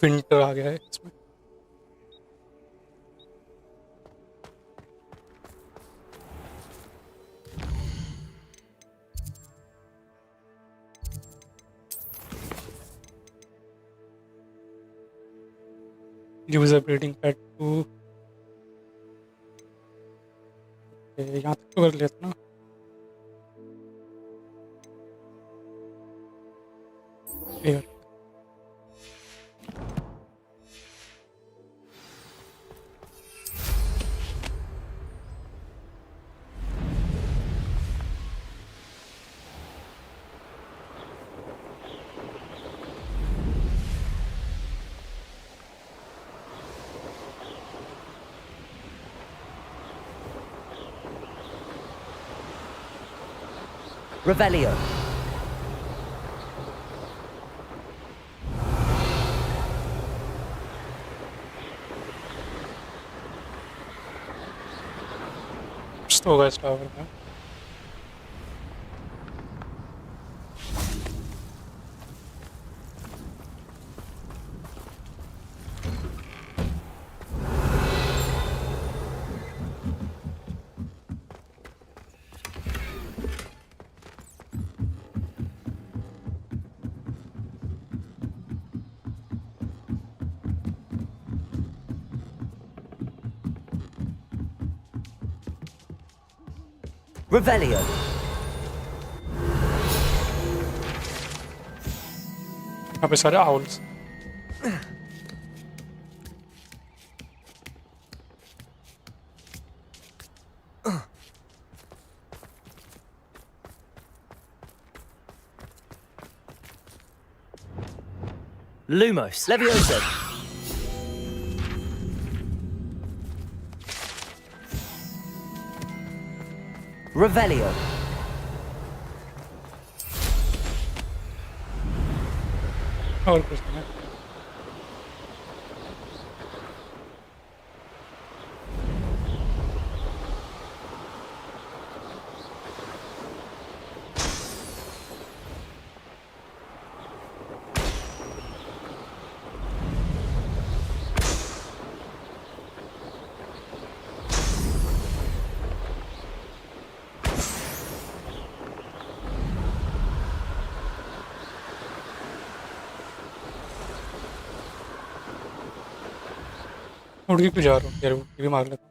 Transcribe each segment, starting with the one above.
Winter आ गया है इसमें। Use a breeding pad to, यहाँ तक तो कर लेते ना। क्लियर। Revelio. कुछ तो होगा इस टावर में। Revelio. यहाँ पे सारे आउल्स। Lumos. Leviosa. Revelio. और कुछ नहीं। उड़ के क्यों जा रहा हूँ यार, उड़ के भी मार लेता हूँ।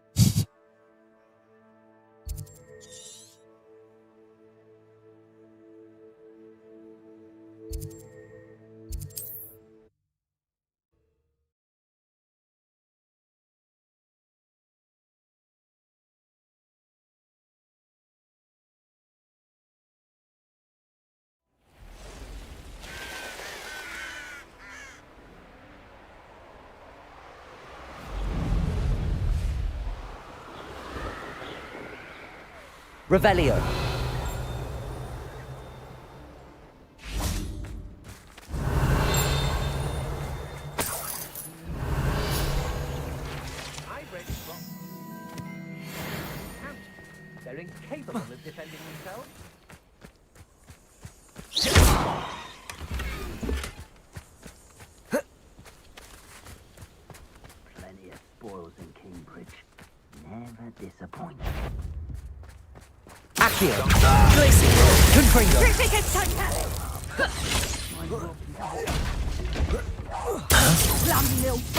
Revelio. They're incapable of defending themselves. Plenty of spoils in Cambridge. Never disappoint. Accio. Glacier. Confringo.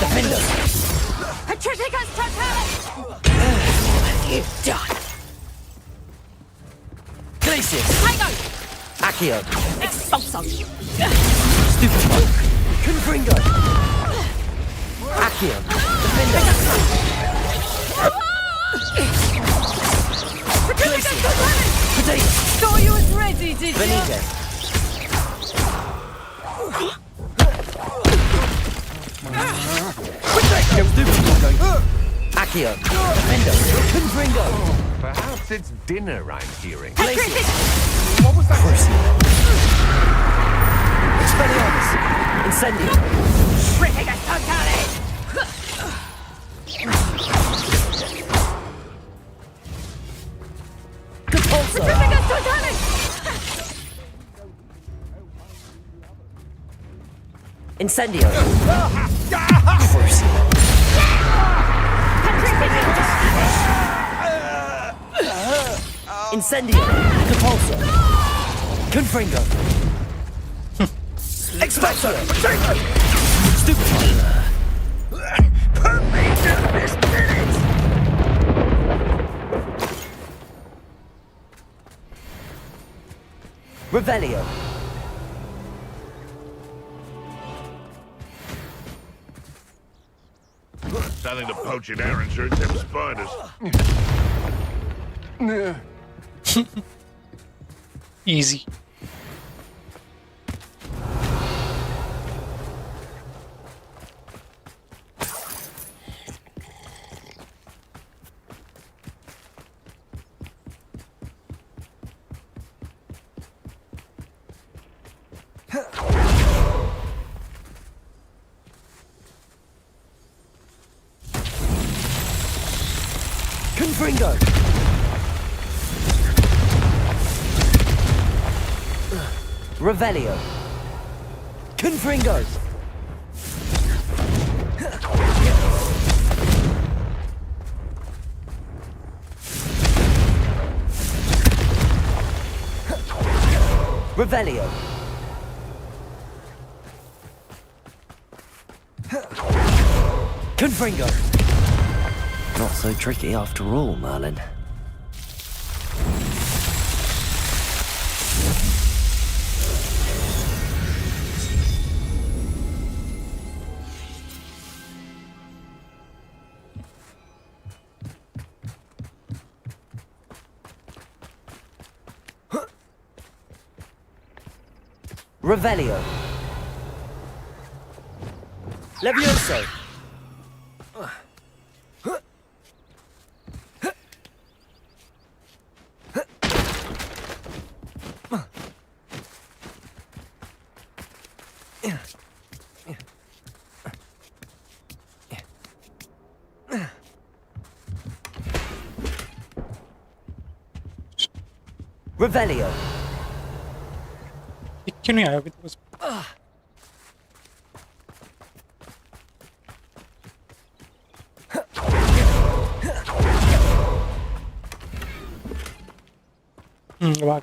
Defender. Patricica's totality! You've done! Glacier. Tango! Accio. Expulso! Stupid monk. Confringo. Accio. Defender. Patricica's totality! Potato. Thought you was ready, did you? Benitez. Accio. Defender. Confringo. Perhaps it's dinner I'm hearing. Glacier. What was that? Expelliarmus. Incendio. Patricica's totality! Capulso. Patricica's totality! Incendio. Crucible. Incendio. Repulsor. Confringo. Expecto. Stupefy. Put me to this minute! Revelio. Something to poach in Aaron shirt, them spiders. Easy. Confringo. Revelio. Confringo. Revelio. Confringo. Not so tricky after all, Merlin. Revelio. Levioso. Revelio. क्यों नहीं आया अभी तक उसमें? बात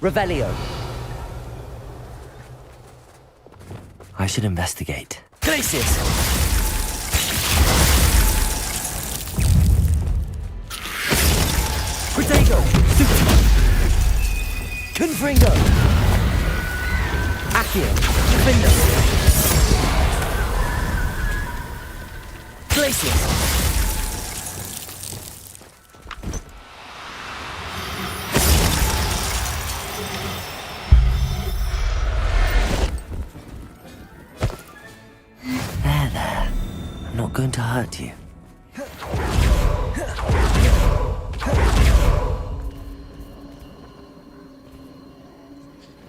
Revelio. I should investigate. Glacius. Protego. Confringo. Accio. Defender. Glacius. I'm not going to hurt you.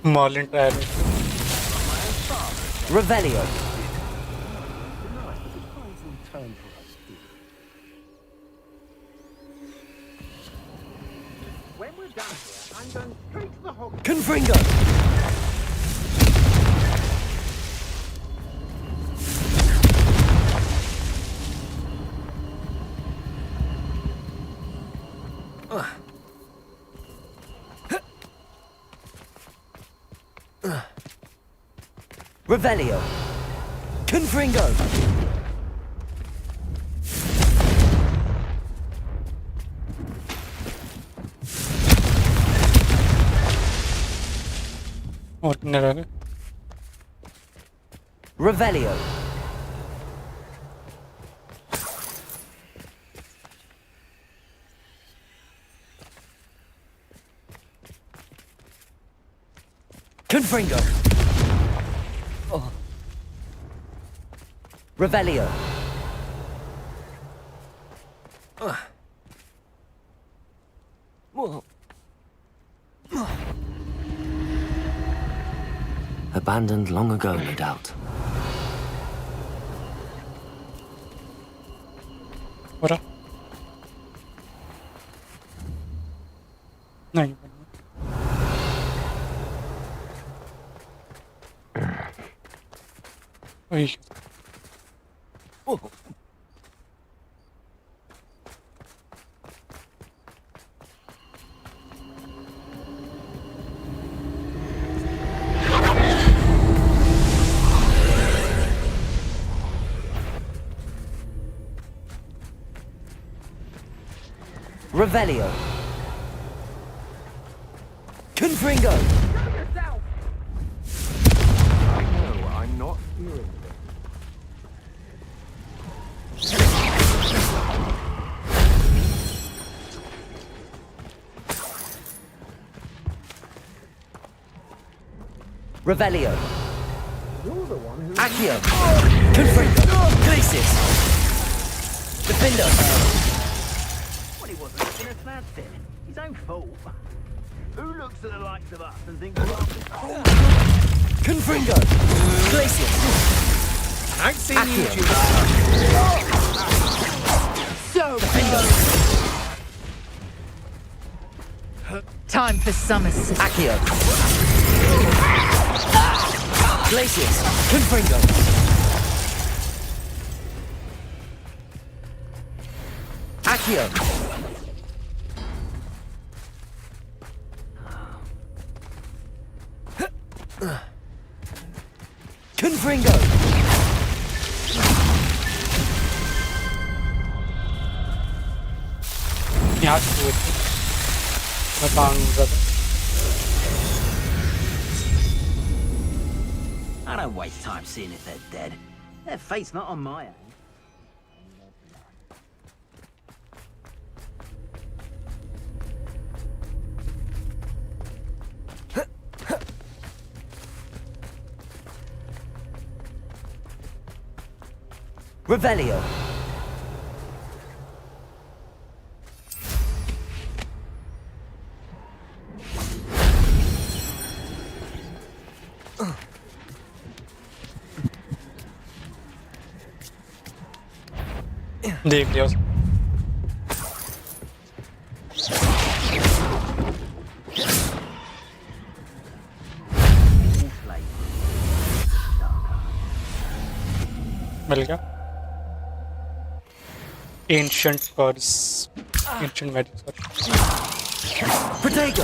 Marlin trial. Revelio. When we're done here, I'm going straight to the Hogwarts. Confringo. Revelio. Confringo. और कितने रह गए? Revelio. Confringo. Oh. Revelio. Whoa. abandoned long ago, no doubt. हो रहा नहीं वही Revelio. Confringo. No, I'm not hearing this. Revelio. Accio. Confringo. Glacis. Defender. Well, he wasn't looking at that then. His own fault. Who looks at the likes of us and thinks, well, Confringo. Glacis. I've seen Accio. you two. So Defender. time for Somerset. Accio. Glacis. Confringo. Accio. Confringo. यहाँ से हुए थे मैं काम कर रहा I don't waste time seeing if they're dead. Their fate's not on my hands. Revelio. देख लिया उसने मिल गया ancient cards ancient magic Protego.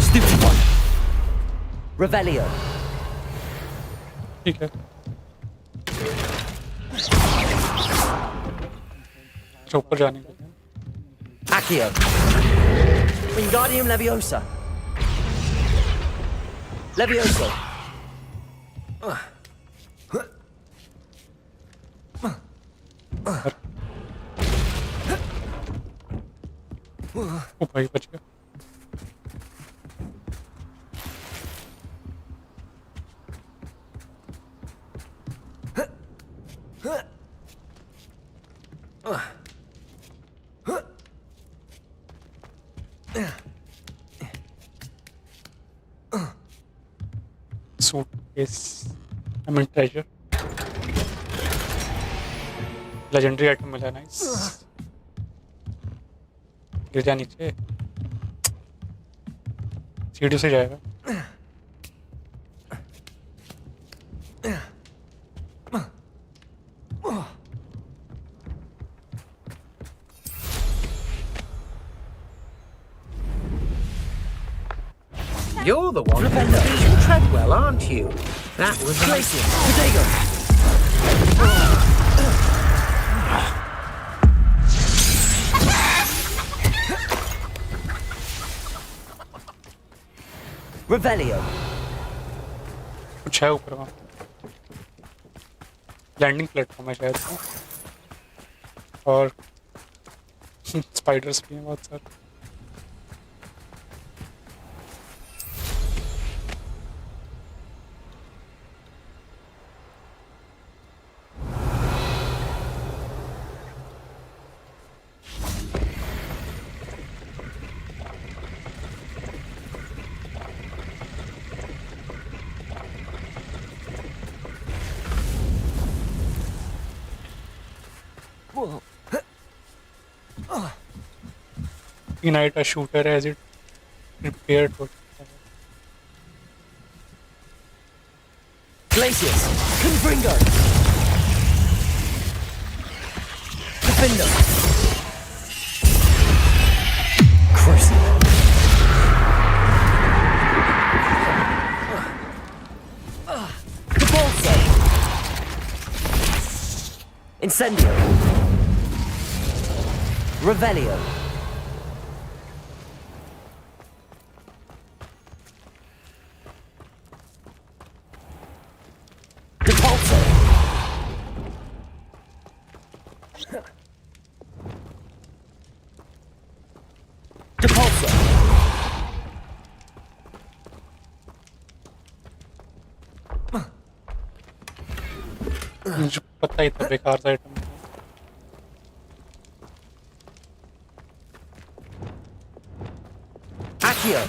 Stupid one. Revelio. ठीक है अच्छा ऊपर जाने का Accio. Wingardium Leviosa. Levioso. ओ भाई बच गया suitcase I mean treasure legendary item मिला नाइस गिर जा नीचे सीढ़ी से जाएगा You're the one who beat Treadwell, aren't you? That was Glacier. Protego. Revelio. कुछ है ऊपर वहाँ लैंडिंग प्लेटफॉर्म है शायद से और स्पाइडर्स भी हैं बहुत सारे Ignite a shooter as it prepared to. Glacius. Confringo. Defender. Crucible. Depulso. Incendio. Revelio. Depulso. Depulso. मुझे पता ही था बेकार सा item. Accio.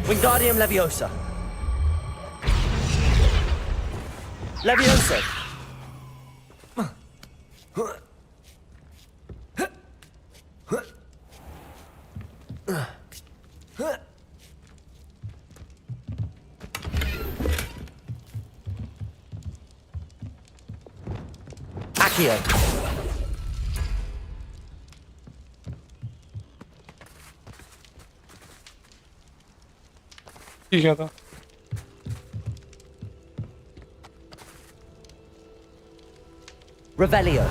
Wingardium Leviosa. Leviosa. Accio. ठीक है था। Revelio.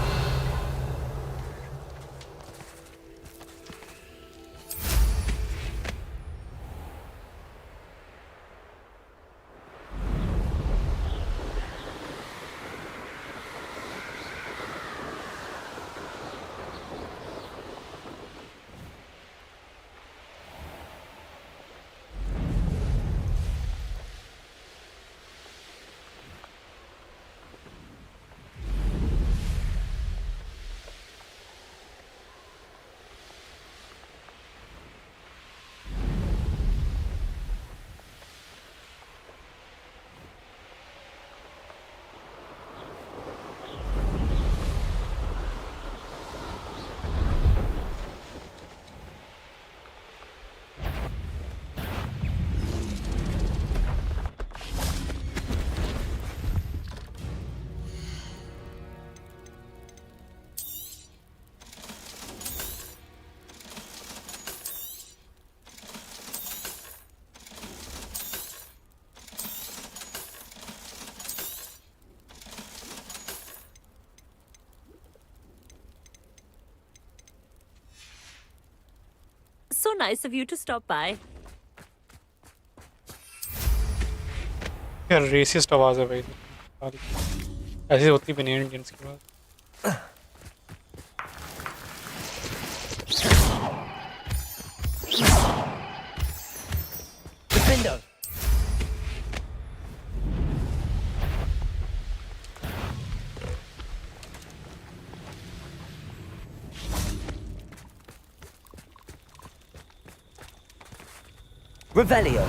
So nice of you to stop by. यार रेसिस्ट आवाज है भाई। ऐसी होती भी नहीं इंडियंस की बात। Defender. Revelio.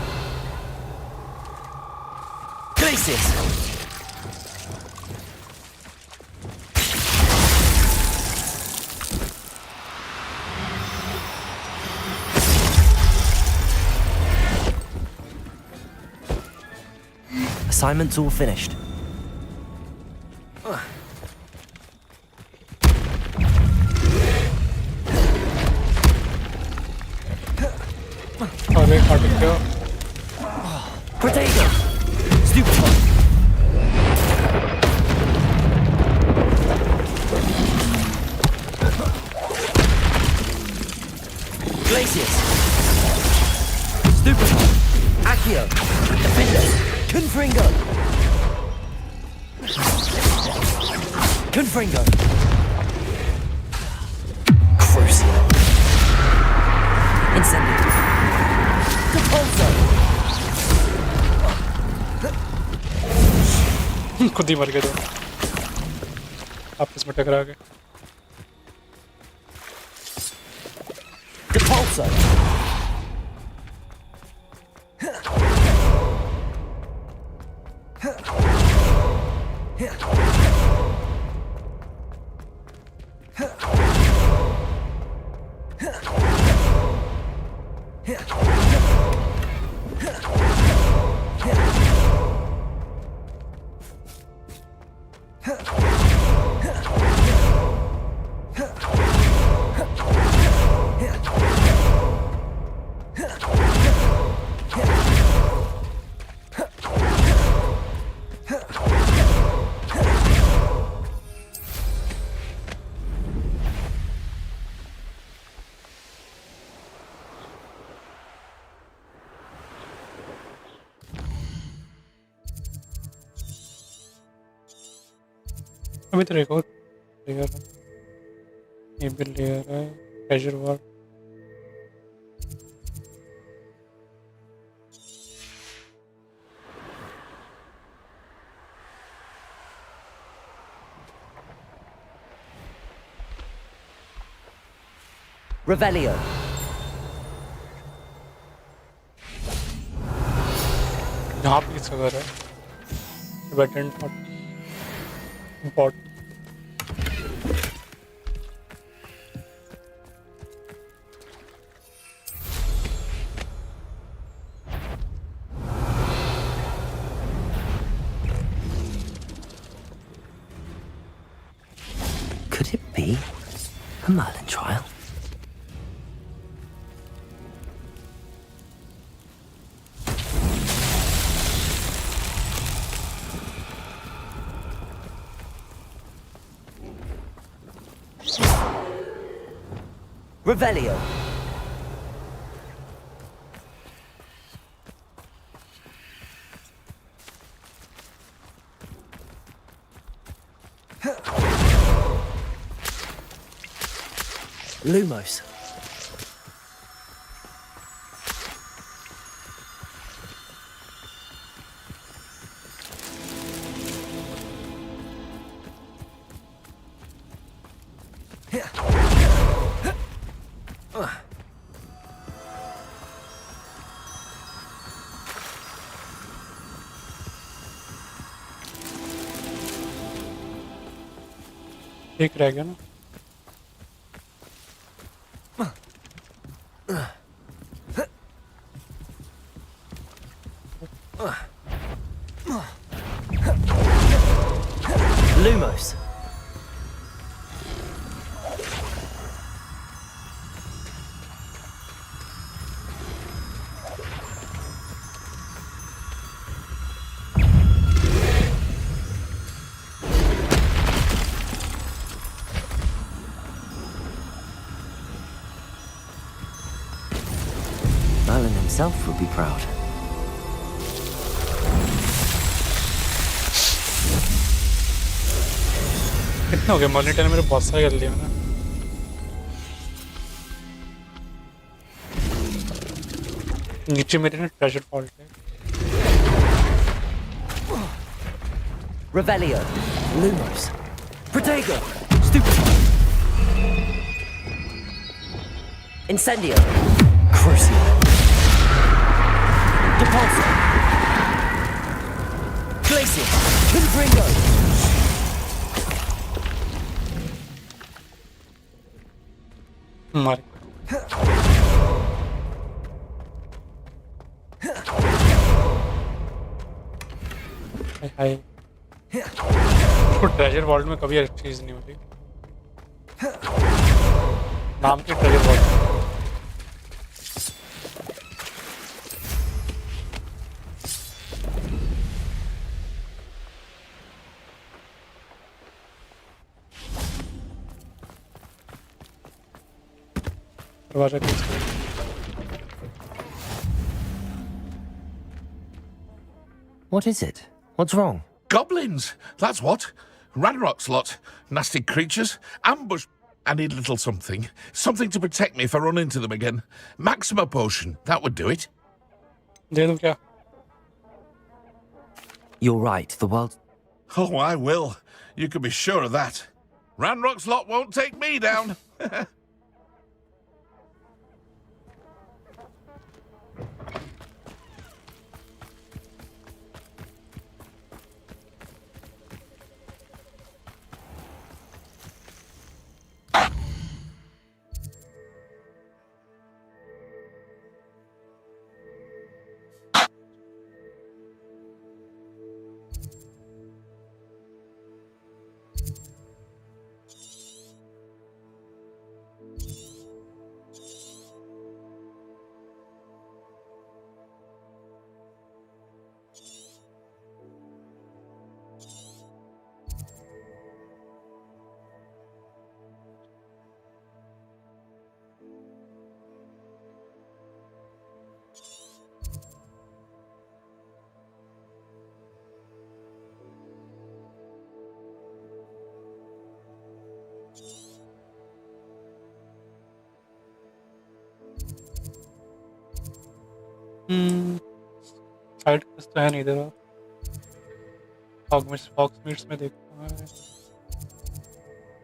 Glacius. Assignment's all finished. अरे काट गया। Protego. Stupefy. Glacius. Stupefy. Accio. Defender. Confringo. Confringo. Crucible. Incendio. Depulso. खुद ही मर गए तो आपस में टकरा गए। Depulso. अभी तो एक और लेयर है, ये भी लेयर है, प्रेशर वार। Revelio. यहाँ पे किसका घर है? वेटेरन पार्टी बॉट। Could it be a Merlin trial? Revelio. Lumos. एक रह गया ना। Lumos. Merlin himself would be proud. कितने हो गए? मॉनिटर ने मेरे बहुत सारे कर लिए ना। नीचे मेरे ना ट्रेजर फॉल्ट है। Revelio. Lumos. Protego. Stupefy. Incendio. Crucio. Depulso. Glacier. Confringo. मार हाय तो ट्रेजर वॉल्ट में कभी अच्छी चीज नहीं होती। नाम की ट्रेजर वॉल्ट। दरवाजा कैसे? What is it? What's wrong? Goblins, that's what. Ranrock's lot. Nasty creatures. Ambush. I need a little something. Something to protect me if I run into them again. Maxima potion. That would do it. दे दूं क्या? You're right, the world... Oh, I will. You can be sure of that. Ranrock's lot won't take me down. Side quest तो है नहीं इधर। हॉग्समीड्स में देखता हूँ।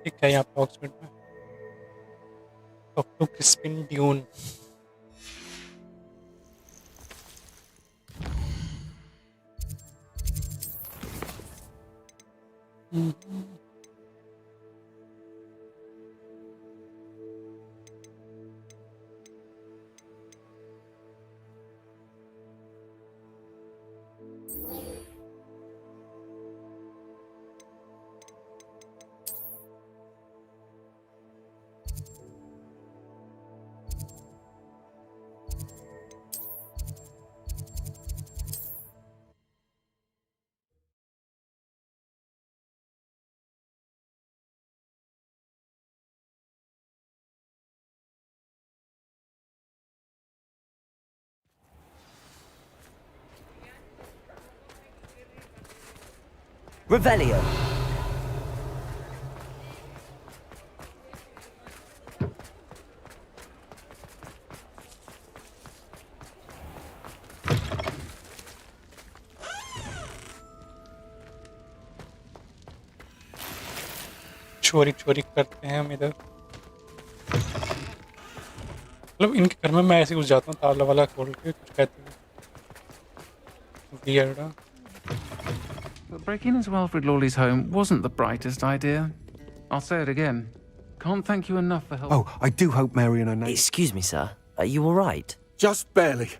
ठीक है यहाँ पे हॉग्समीड में talk to Crispin dune. Revelio. चोरी चोरी करते हैं हम इधर। मतलब इनके घर में मैं ऐसे घुस जाता हूँ ताला वाला खोल के कुछ कहते हैं। Weird, huh? But breaking into Wilfred Lawley's home wasn't the brightest idea. I'll say it again. Can't thank you enough for help. Oh, I do hope Mary and her neighbour... Excuse me, sir. Are you all right? Just barely.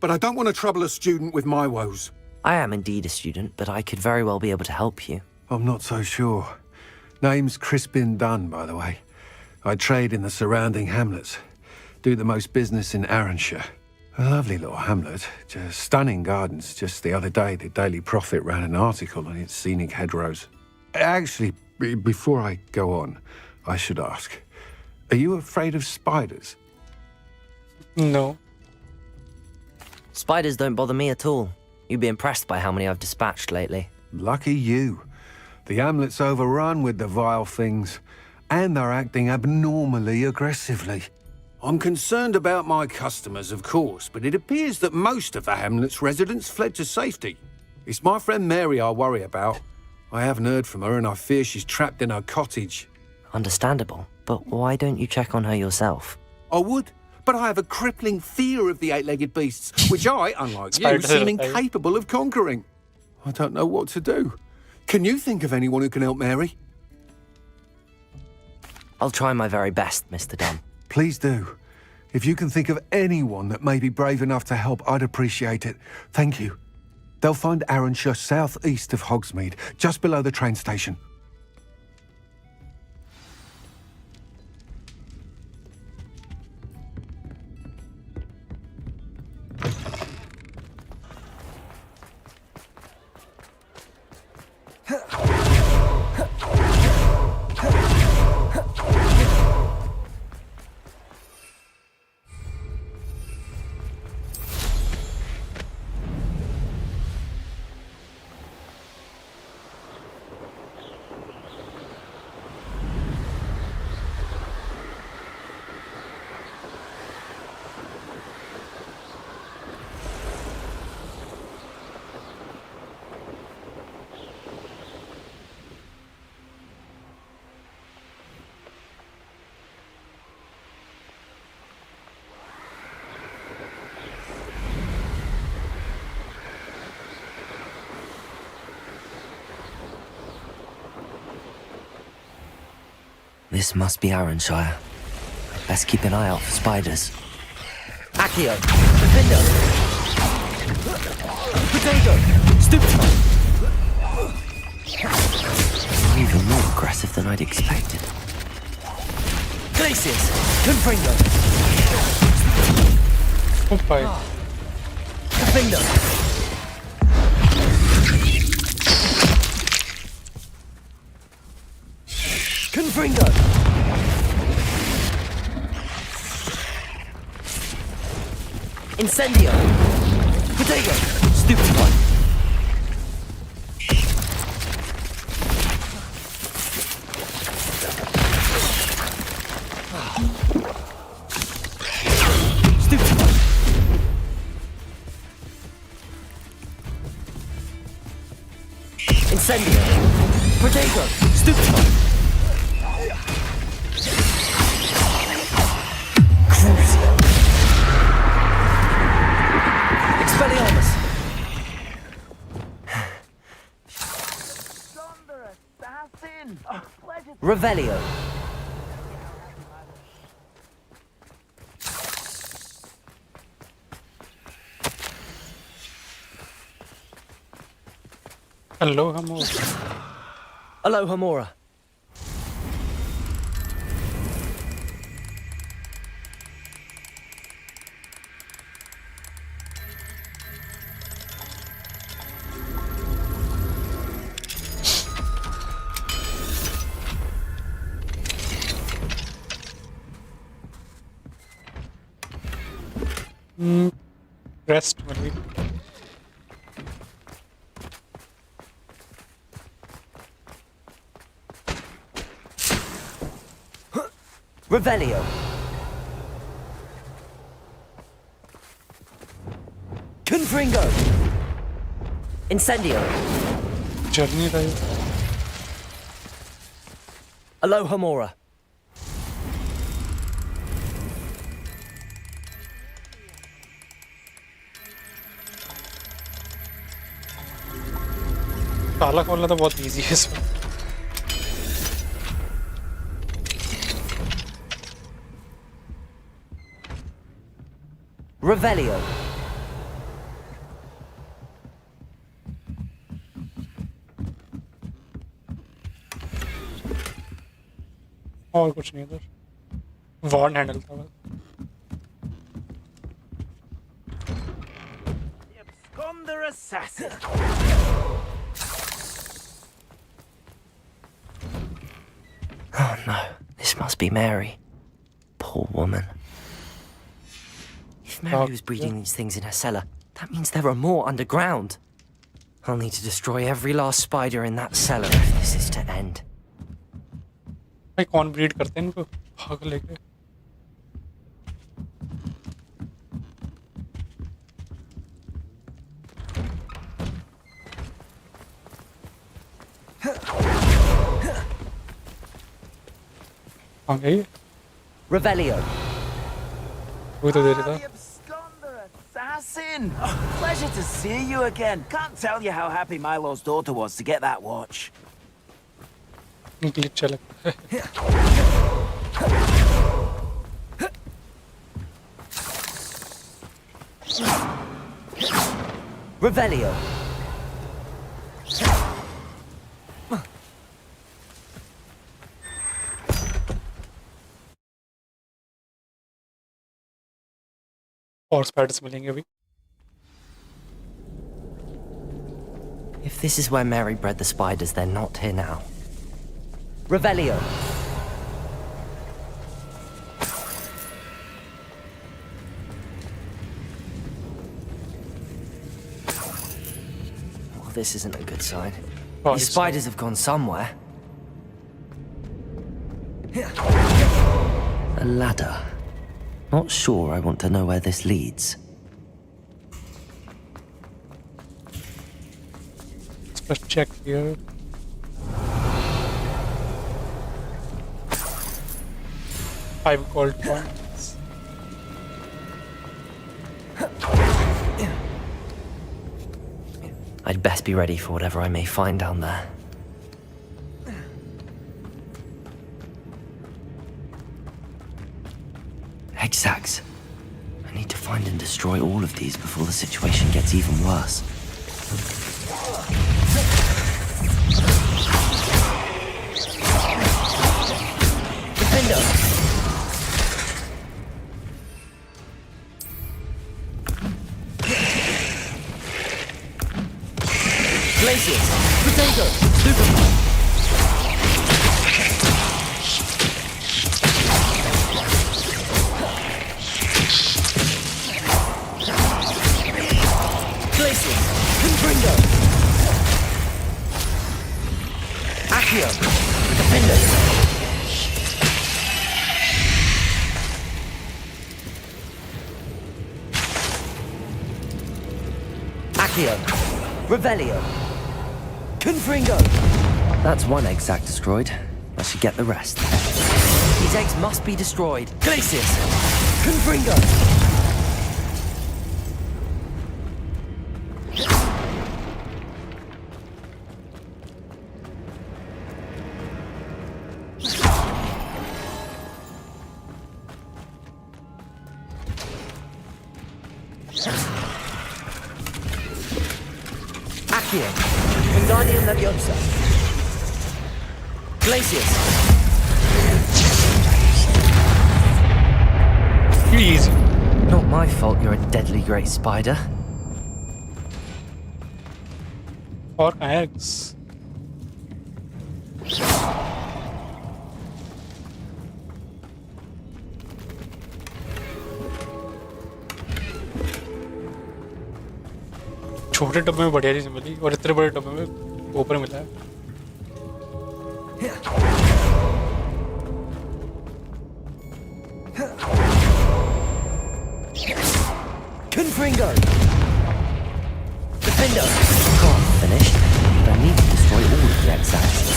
But I don't want to trouble a student with my woes. I am indeed a student, but I could very well be able to help you. I'm not so sure. Name's Crispin Dunn, by the way. I trade in the surrounding hamlets. Do the most business in Arranshire. A lovely little hamlet. Just stunning gardens. Just the other day, the Daily Prophet ran an article on its scenic hedgerows. Actually, before I go on, I should ask. Are you afraid of spiders? No. Spiders don't bother me at all. You'd be impressed by how many I've dispatched lately. Lucky you. The hamlet's overrun with the vile things, and they're acting abnormally aggressively. I'm concerned about my customers, of course, but it appears that most of the hamlet's residents fled to safety. It's my friend Mary I worry about. I haven't heard from her, and I fear she's trapped in her cottage. Understandable, but why don't you check on her yourself? I would, but I have a crippling fear of the eight-legged beasts, which I, unlike you, Spider seem type. incapable of conquering. I don't know what to do. Can you think of anyone who can help Mary? I'll try my very best, Mr. Dunn. Please do. If you can think of anyone that may be brave enough to help, I'd appreciate it. Thank you. They'll find Arranshire southeast of Hogsmeade, just below the train station. This must be Arranshire. Best keep an eye out for spiders. Accio! Defender! Potato! Stupid! Even more aggressive than I'd expected. Glacius! Confringo! Oh boy. Defender! Confringo! Incendio! Potato! Stupid one! Stupid one! Incendio. Protego. Stupefy. Crucio. Expelliarmus. Thunder assassin! Oh, pleasure. Revelio. Aloha Mo. Alohomora. Rest only. Revelio. Confringo. Incendio. Journey रही. Alohomora. ताला खोलना तो बहुत easy है इसमें. Revelio. और कुछ नहीं इधर. वॉर्न हैंडल था बस. Absconder assassin! Oh no, this must be Mary. Poor woman. If Mary was breeding these things in her cellar, that means there are more underground. I'll need to destroy every last spider in that cellar if this is to end. भाई कौन breed करते हैं इनको भाग लेके. गई. Revelio. वो तो दे रहा The था. absconder assassin! Oh, pleasure to see you again. Can't tell you how happy Milo's daughter was to get that watch. Glitch चला है. Revelio. और स्पाइडर्स मिलेंगे अभी. If this is where Mary bred the spiders, they're not here now. Revelio. Well, this isn't a good sign. Oh, These it's spiders have gone somewhere. A ladder. Not sure I want to know where this leads. Let's check here. Five gold points. I'd best be ready for whatever I may find down there. Hexags. I need to find and destroy all of these before the situation gets even worse. Defender! Glaciers! Potato! Super! Glaciers! Confringo! Accio! Defenders! Accio! Revelio! Confringo! That's one egg sac destroyed. I should get the rest. These eggs must be destroyed. Glacius! Confringo! Accio! Wingardium Leviosa! Glacius! Easy. Not my fault you're a deadly great spider. और eggs. छोटे डब्बे में बढ़िया चीज मिली और इतने बड़े डब्बे में ऊपर मिला है। Confringo! Defender! God, finished. But I need to destroy all of the X-Acts.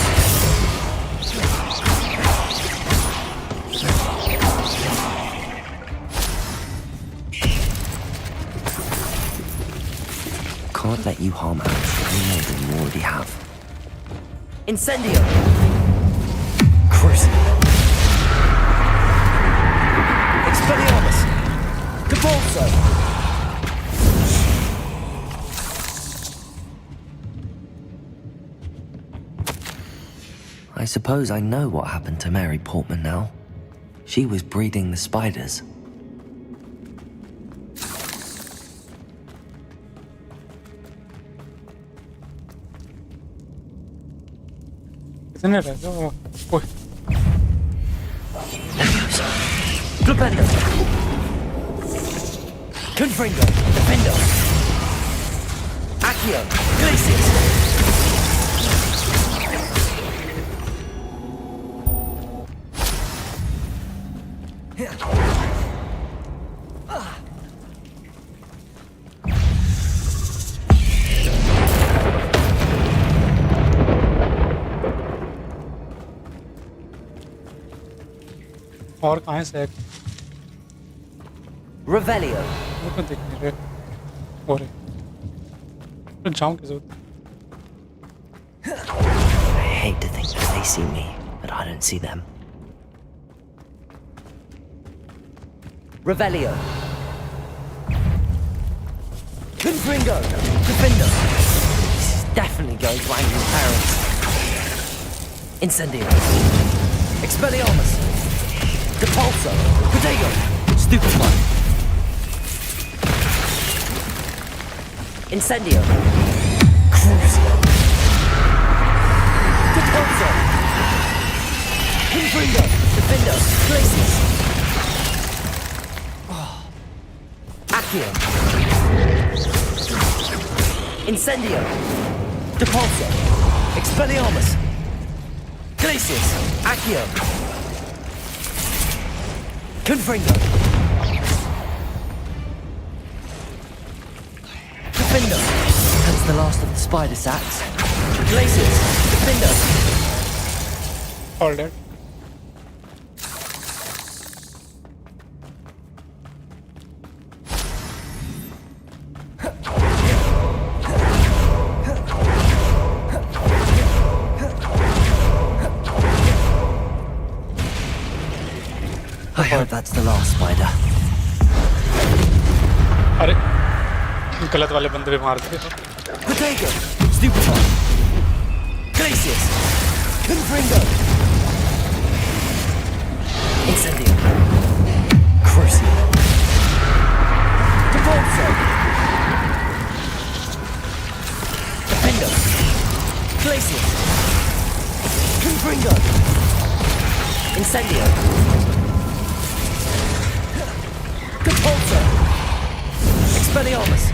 Can't let you harm Alex any more than you already have. Incendio! Crucible! Expelliarmus! Cabalso! I suppose I know what happened to Mary Portman now. She was breeding the spiders. कितने रह गए? ओह, Flipendo! Confringo! Defendo! Accio! Glacius! और कहाँ है sac? Revelio! वो तो दिख नहीं रहे। हो रहे। तो जाऊँ किस वक्त? I hate to think that they see me, but I don't see them. Revelio! Confringo! Defender! This is definitely going to angry parents. Incendio! Expelliarmus! Depulso! Protego! Stupefy! Incendio! Crucio! Depulso! Confringo! Defender! Glacius! Accio! Incendio! Depulso! Expelliarmus! Glacius! Accio! Confringo! Defender! That's the last of the spider sacks. Glacius! Defender! All dead. I hope that's the last spider. अरे गलत वाले बंदे भी मार दिए। Protego! Stupefy! Glacius! Confringo! Incendio! Crucio! Depulso! Defendo! Glacius! Confringo! Incendio! Depulso! Expelliarmus!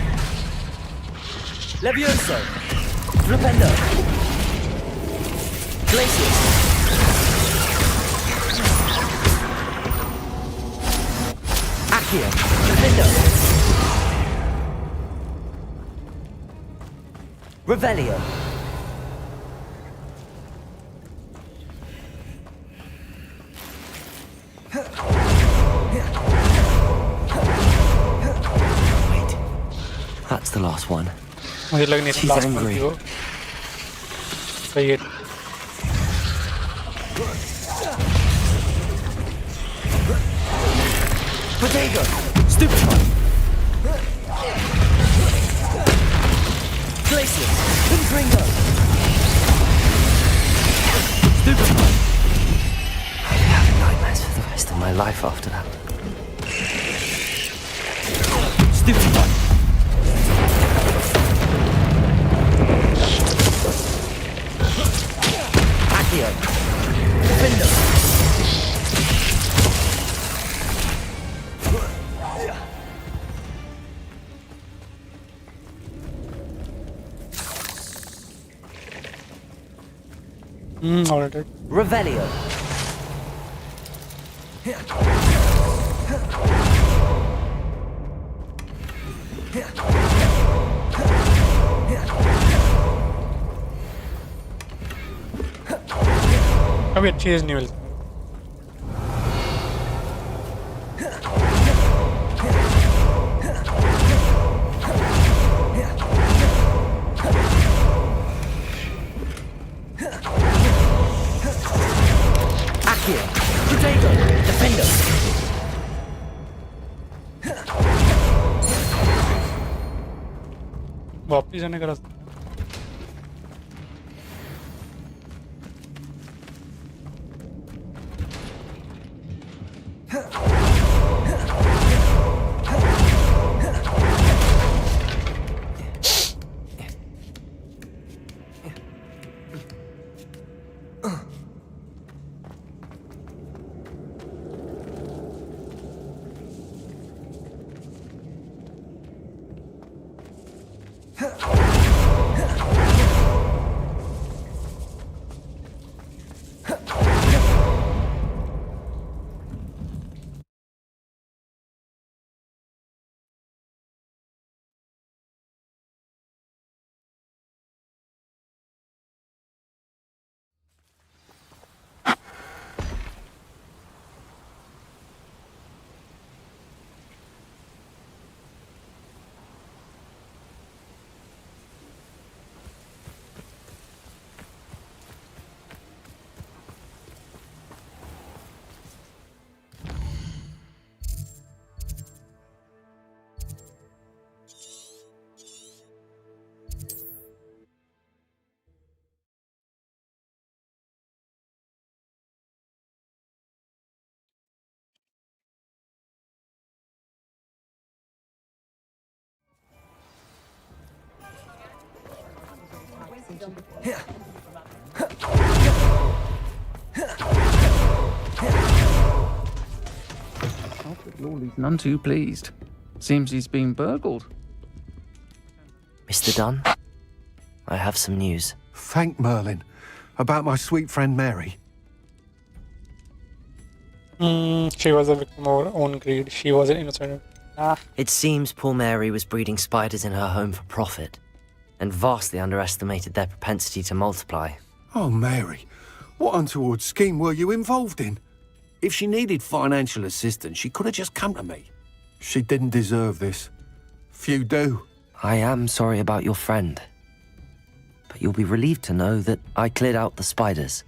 Levioso! Flipendo! Glacius! Accio! Defendo! Revelio! the last one. मुझे लग नहीं She's था लास्ट वन angry. थी वो सही है Potato! Stupefy! Glacius! Confringo! Stupefy! I'll be having nightmares for the rest of my life after that. Stupefy! Accio! Defender! alright Revelio. अभी अच्छी चीज नहीं मिलती Accio. Potato. Defender. वापस जाने का रास्ता Alfred Lawley's none too pleased. Seems he's been burgled. Mr. Dunn, I have some news. Thank Merlin. About my sweet friend Mary. she was a victim of her own greed she was an innocent It seems poor Mary was breeding spiders in her home for profit, and vastly underestimated their propensity to multiply. Oh, Mary. What untoward scheme were you involved in? If she needed financial assistance, she could have just come to me. She didn't deserve this. Few do. I am sorry about your friend, but you'll be relieved to know that I cleared out the spiders.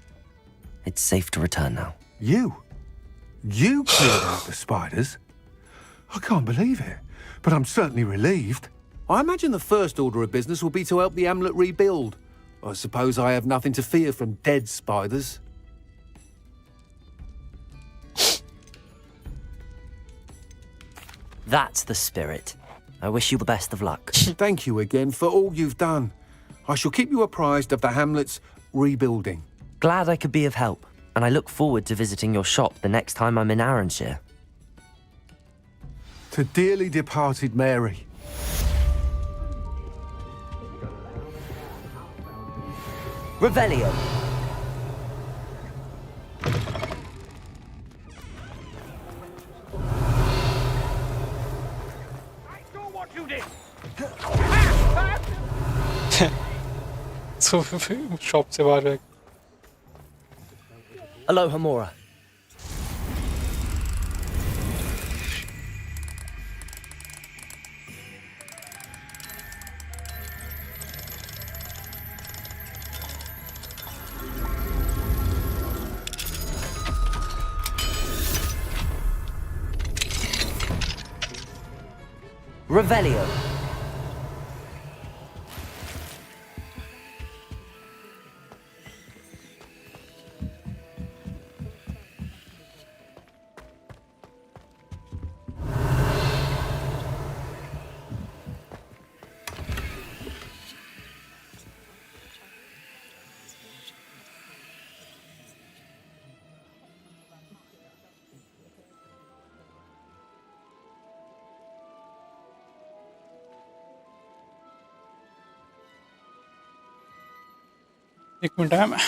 It's safe to return now. You? You cleared out the spiders? I can't believe it, but I'm certainly relieved. I imagine the first order of business will be to help the amulet rebuild. I suppose I have nothing to fear from dead spiders. That's the spirit. I wish you the best of luck. Thank you again for all you've done. I shall keep you apprised of the hamlet's rebuilding. Glad I could be of help, and I look forward to visiting your shop the next time I'm in Arranshire. To dearly departed Mary. Revelio. so shop से बाहर है Aloha Mora. Revelio. एक minute है मैं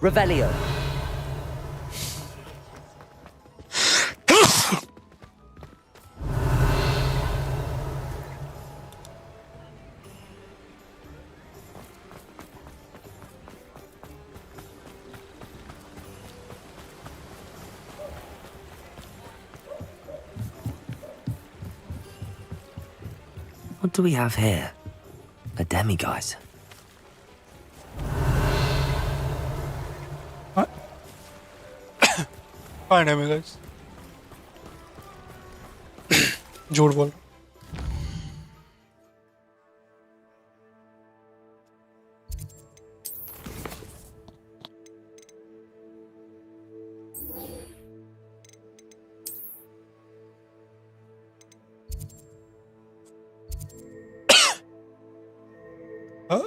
Revelio. What do we have here? A demiguise. Fine है मैं guys झूठ बोल रहा हूं। Huh?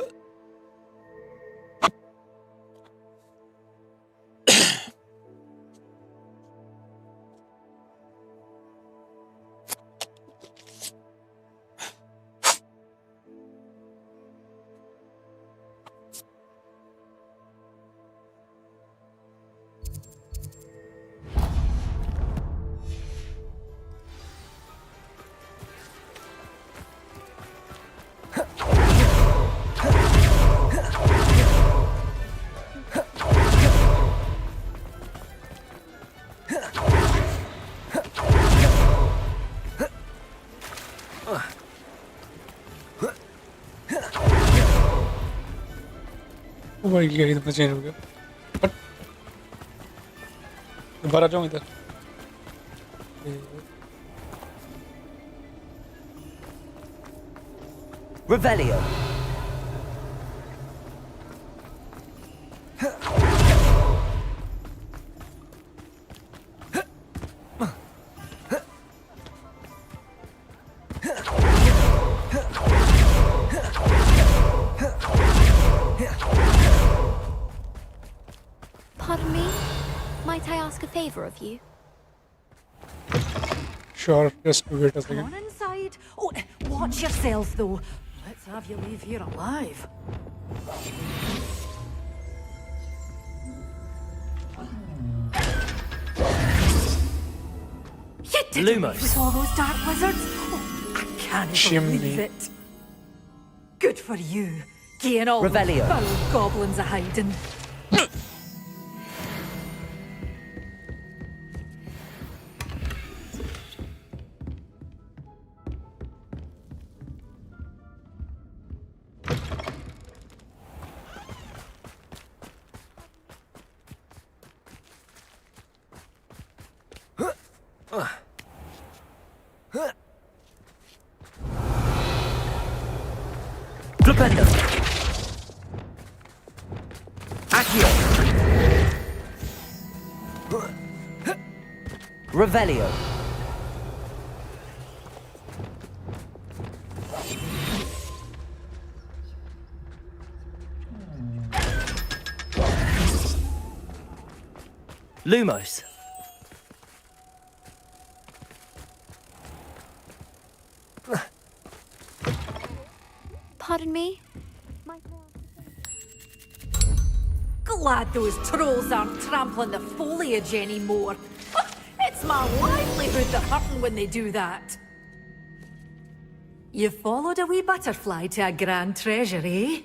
भाई ये इधर चेंज हो गया बट दोबारा जाऊँ इधर Revelio. Pardon me? Might I ask a favor of you? Sure, just to wait a Come second. on inside. Oh, watch yourself, though. Let's have you leave here alive. You did it Lumos. with all those dark wizards? Oh, I can't Chimney. believe it. Good for you. Getting all Revelio. those foul goblins a hiding. Flipendo. Accio. Revelio. Lumos. Pardon me? Glad those trolls aren't trampling the foliage anymore. It's my livelihood they're hurting when they do that. You followed a wee butterfly to a grand treasure, eh?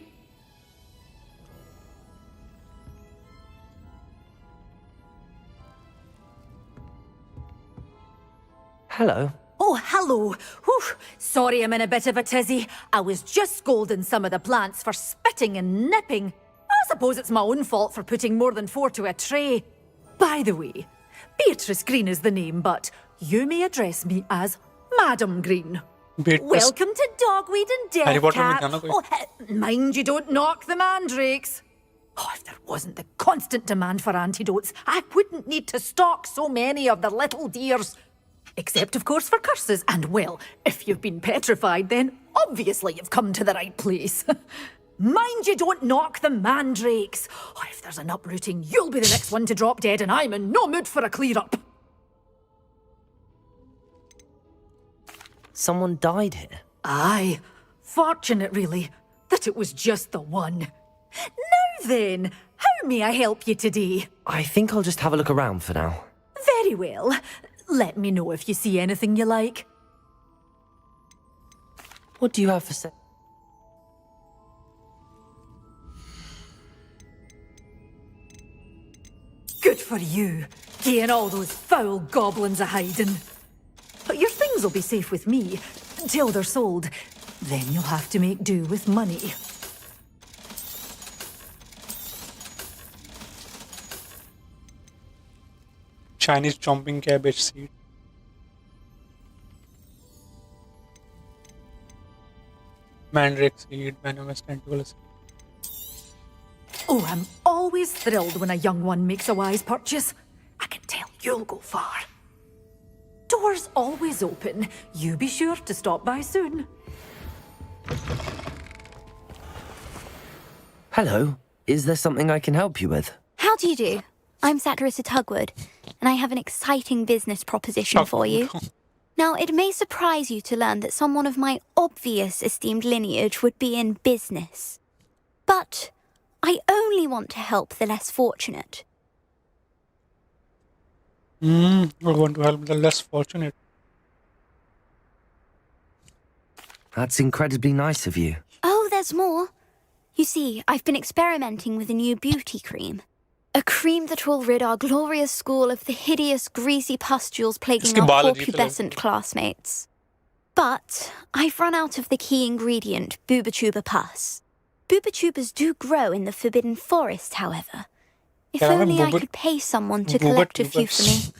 Hello. Oh, hello. Whew. Sorry I'm in a bit of a tizzy. I was just scolding some of the plants for spitting and nipping. I suppose it's my own fault for putting more than 4 to a tray. By the way, Beatrice Green is the name, but you may address me as Madam Green. Beatrice. Welcome to Dogweed and Harry Potter Deathcap. में गाना कोई? Oh, mind you don't knock the mandrakes. Oh, if there wasn't the constant demand for antidotes, I wouldn't need to stock so many of the little dears. Except, of course, for curses. And, well, if you've been petrified, then obviously you've come to the right place. Mind you don't knock the mandrakes. Oh, if there's an uprooting, you'll be the next one to drop dead, and I'm in no mood for a clear-up. Someone died here. Aye. Fortunate, really, that it was just the one. Now then, how may I help you today? I think I'll just have a look around for now. Very well. Let me know if you see anything you like. What do you have for sale? Good for you, getting all those foul goblins a hiding. But your things will be safe with me until they're sold. Then you'll have to make do with money. Chinese chomping cabbage seed. Mandrake seed, venomous tentacle seed. Oh, I'm always thrilled when a young one makes a wise purchase. I can tell you'll go far. Doors always open. You be sure to stop by soon. Hello. Is there something I can help you with? How do you do? I'm Saturissa Tugwood, and I have an exciting business proposition for you. Now, it may surprise you to learn that someone of my obvious esteemed lineage would be in business. But I only want to help the less fortunate. We want to help the less fortunate. That's incredibly nice of you. Oh, there's more. You see, I've been experimenting with a new beauty cream. A cream that will rid our glorious school of the hideous, greasy pustules plaguing Iski our baal poor ajeeb se pubescent classmates. But I've run out of the key ingredient, booba-tuba pus. Booba-tubas do grow in the Forbidden Forest, however. If Can I have only I booba- could pay someone to collect a few for me.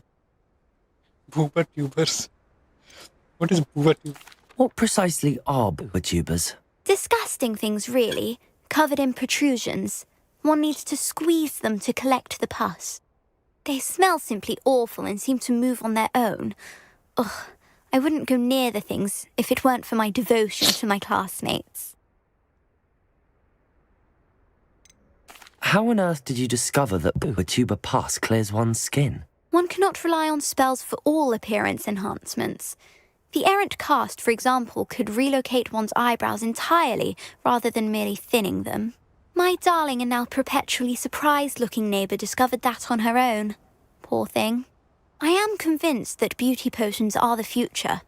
Booba tubers. What is booba tuber? What precisely are booba tubers? Disgusting things, really, covered in protrusions. One needs to squeeze them to collect the pus. They smell simply awful and seem to move on their own. Ugh, I wouldn't go near the things if it weren't for my devotion to my classmates. How on earth did you discover that booba tuber pus clears one's skin? One cannot rely on spells for all appearance enhancements. The errant cast, for example, could relocate one's eyebrows entirely rather than merely thinning them. My darling and now perpetually surprised-looking neighbour discovered that on her own. Poor thing. I am convinced that beauty potions are the future.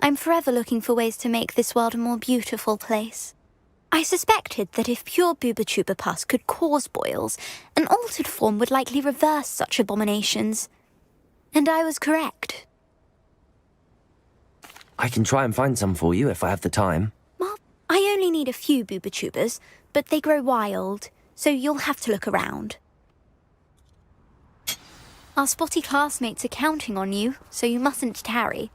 I'm forever looking for ways to make this world a more beautiful place. I suspected that if pure booba-tuba pus could cause boils, an altered form would likely reverse such abominations. And I was correct. I can try and find some for you if I have the time. Well, I only need a few booba-tubas, but they grow wild, so you'll have to look around. Our spotty classmates are counting on you, so you mustn't tarry.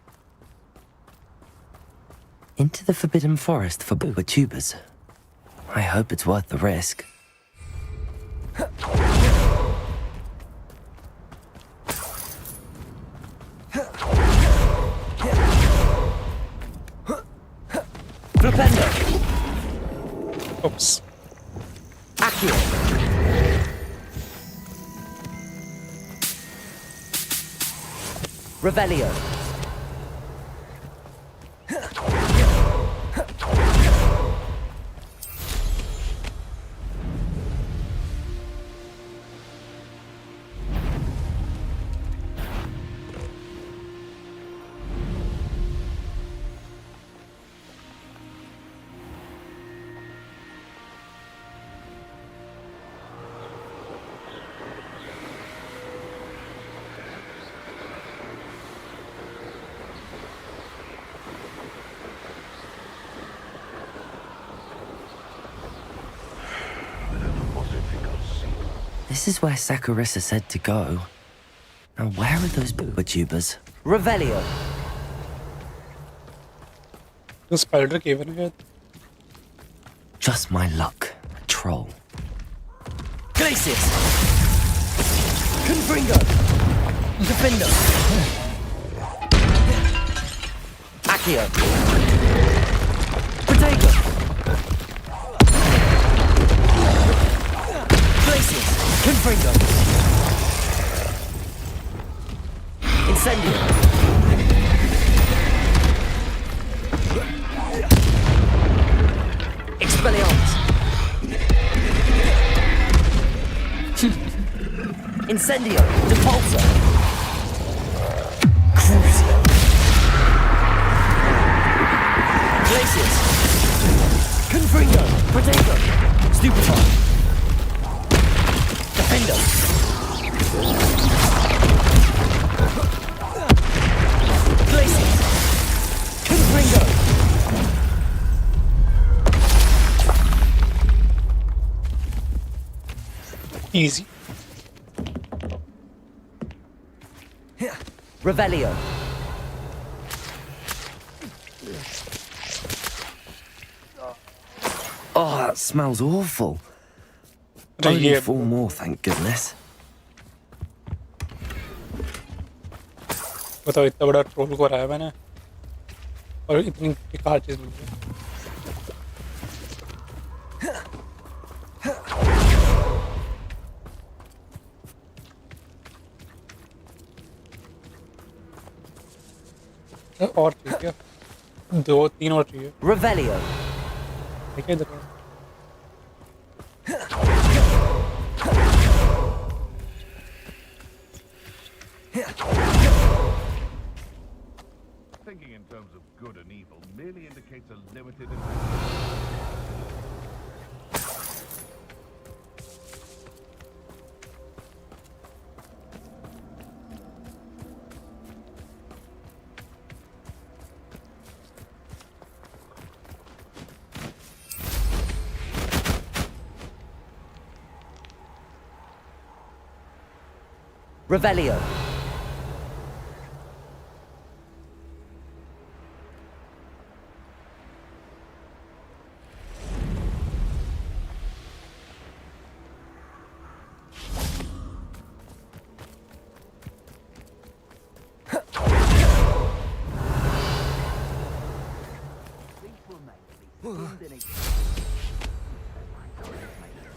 Into the Forbidden Forest for booba tubers. I hope it's worth the risk. Flipendo! Oops. Accio! Revelio! This is where Sakurissa said to go. Now where are those booba tubers? Revelio! The spider cave in here. Just my luck. A troll. Glacius! Confringo! Defendo! Accio! Protego! Glacius! Confringo! Incendio! Expelliarmus! Incendio! Depulso! Crucio! Glacius! Confringo! Protego! Stupefy! Defendo! Glacius! Confringo! Easy. Revelio. Oh, that smells awful. Only Yeah. 4 more, thank goodness. बताओ इतना बड़ा troll को हराया मैंने और इतनी बेकार चीज मिल गई। और चाहिए क्या? दो तीन और चाहिए। Revelio. ठीक है इधर। Thinking in terms of good and evil merely indicates a limited. Revelio.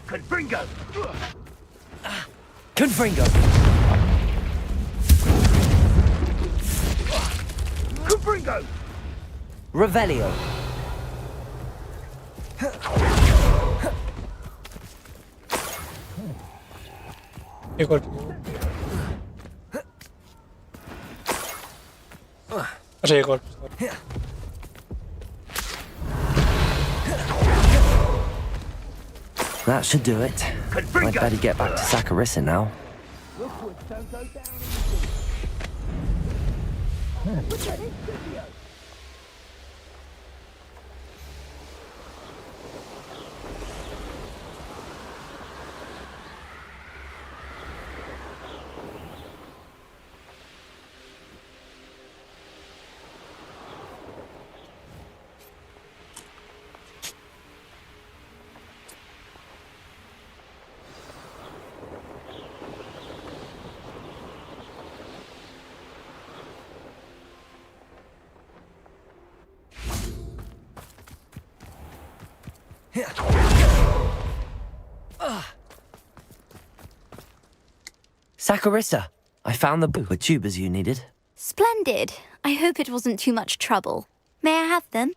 Confringo! Confringo. Confringo! Revelio. एक और चाहिए। अच्छा एक और sorry। That should do it. I'd better get back to Saccharissa now. Saccharissa, I found the booper tubers you needed. Splendid. I hope it wasn't too much trouble. May I have them?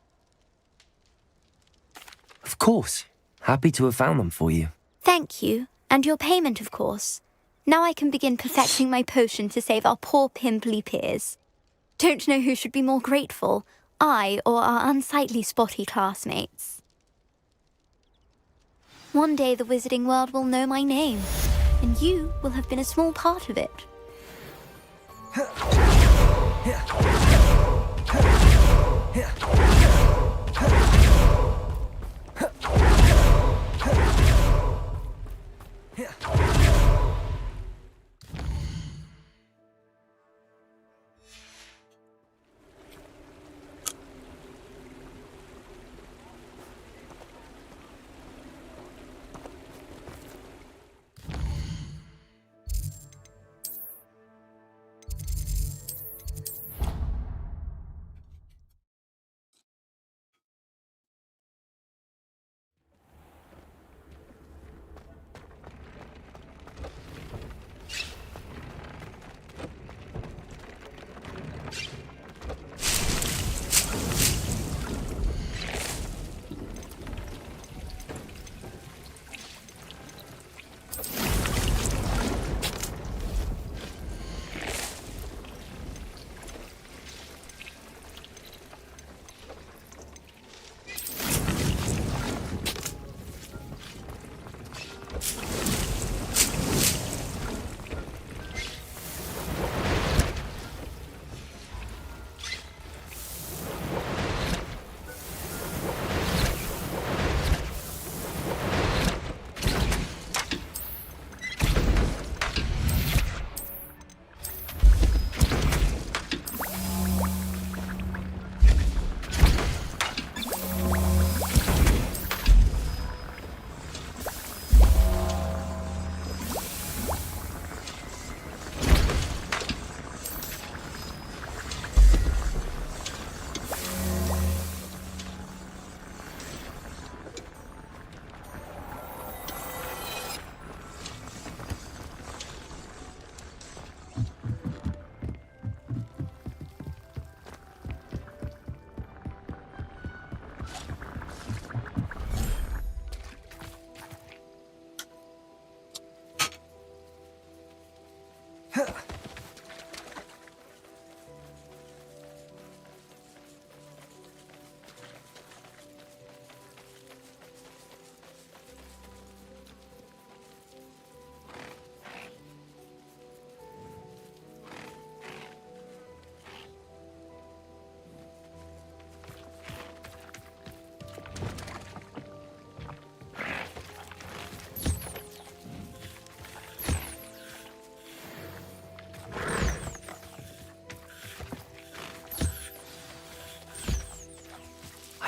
Of course. Happy to have found them for you. Thank you. And your payment, of course. Now I can begin perfecting my potion to save our poor pimply peers. Don't know who should be more grateful, I or our unsightly spotty classmates. One day the wizarding world will know my name, and you will have been a small part of it.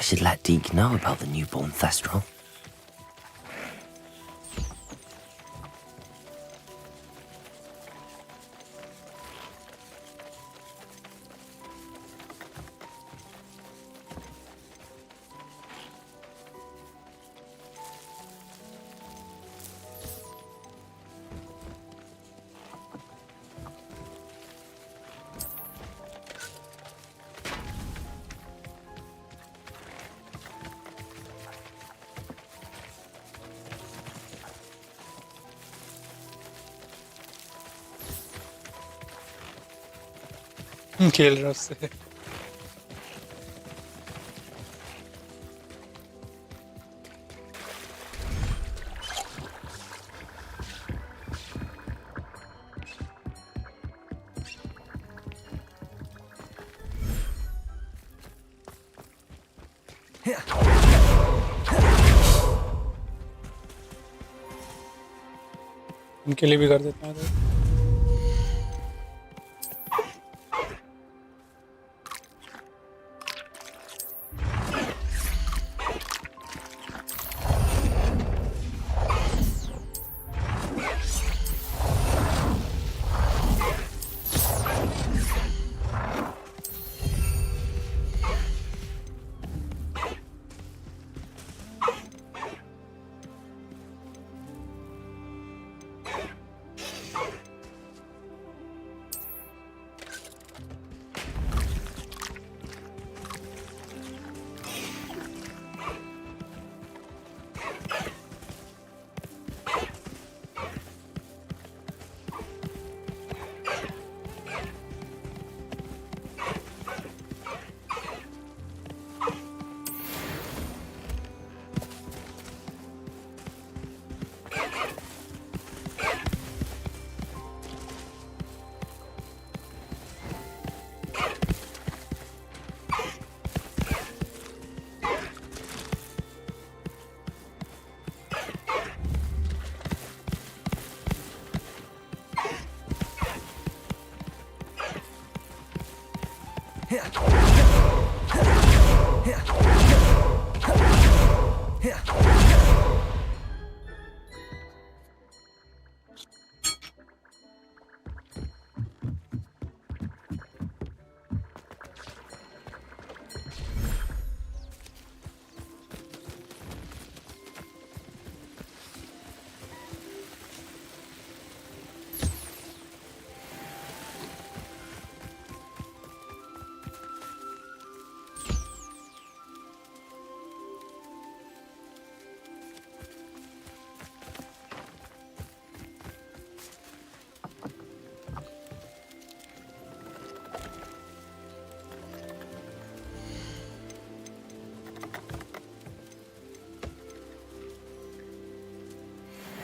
should let Deke know about the newborn Thestral. खेल रहा उससे उनके लिए भी कर देता हूँ तो।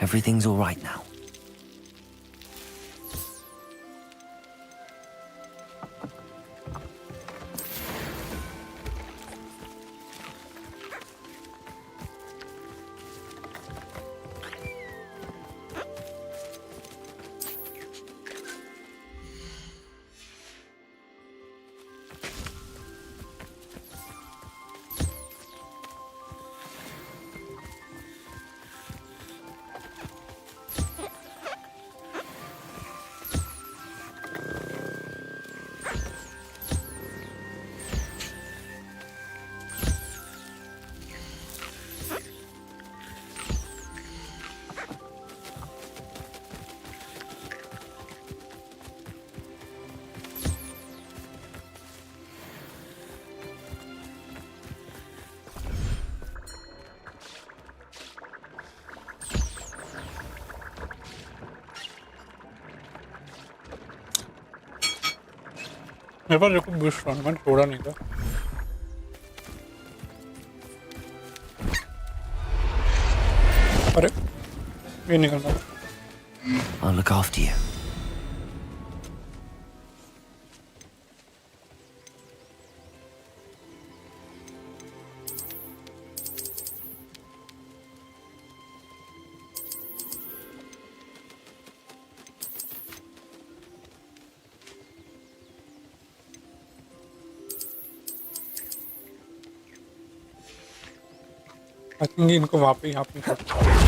Everything's all right now. मेरे पास देखो बुश रन मैंने छोड़ा नहीं था अरे ये निकलना I'll look after you. I think इनको वहाँ पे यहाँ पे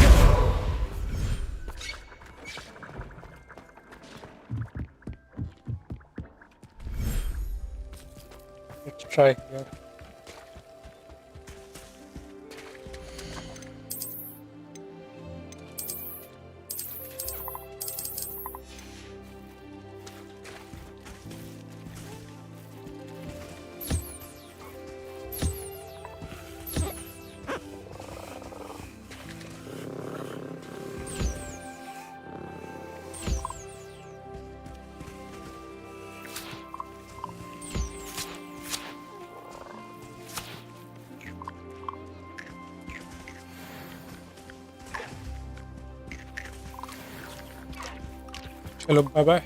Let's try here. चलो बाय बाय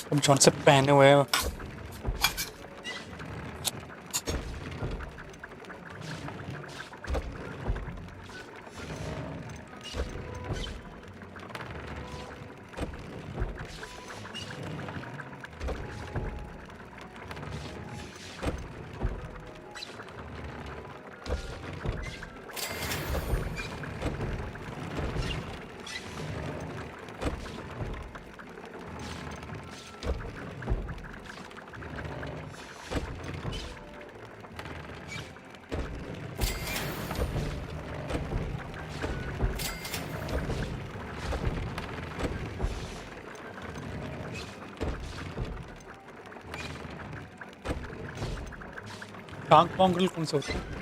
अब जॉन से पहने हुए हैं टांग पोंगल कौन सा होता है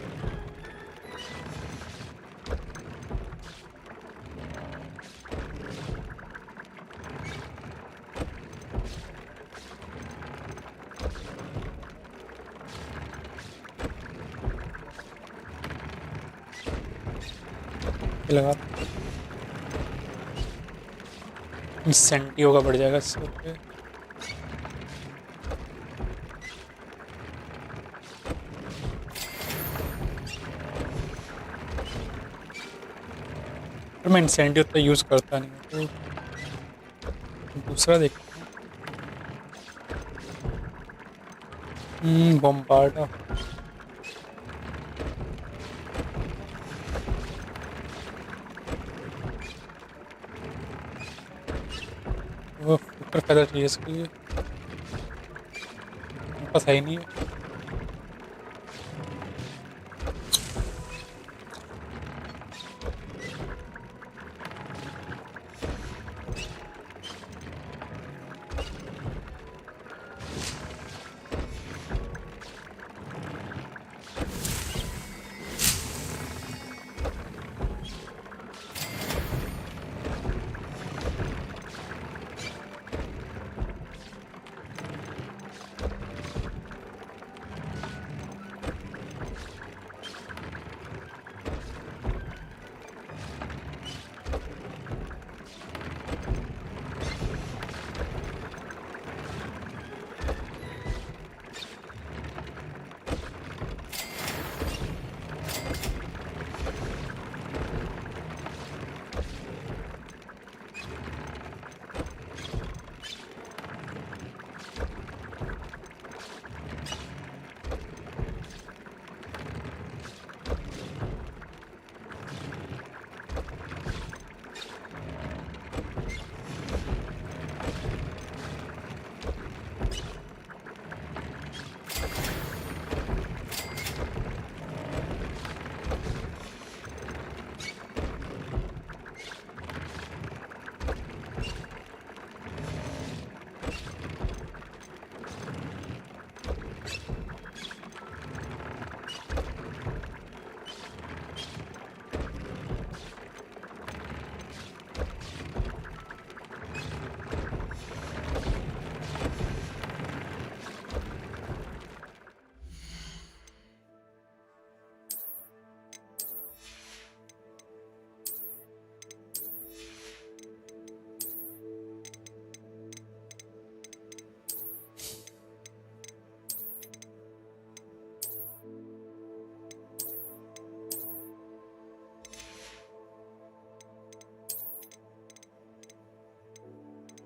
लगा सेंटी होगा बढ़ जाएगा इससे पे पर मैं इंसेंटिव उतना यूज़ करता नहीं हूँ तो दूसरा देखते हैं बम्बार्डा वो ऊपर फेदर चाहिए इसके लिए पास है ही नहीं है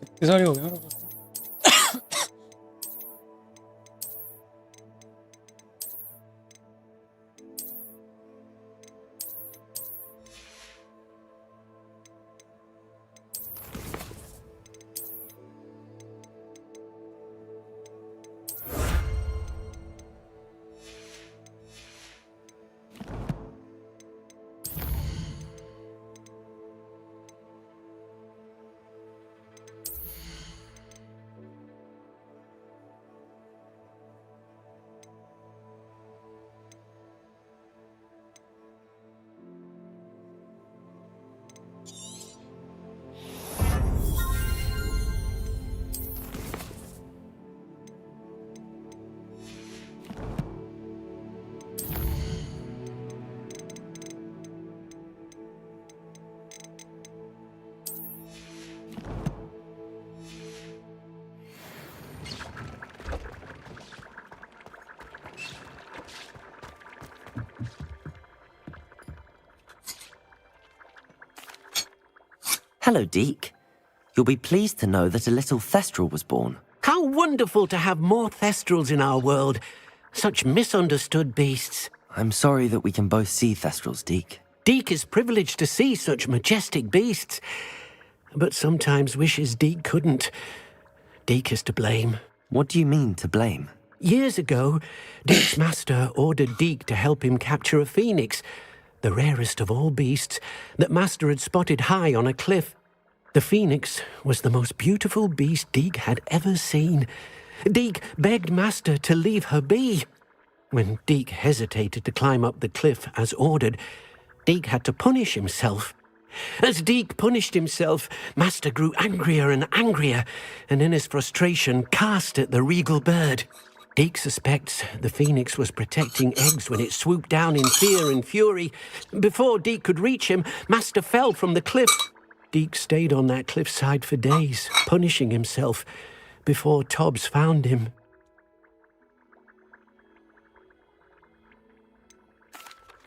कितनी सारी हो गई मेरे पास। Hello, Deke. You'll be pleased to know that a little Thestral was born. How wonderful to have more Thestrals in our world. Such misunderstood beasts. I'm sorry that we can both see Thestrals, Deke. Deke is privileged to see such majestic beasts, but sometimes wishes Deke couldn't. Deke is to blame. What do you mean, to blame? Years ago, Deke's master ordered Deke to help him capture a phoenix, the rarest of all beasts, that master had spotted high on a cliff. The phoenix was the most beautiful beast Deke had ever seen. Deke begged master to leave her be. When Deke hesitated to climb up the cliff as ordered, Deke had to punish himself. As Deke punished himself, master grew angrier and angrier, and in his frustration cast at the regal bird. Deke suspects the phoenix was protecting eggs when it swooped down in fear and fury. Before Deke could reach him, master fell from the cliff. Deke stayed on that cliffside for days, punishing himself, before Tobbs found him.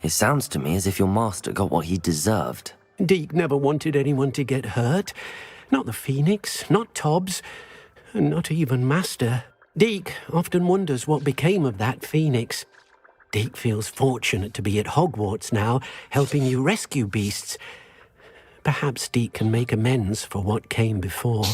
It sounds to me as if your master got what he deserved. Deke never wanted anyone to get hurt. Not the phoenix, not Tobbs, and not even master. Deke often wonders what became of that phoenix. Deke feels fortunate to be at Hogwarts now, helping you rescue beasts. Perhaps Deke can make amends for what came before.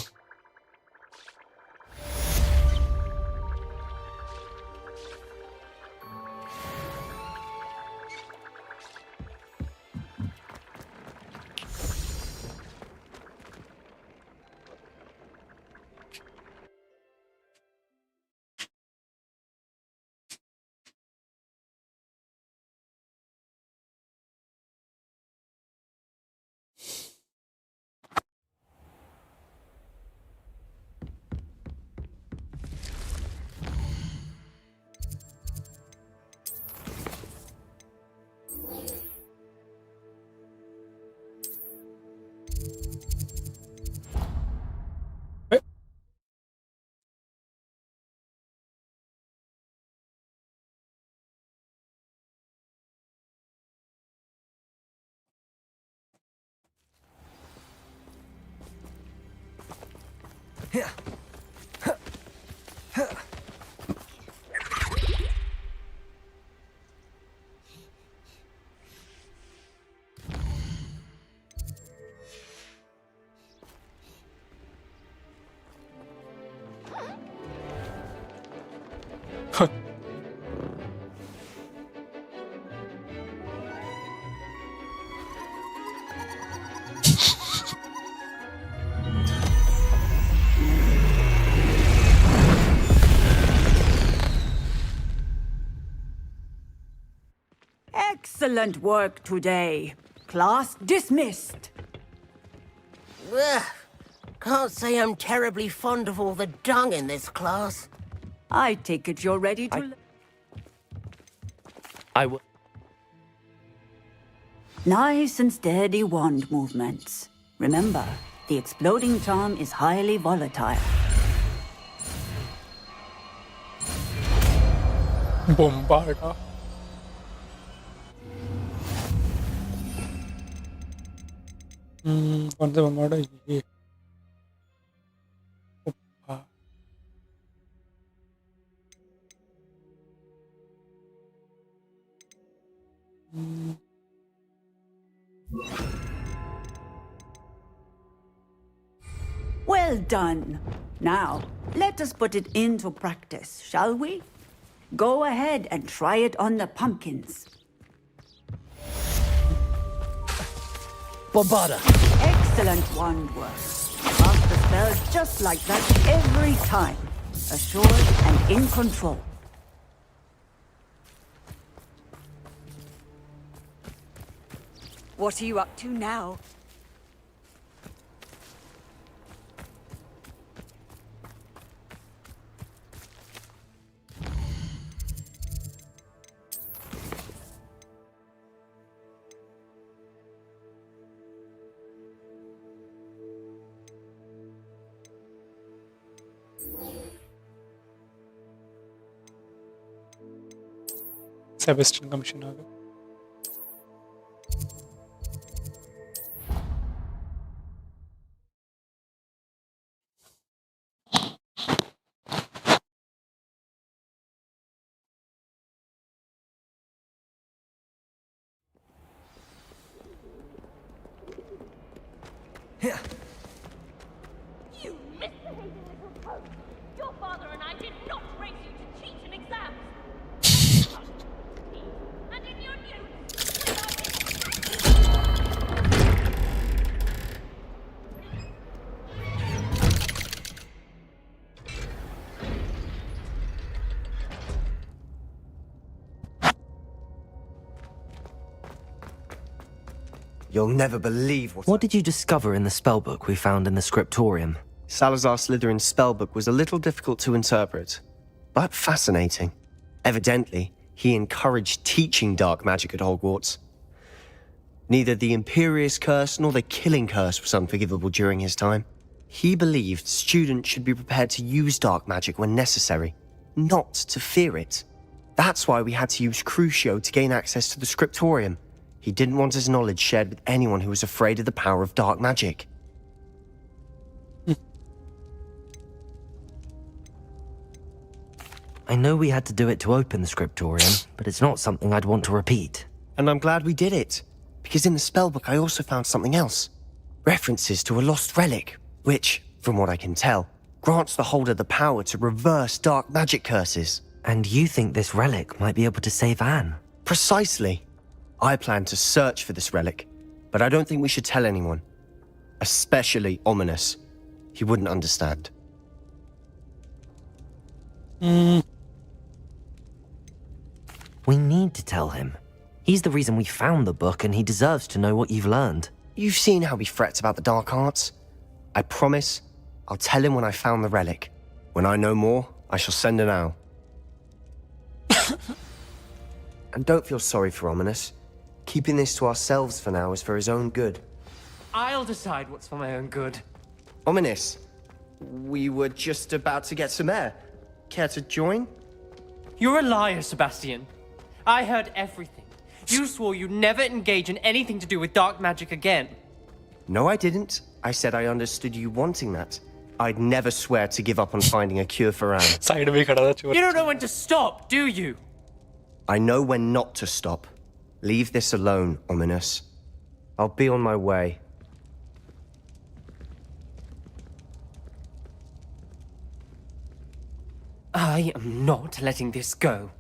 Excellent work today. Class dismissed. Ugh. Can't say I'm terribly fond of all the dung in this class. I take it you're ready to... Nice and steady wand movements. Remember, the exploding charm is highly volatile. Bombarda. कौन सा bombarda? ये Well done. Now, let us put it into practice, shall we? Go ahead and try it on the pumpkins. Bombarda! Excellent wand work. Cast the spell just like that every time. Assured and in control. What are you up to now? Sebastian का mission आ गया। You misbehaving little pug! Your father and I did not raise you to cheat in exams! And in your You'll never believe what did you discover in the spellbook we found in the scriptorium? Salazar Slytherin's spellbook was a little difficult to interpret, but fascinating. Evidently, he encouraged teaching dark magic at Hogwarts. Neither the Imperious Curse nor the Killing Curse was unforgivable during his time. He believed students should be prepared to use dark magic when necessary, not to fear it. That's why we had to use Crucio to gain access to the scriptorium. He didn't want his knowledge shared with anyone who was afraid of the power of dark magic. I know we had to do it to open the scriptorium, but it's not something I'd want to repeat. And I'm glad we did it, because in the spellbook I also found something else. References to a lost relic, which, from what I can tell, grants the holder the power to reverse dark magic curses. And you think this relic might be able to save Anne? Precisely. I plan to search for this relic, but I don't think we should tell anyone. Especially Ominous. He wouldn't understand. We need to tell him. He's the reason we found the book, and he deserves to know what you've learned. You've seen how he frets about the dark arts. I promise I'll tell him when I found the relic. When I know more, I shall send an owl. And don't feel sorry for Ominous. Keeping this to ourselves for now is for his own good. I'll decide what's for my own good. Ominous, we were just about to get some air. Care to join? You're a liar, Sebastian. I heard everything. You swore you'd never engage in anything to do with dark magic again. No, I didn't. I said I understood you wanting that. I'd never swear to give up on finding a cure for Anne. Side में खड़ा था चोर। You don't know when to stop, do you? I know when not to stop. Leave this alone, Ominous. I'll be on my way. I am not letting this go.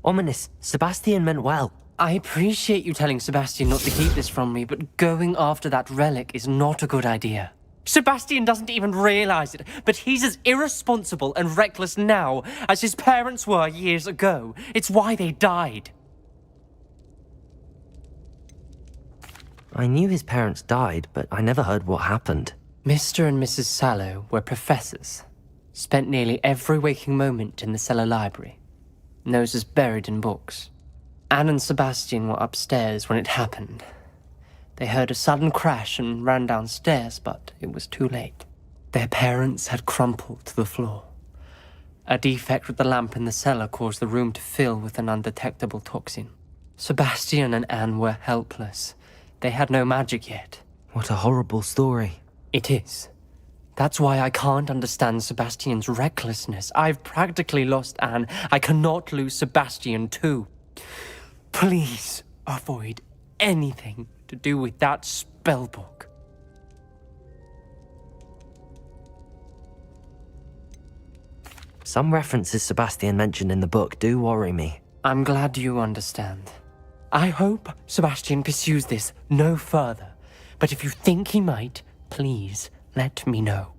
Ominous, Sebastian meant well. I appreciate you telling Sebastian not to keep this from me, but going after that relic is not a good idea. Sebastian doesn't even realize it, but he's as irresponsible and reckless now as his parents were years ago. It's why they died. I knew his parents died, but I never heard what happened. Mr. and Mrs. Sallow were professors. Spent nearly every waking moment in the cellar library. Noses buried in books. Anne and Sebastian were upstairs when it happened. They heard a sudden crash and ran downstairs, but it was too late. Their parents had crumpled to the floor. A defect with the lamp in the cellar caused the room to fill with an undetectable toxin. Sebastian and Anne were helpless. They had no magic yet. What a horrible story. It is. That's why I can't understand Sebastian's recklessness. I've practically lost Anne. I cannot lose Sebastian too. Please avoid anything to do with that spellbook. Some references Sebastian mentioned in the book do worry me. I'm glad you understand. I hope Sebastian pursues this no further, but if you think he might, please let me know.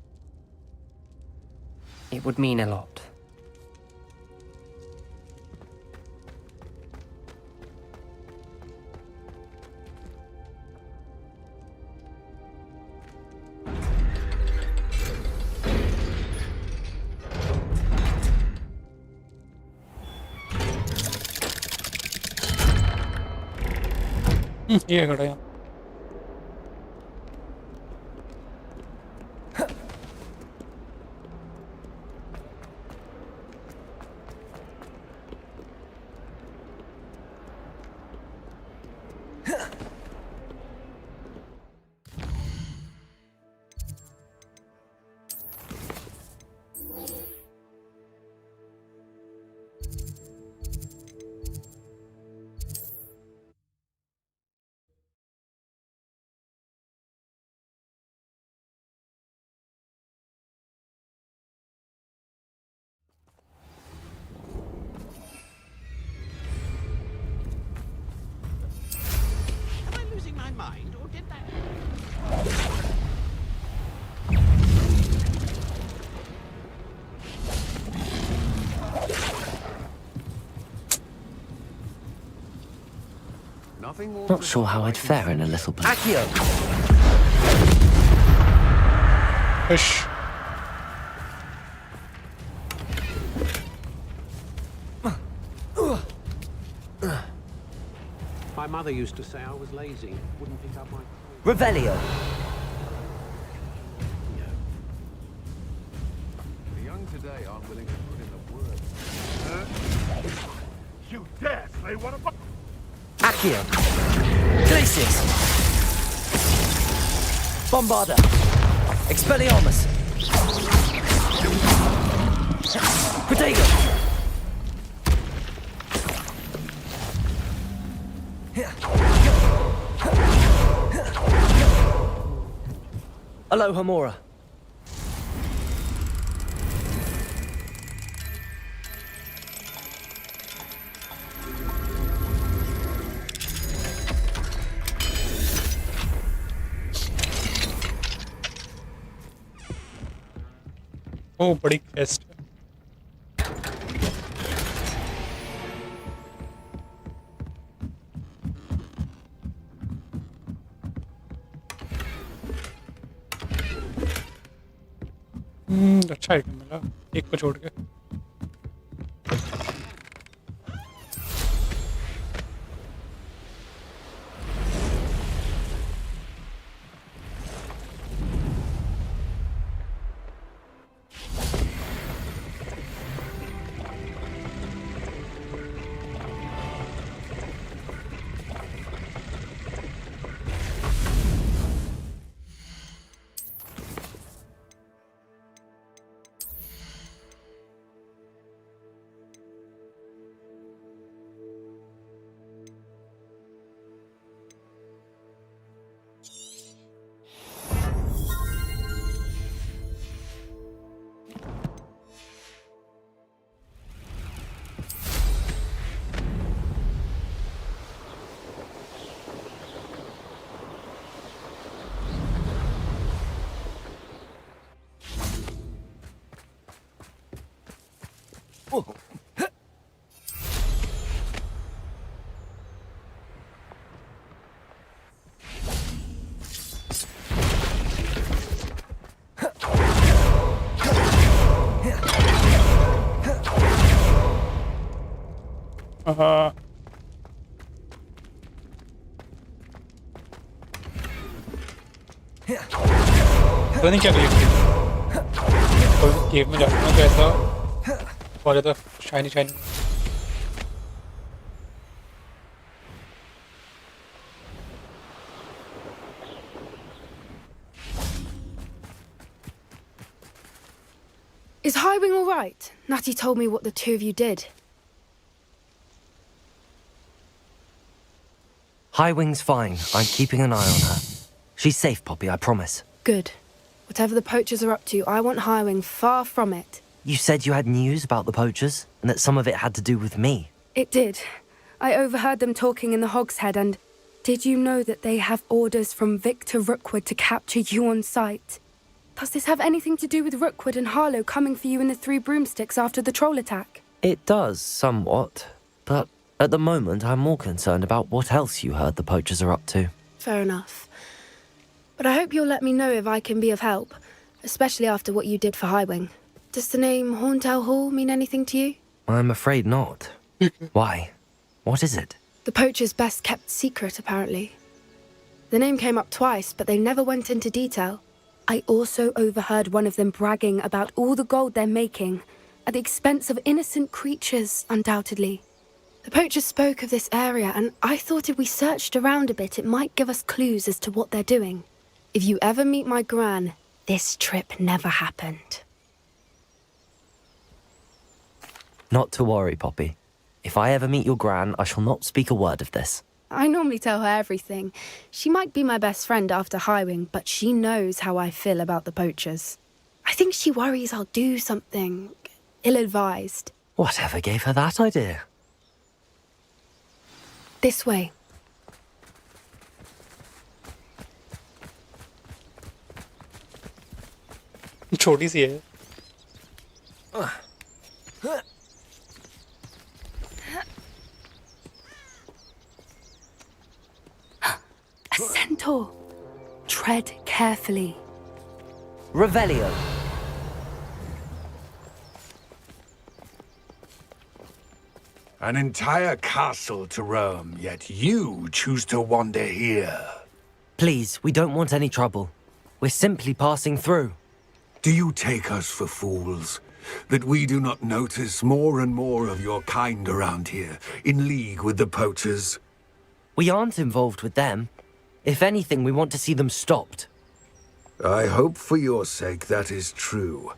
It would mean a lot. ये खड़ा है। Am I losing my mind, or did that? Not sure how I'd fare in a little bit. Accio! Push. My mother used to say I was lazy, wouldn't pick up my... Revelio! The young today aren't willing to put in the work. You dare say one of my... Accio! Glacius! Bombarda! Expelliarmus! Protego! Aloha Mora! ओ बड़ी quest है। अच्छा item मिला एक को छोड़ के। पता नहीं क्या कोई गेम में जाता हूँ तो ऐसा बहुत ज़्यादा shiny shiny. Is Highwing all right? Natty told me what the two of you did. Highwing's fine. I'm keeping an eye on her. She's safe, Poppy, I promise. Good. Whatever the poachers are up to, I want Highwing far from it. You said you had news about the poachers, and that some of it had to do with me. It did. I overheard them talking in the Hogshead, and did you know that they have orders from Victor Rookwood to capture you on sight? Does this have anything to do with Rookwood and Harlow coming for you in the Three Broomsticks after the troll attack? It does, somewhat. But at the moment, I'm more concerned about what else you heard the poachers are up to. Fair enough. But I hope you'll let me know if I can be of help, especially after what you did for Highwing. Does the name Horntail Hall mean anything to you? I'm afraid not. Why? What is it? The poachers' best kept secret, apparently. The name came up twice, but they never went into detail. I also overheard one of them bragging about all the gold they're making, at the expense of innocent creatures, undoubtedly. The poachers spoke of this area, and I thought if we searched around a bit, it might give us clues as to what they're doing. If you ever meet my gran, this trip never happened. Not to worry, Poppy. If I ever meet your gran, I shall not speak a word of this. I normally tell her everything. She might be my best friend after Highwing, but she knows how I feel about the poachers. I think she worries I'll do something ill-advised. Whatever gave her that idea? This way. छोटी सी है. A centaur. Tread carefully. Revelio. An entire castle to roam, yet you choose to wander here. Please, we don't want any trouble. We're simply passing through. Do you take us for fools? That we do not notice more and more of your kind around here, in league with the poachers? We aren't involved with them. If anything, we want to see them stopped. I hope for your sake that is true.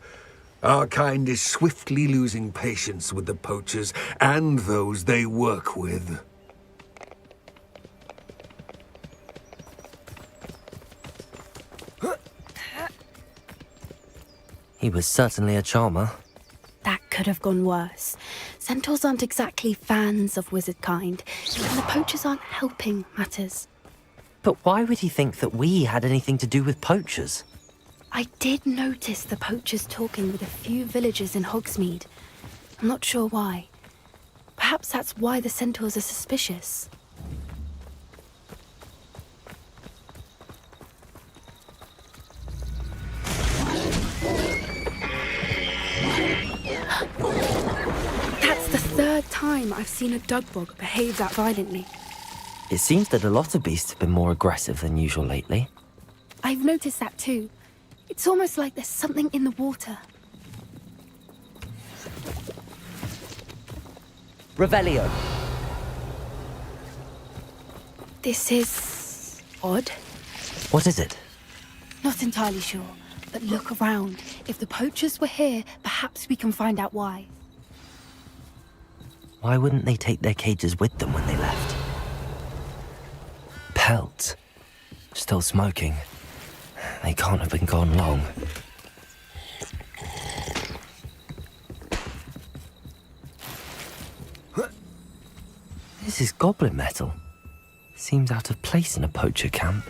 Our kind is swiftly losing patience with the poachers and those they work with. He was certainly a charmer. That could have gone worse. Centaurs aren't exactly fans of wizard kind, and the poachers aren't helping matters. But why would he think that we had anything to do with poachers? I did notice the poachers talking with a few villagers in Hogsmeade. I'm not sure why. Perhaps that's why the centaurs are suspicious. That's the third time I've seen a dugbog behave that violently. It seems that a lot of beasts have been more aggressive than usual lately. I've noticed that too. It's almost like there's something in the water. Revelio. This is odd. What is it? Not entirely sure, but look around. If the poachers were here, perhaps we can find out why. Why wouldn't they take their cages with them when they left? Pelts. Still smoking. They can't have been gone long. This is goblin metal. Seems out of place in a poacher camp.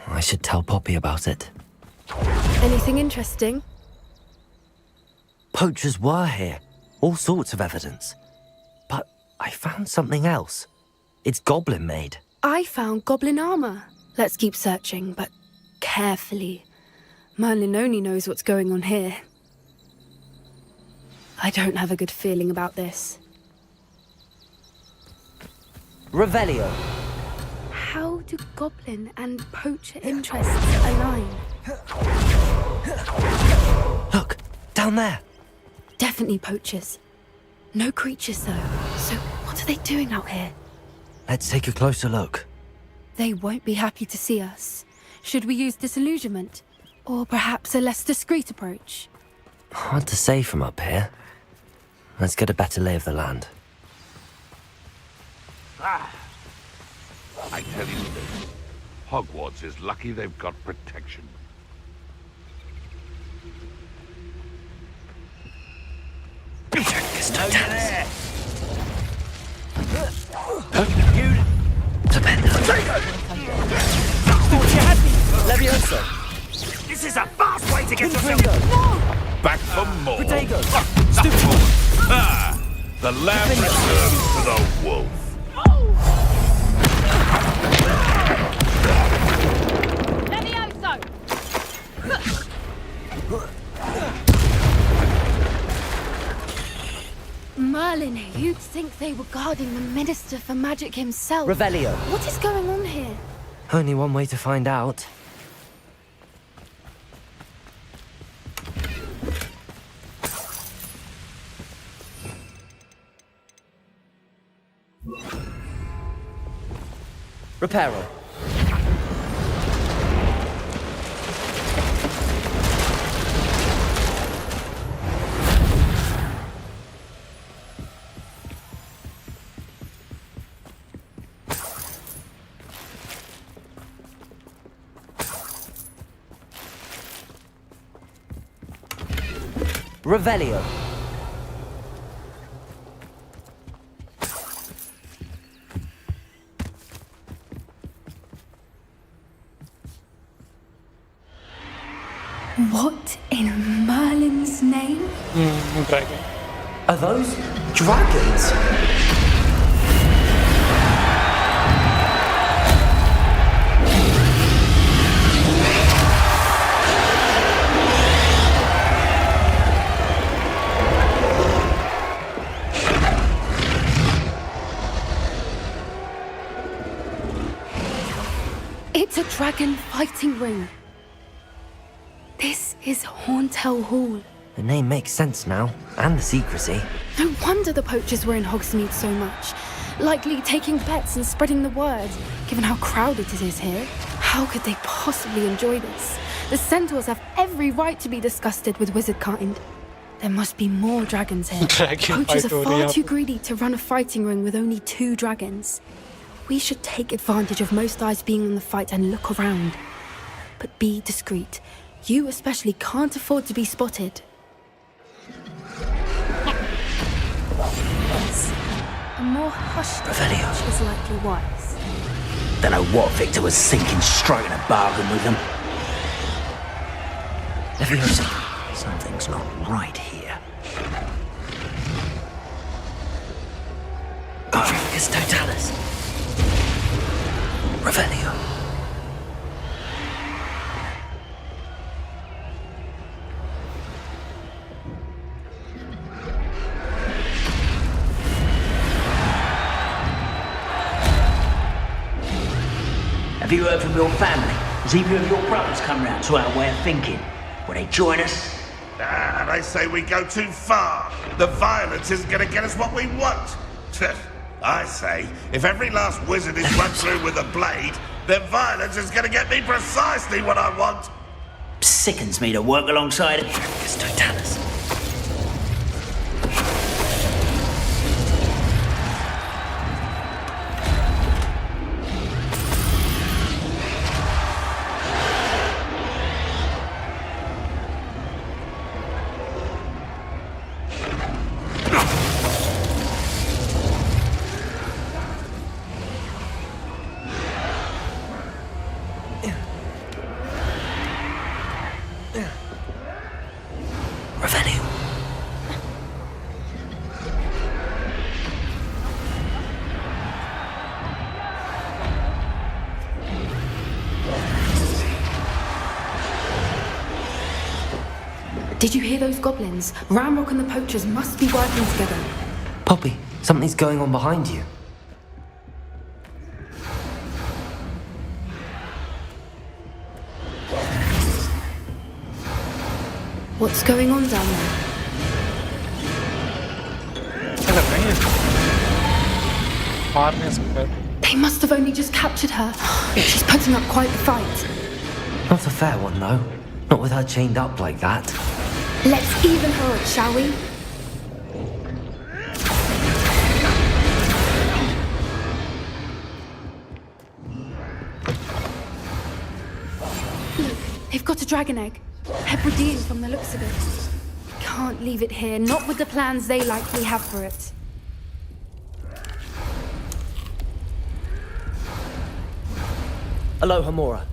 I should tell Poppy about it. Anything interesting? Poachers were here. All sorts of evidence. But I found something else. It's goblin made. I found goblin armor. Let's keep searching, but carefully. Merlin only knows what's going on here. I don't have a good feeling about this. Revelio. How do goblin and poacher interests align? Look, down there. Definitely poachers. No creatures, though. So what are they doing out here? Let's take a closer look. They won't be happy to see us. Should we use disillusionment? Or perhaps a less discreet approach? Hard to say from up here. Let's get a better lay of the land. I tell you this, Hogwarts is lucky they've got protection. This is a fast way to get yourself... Back for more. Protego! The lamb returns to the wolf. Merlin, you'd think they were guarding the Minister for Magic himself. Revelio. What is going on here? Only one way to find out. Reparo. Revelio. What in Merlin's name? Dragon. Are those dragons? It's a dragon fighting ring. This is Hauntel Hall. The name makes sense now, and the secrecy. No wonder the poachers were in Hogsmeade so much. Likely taking bets and spreading the word, given how crowded it is here. How could they possibly enjoy this? The centaurs have every right to be disgusted with wizardkind. There must be more dragons here. Dragon Poachers fight are far already too up. greedy to run a fighting ring with only 2 dragons. We should take advantage of most eyes being on the fight and look around. But be discreet. You especially can't afford to be spotted. A more hushed approach is likely wise. Don't know what Victor was thinking, striking a bargain with them. Leviosa, something's not right here. It's Totalis. Revelio. Have you heard from your family? Has either of your brothers come round to our way of thinking? Will they join us? They say we go too far. The violence isn't going to get us what we want. I say, if every last wizard is run through with a blade, then violence is going to get me precisely what I want. Sickens me to work alongside it. It's Totalis. Did you hear those goblins? Ramrock and the poachers must be working together. Poppy, something's going on behind you. What's going on down there? They must have only just captured her. She's putting up quite the fight. Not a fair one, though. Not with her chained up like that. Let's even her up, shall we? They've got a dragon egg. Hebridean from the looks of it. Can't leave it here, not with the plans they likely have for it. Aloha, Mora.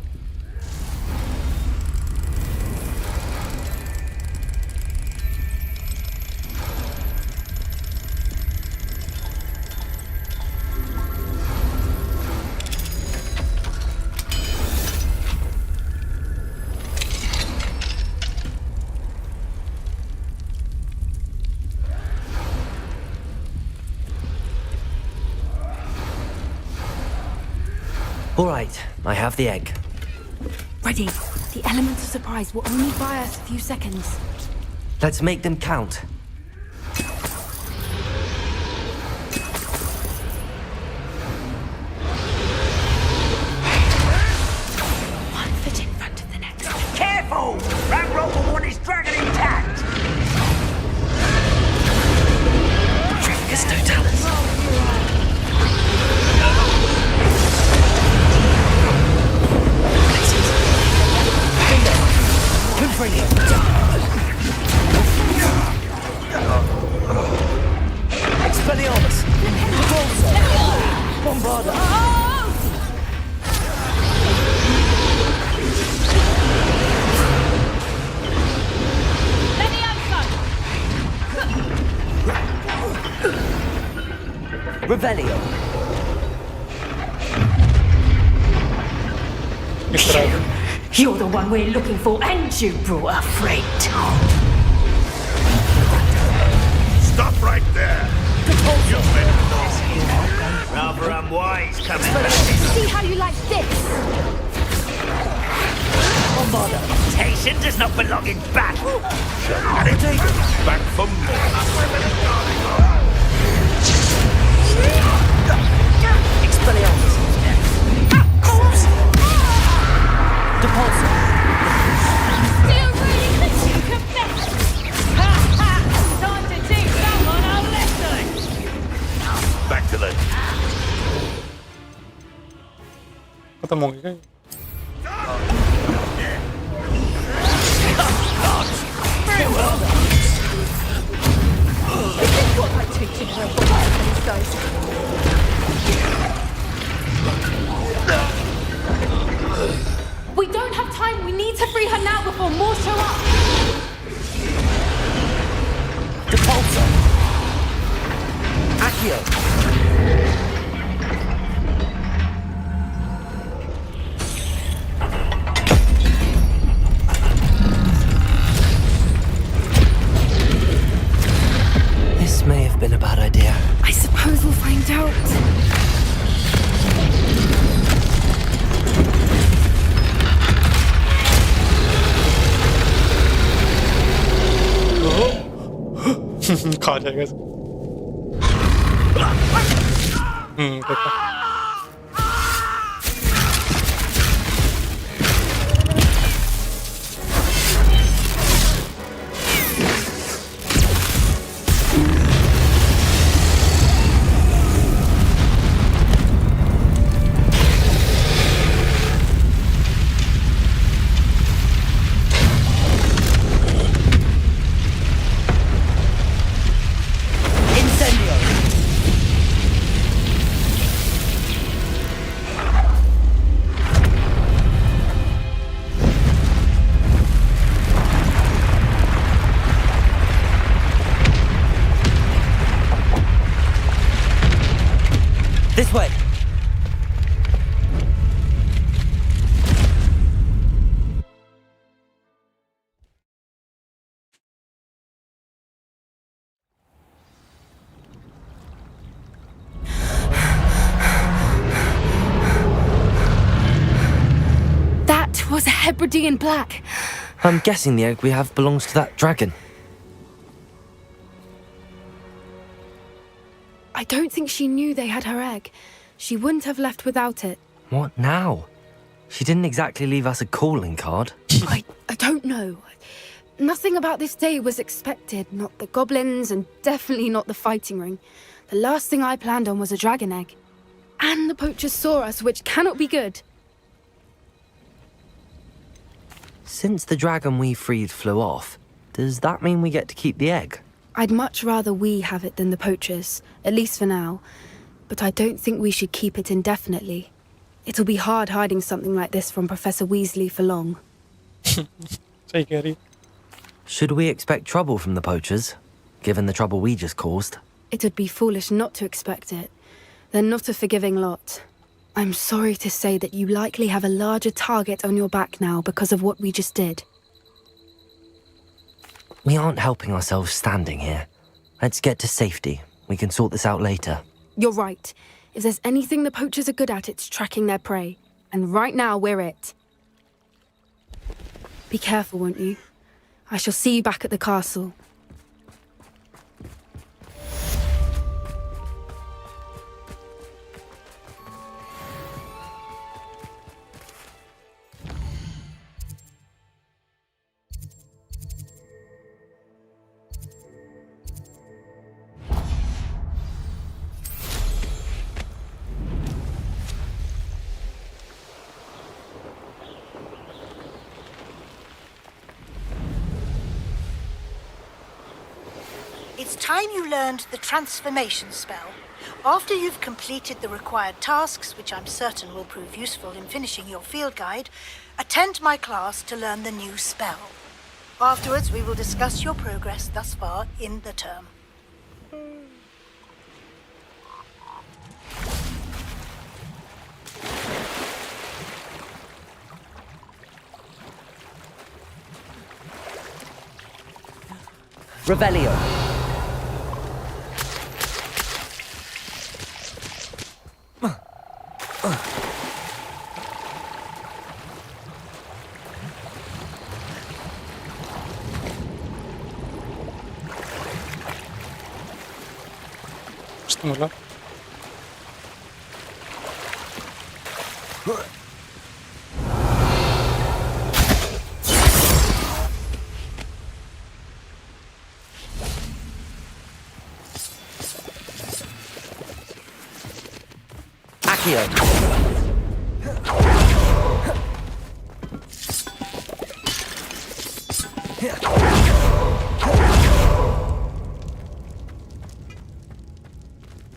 All right, I have the egg. Ready. The element of surprise will only buy us a few seconds. Let's make them count. One foot in front of the next. Careful! That rope will want his dragon intact! Trickus totalis. Expelliarmus! Repulsor! Bombarda! Revelio! You're the one we're looking for, and you brought a freight. Stop right there! Rather unwise coming back. See how you like this? Temptation does not belong in battle. Back for more. Expelliarmus! Depulsor! Still really think you can bet? Ha ha! Time to teach someone a lesson! Back to the... खत्म हो गया We don't have time. We need to free her now before more show up. Depulsor! Accio! This may have been a bad idea. I suppose we'll find out. खा जाएगा देखा This way! That was a Hebridean black. I'm guessing the egg we have belongs to that dragon. I don't think she knew they had her egg. She wouldn't have left without it. What now? She didn't exactly leave us a calling card. I don't know. Nothing about this day was expected. Not the goblins, and definitely not the fighting ring. The last thing I planned on was a dragon egg. And the poachers saw us, which cannot be good. Since the dragon we freed flew off, does that mean we get to keep the egg? I'd much rather we have it than the poachers, at least for now. But I don't think we should keep it indefinitely. It'll be hard hiding something like this from Professor Weasley for long. Take Harry. Should we expect trouble from the poachers, given the trouble we just caused? It would be foolish not to expect it. They're not a forgiving lot. I'm sorry to say that you likely have a larger target on your back now because of what we just did. We aren't helping ourselves standing here. Let's get to safety. We can sort this out later. You're right. If there's anything the poachers are good at, it's tracking their prey. And right now, we're it. Be careful, won't you? I shall see you back at the castle. It's time you learned the transformation spell. After you've completed the required tasks, which I'm certain will prove useful in finishing your field guide, attend my class to learn the new spell. Afterwards, we will discuss your progress thus far in the term. Revelio. Bismillah. Accio.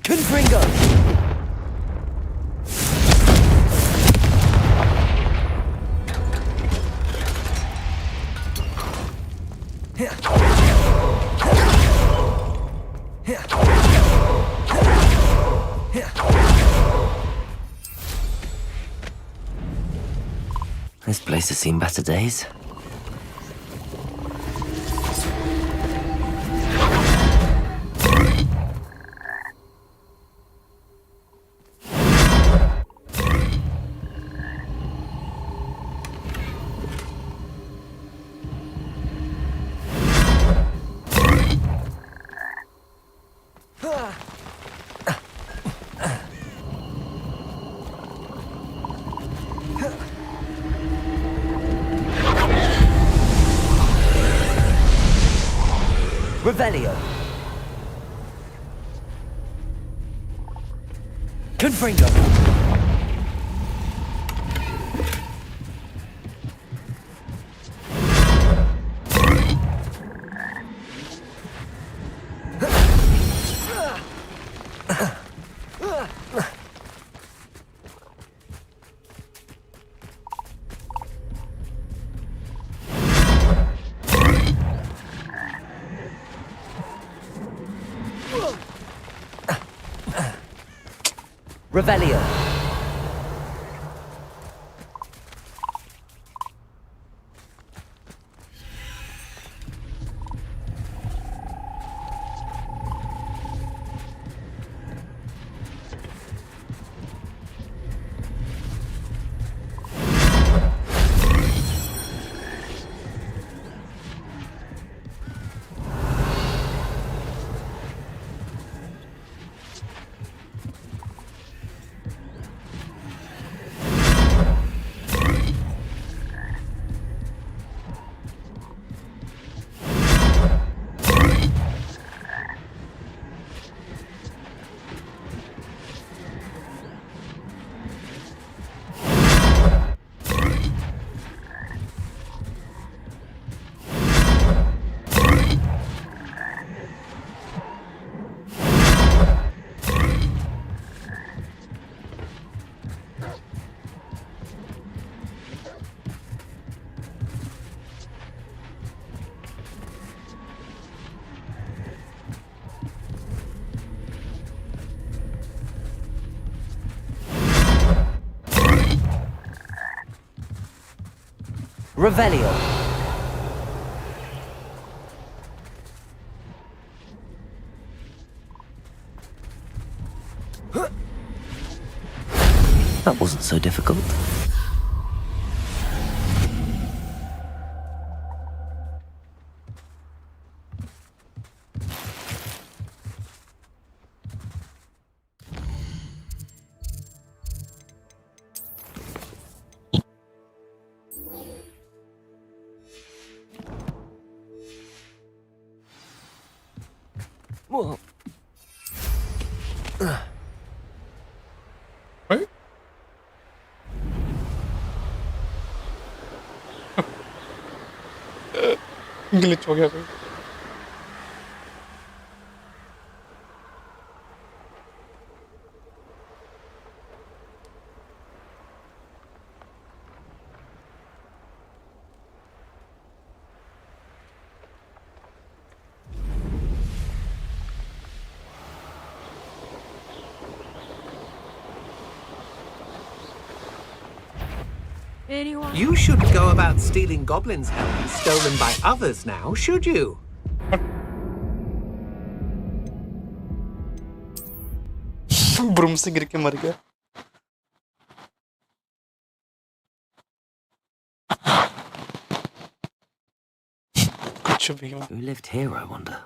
Confringo. This place has seen better days. Revelio. Confringo. Revelio. Revelio. That wasn't so difficult. Well. Right? Glitch हो गया कोई You shouldn't go about stealing goblins' helms stolen by others now, should you? Broom से गिर के मर गया कुछ भी Who lived here, I wonder?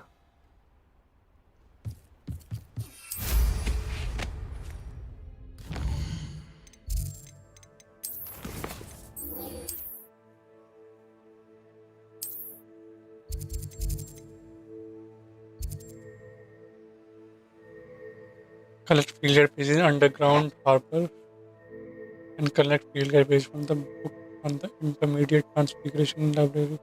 collect field guide pages in underground harbor and collect field guide pages from the book on the intermediate transfiguration library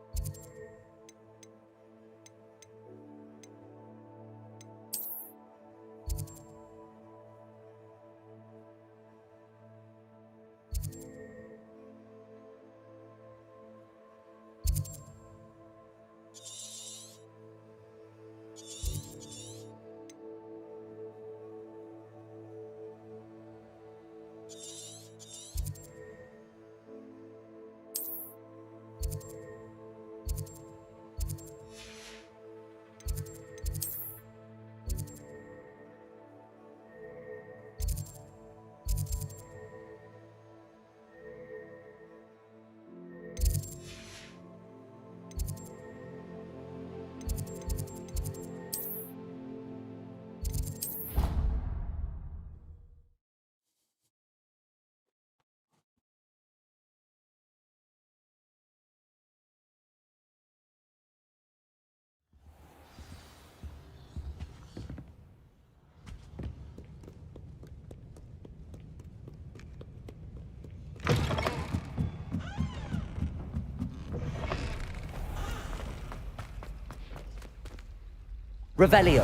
Revelio.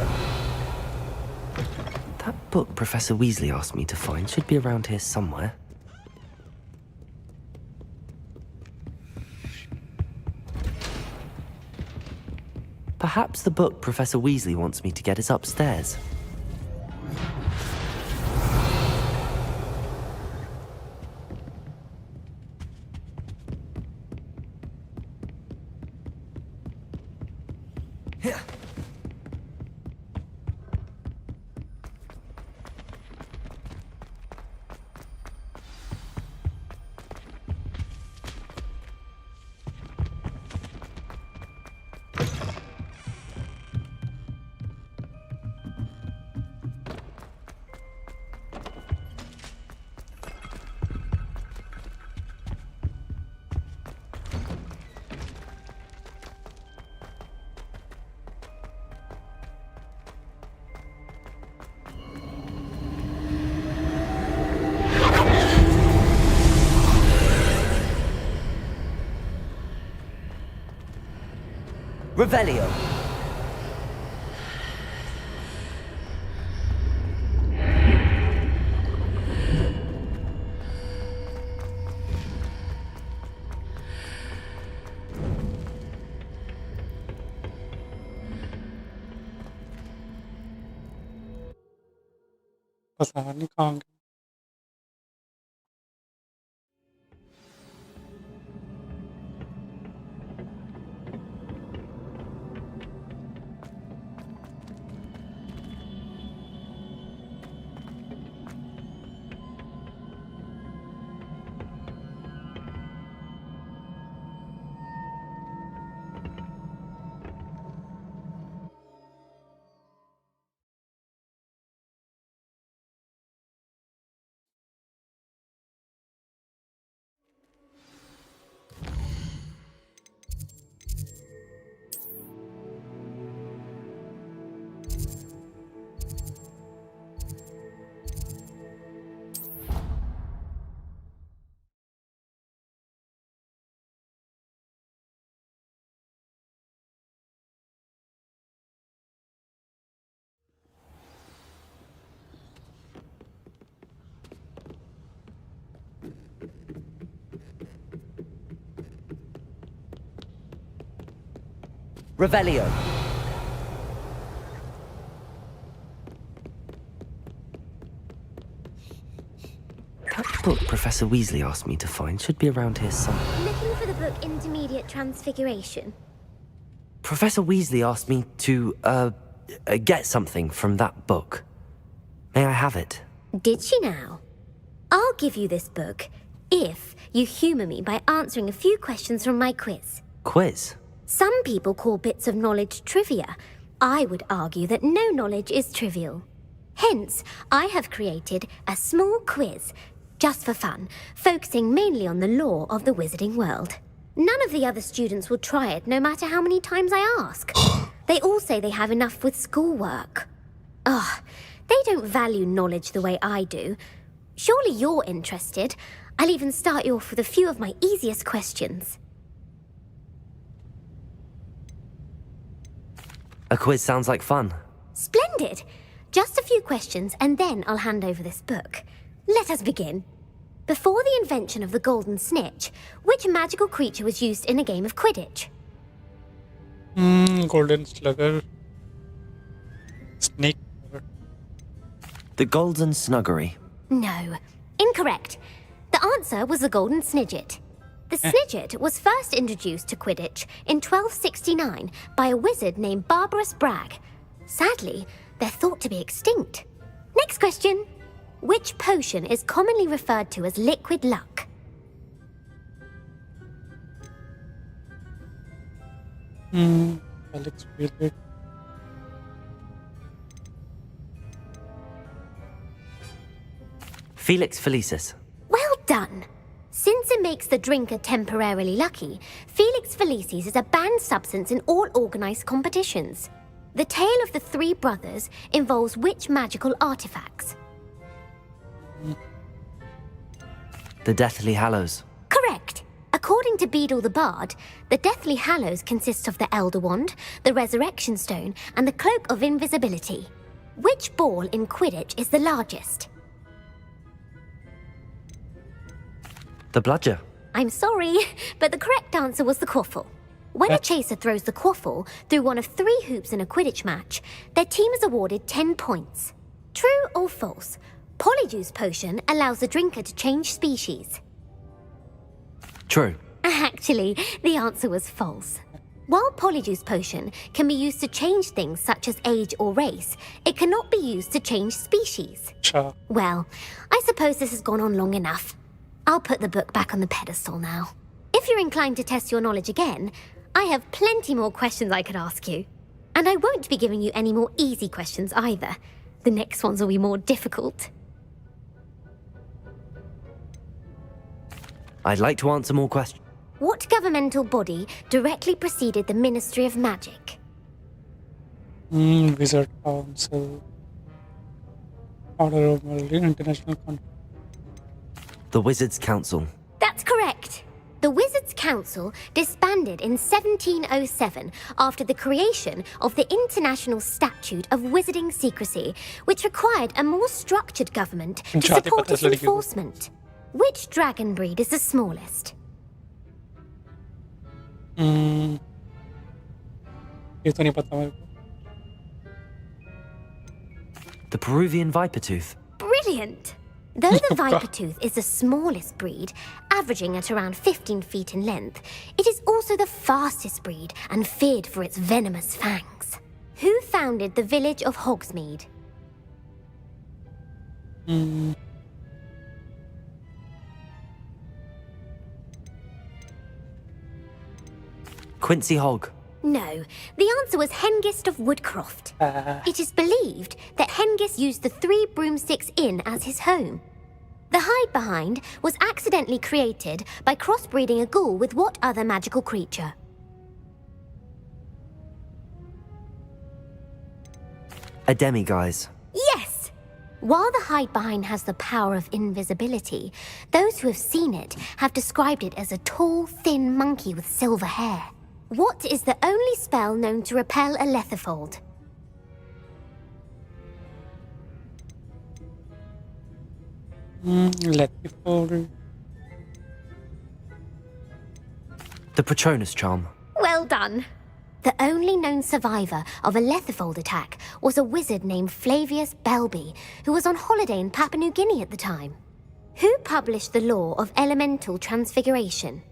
That book Professor Weasley asked me to find should be around here somewhere. Perhaps the book Professor Weasley wants me to get is upstairs. Revelio. पता नहीं कहाँ गए Revelio. That book Professor Weasley asked me to find should be around here somewhere. Looking for the book Intermediate Transfiguration. Professor Weasley asked me to, get something from that book. May I have it? Did she now? I'll give you this book if you humour me by answering a few questions from my quiz. Quiz? Some people call bits of knowledge trivia. I would argue that no knowledge is trivial. Hence, I have created a small quiz, just for fun, focusing mainly on the lore of the wizarding world. None of the other students will try it, no matter how many times I ask. They all say they have enough with schoolwork. Ugh, they don't value knowledge the way I do. Surely you're interested. I'll even start you off with a few of my easiest questions. A quiz sounds like fun. Splendid! Just a few questions, and then I'll hand over this book. Let us begin. Before the invention of the golden snitch, which magical creature was used in a game of Quidditch? Golden slugger. Snake. The Golden Snuggery. No. Incorrect. The answer was the golden snidget. The snidget was first introduced to Quidditch in 1269 by a wizard named Barbarous Bragg. Sadly, they're thought to be extinct. Next question. Which potion is commonly referred to as liquid luck? Alex Wheeler. Felix Felicis. Well done. Since it makes the drinker temporarily lucky, Felix Felicis is a banned substance in all organised competitions. The tale of the three brothers involves which magical artifacts? The Deathly Hallows. Correct. According to Beadle the Bard, the Deathly Hallows consists of the Elder Wand, the Resurrection Stone, and the Cloak of Invisibility. Which ball in Quidditch is the largest? The Bludger. I'm sorry, but the correct answer was the quaffle. When a chaser throws the quaffle through one of 3 hoops in a Quidditch match, their team is awarded 10 points. True or false? Polyjuice Potion allows the drinker to change species. True. Actually, the answer was false. While Polyjuice Potion can be used to change things such as age or race, it cannot be used to change species. Sure. Well, I suppose this has gone on long enough. I'll put the book back on the pedestal now. If you're inclined to test your knowledge again, I have plenty more questions I could ask you. And I won't be giving you any more easy questions either. The next ones will be more difficult. I'd like to answer more questions. What governmental body directly preceded the Ministry of Magic? Wizard Council. Order of Merlin International Conference. The Wizards' Council. That's correct. The Wizards' Council disbanded in 1707 after the creation of the International Statute of Wizarding Secrecy, which required a more structured government to support its enforcement. Which dragon breed is the smallest? ये तो नहीं पता मेरे को. The Peruvian Vipertooth. Brilliant! Though the Vipertooth is the smallest breed, averaging at around 15 feet in length, it is also the fastest breed and feared for its venomous fangs. Who founded the village of Hogsmeade? Quincy Hogg. No, the answer was Hengist of Woodcroft. It is believed that Hengist used the 3 Broomsticks Inn as his home. The Hide-Behind was accidentally created by crossbreeding a ghoul with what other magical creature? A Demiguise. Yes! While the Hide-Behind has the power of invisibility, those who have seen it have described it as a tall, thin monkey with silver hair. What is the only spell known to repel a Lethifold? Lethifold. The Patronus Charm. Well done. The only known survivor of a Lethifold attack was a wizard named Flavius Belby, who was on holiday in Papua New Guinea at the time. Who published the law of elemental transfiguration?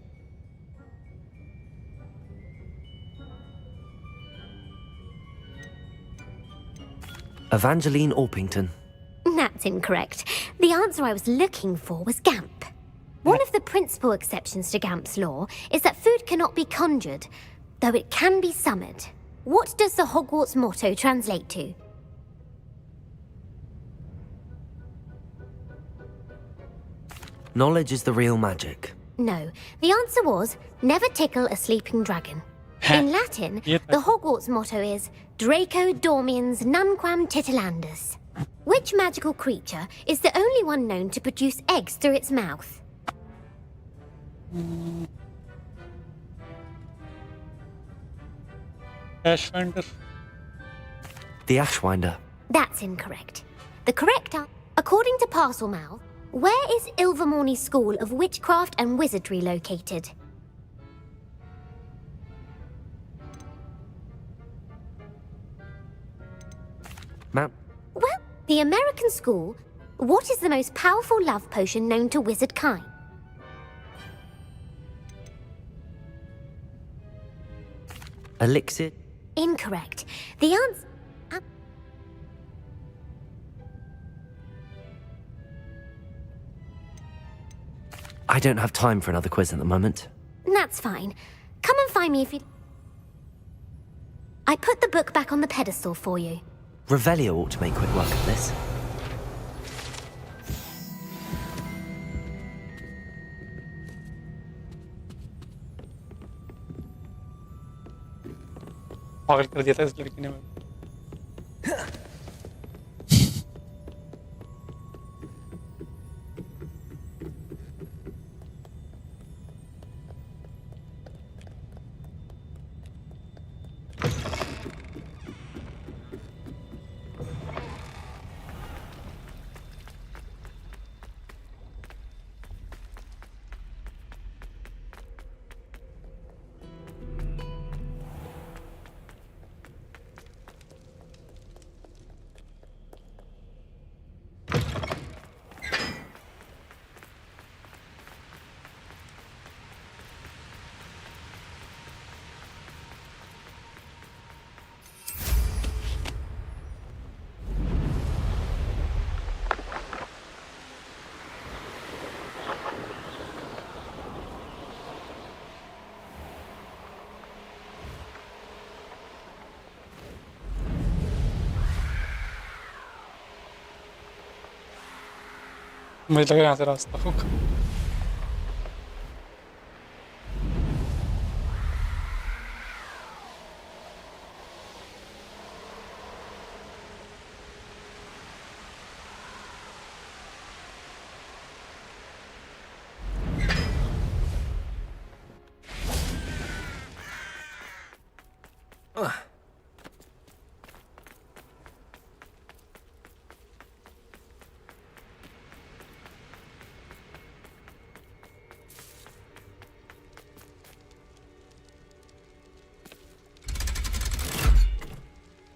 Evangeline Orpington. That's incorrect. The answer I was looking for was Gamp. One of the principal exceptions to Gamp's law is that food cannot be conjured, though it can be summoned. What does the Hogwarts motto translate to? Knowledge is the real magic. No, the answer was never tickle a sleeping dragon. In Latin, the Hogwarts motto is Draco Dormiens Nunquam Titilandus. Which magical creature is the only one known to produce eggs through its mouth? Ashwinder. The Ashwinder. That's incorrect. The correct answer, according to Parselmouth, where is Ilvermorny's School of Witchcraft and Wizardry located? Mount. Well, the American school. What is the most powerful love potion known to wizard kind? Elixir. Incorrect. The answer. I don't have time for another quiz at the moment. That's fine. Come and find me if you. I put the book back on the pedestal for you. Revelio ought to make quick work of this. पागल कर दिया था इस लड़की ने मुझे। मुझे लगा यहाँ से रास्ता होगा।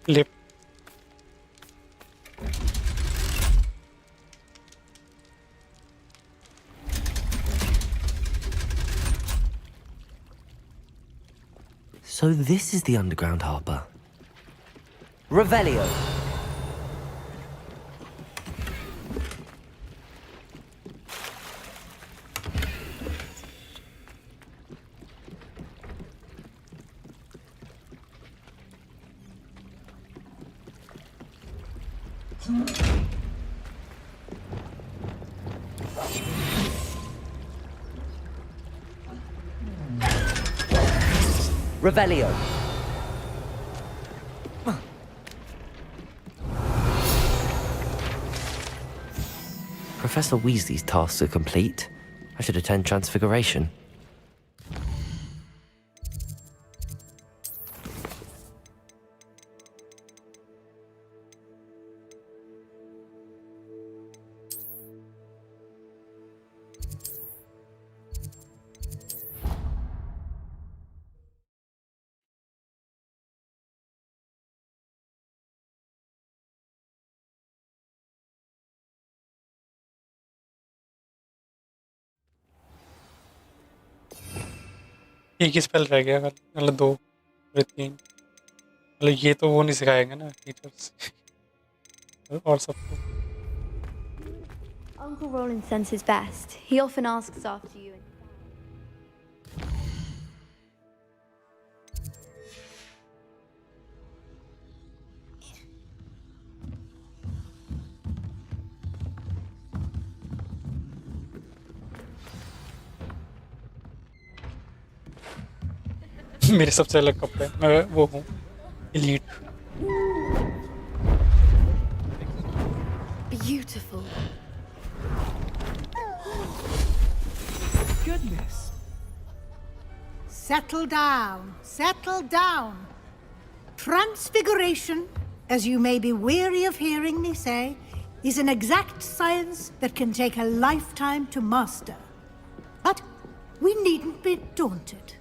Lip. So this is the underground harbour. Revelio. Revelio. Professor Weasley's tasks are complete. I should attend Transfiguration. एक ही स्पेल रह गया, मतलब 2 और 3, मतलब ये तो वो नहीं सिखाएंगे ना टीचर्स और सबको। Uncle Roland sends his best. He often asks after you. मेरे सबसे अलग कपड़े, मैं वो हूँ elite. Beautiful. Goodness. Settle down. Settle down. Transfiguration, as you may be weary of hearing me say, is an exact science that can take a lifetime to master. But we needn't be daunted.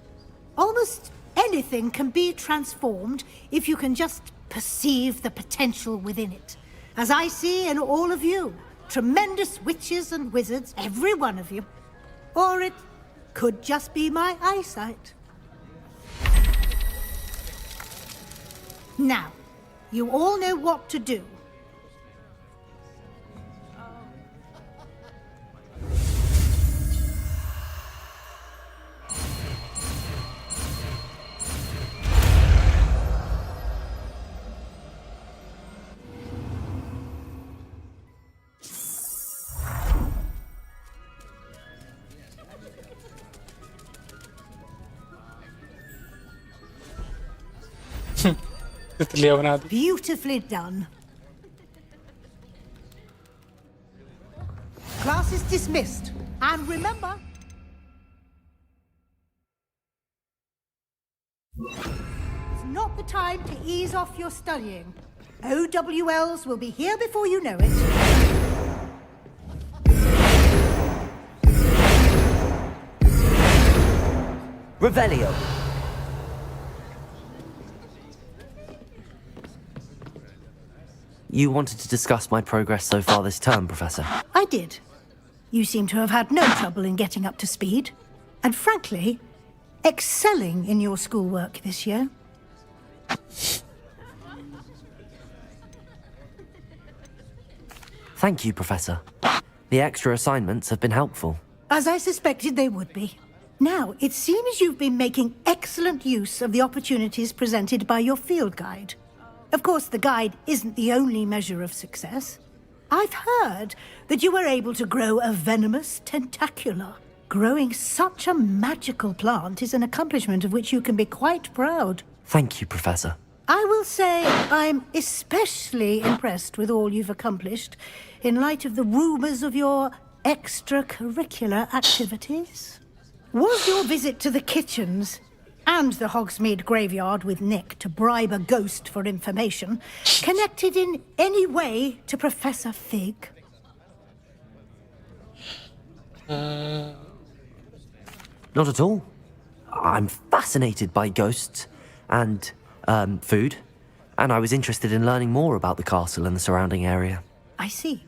Almost anything can be transformed if you can just perceive the potential within it. As I see in all of you, tremendous witches and wizards, every one of you. Or it could just be my eyesight. Now, you all know what to do. तितलियां बना दी। Beautifully done. Class is dismissed. And remember, it's not the time to ease off your studying. OWLs will be here before you know it. Revelio. You wanted to discuss my progress so far this term, Professor. I did. You seem to have had no trouble in getting up to speed. And frankly, excelling in your schoolwork this year. Thank you, Professor. The extra assignments have been helpful. As I suspected they would be. Now, it seems you've been making excellent use of the opportunities presented by your field guide. Of course, the guide isn't the only measure of success. I've heard that you were able to grow a venomous tentacula. Growing such a magical plant is an accomplishment of which you can be quite proud. Thank you, Professor. I will say I'm especially impressed with all you've accomplished in light of the rumours of your extracurricular activities. Was your visit to the kitchens and the Hogsmeade graveyard with Nick to bribe a ghost for information connected in any way to Professor Fig? Not at all. I'm fascinated by ghosts and food, and I was interested in learning more about the castle and the surrounding area. I see.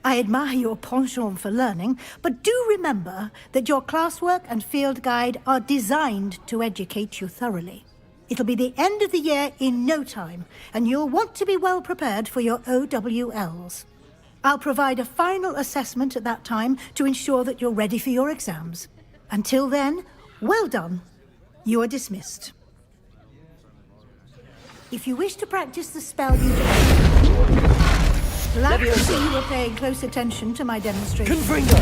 I admire your penchant for learning, but do remember that your classwork and field guide are designed to educate you thoroughly. It'll be the end of the year in no time, and you'll want to be well prepared for your OWLs. I'll provide a final assessment at that time to ensure that you're ready for your exams. Until then, well done. You are dismissed. If you wish to practice the spell you glad to see you were paying close attention to my demonstration. Confringo!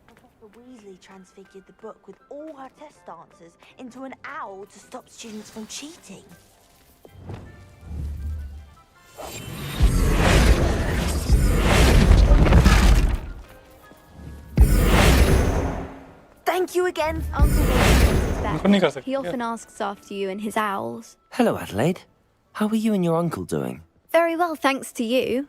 Professor Weasley transfigured the book with all her test answers into an owl to stop students from cheating. Thank you again, Uncle Roland. He Yeah. often asks after you and his owls. Hello, Adelaide. How are you and your uncle doing? Very well, thanks to you.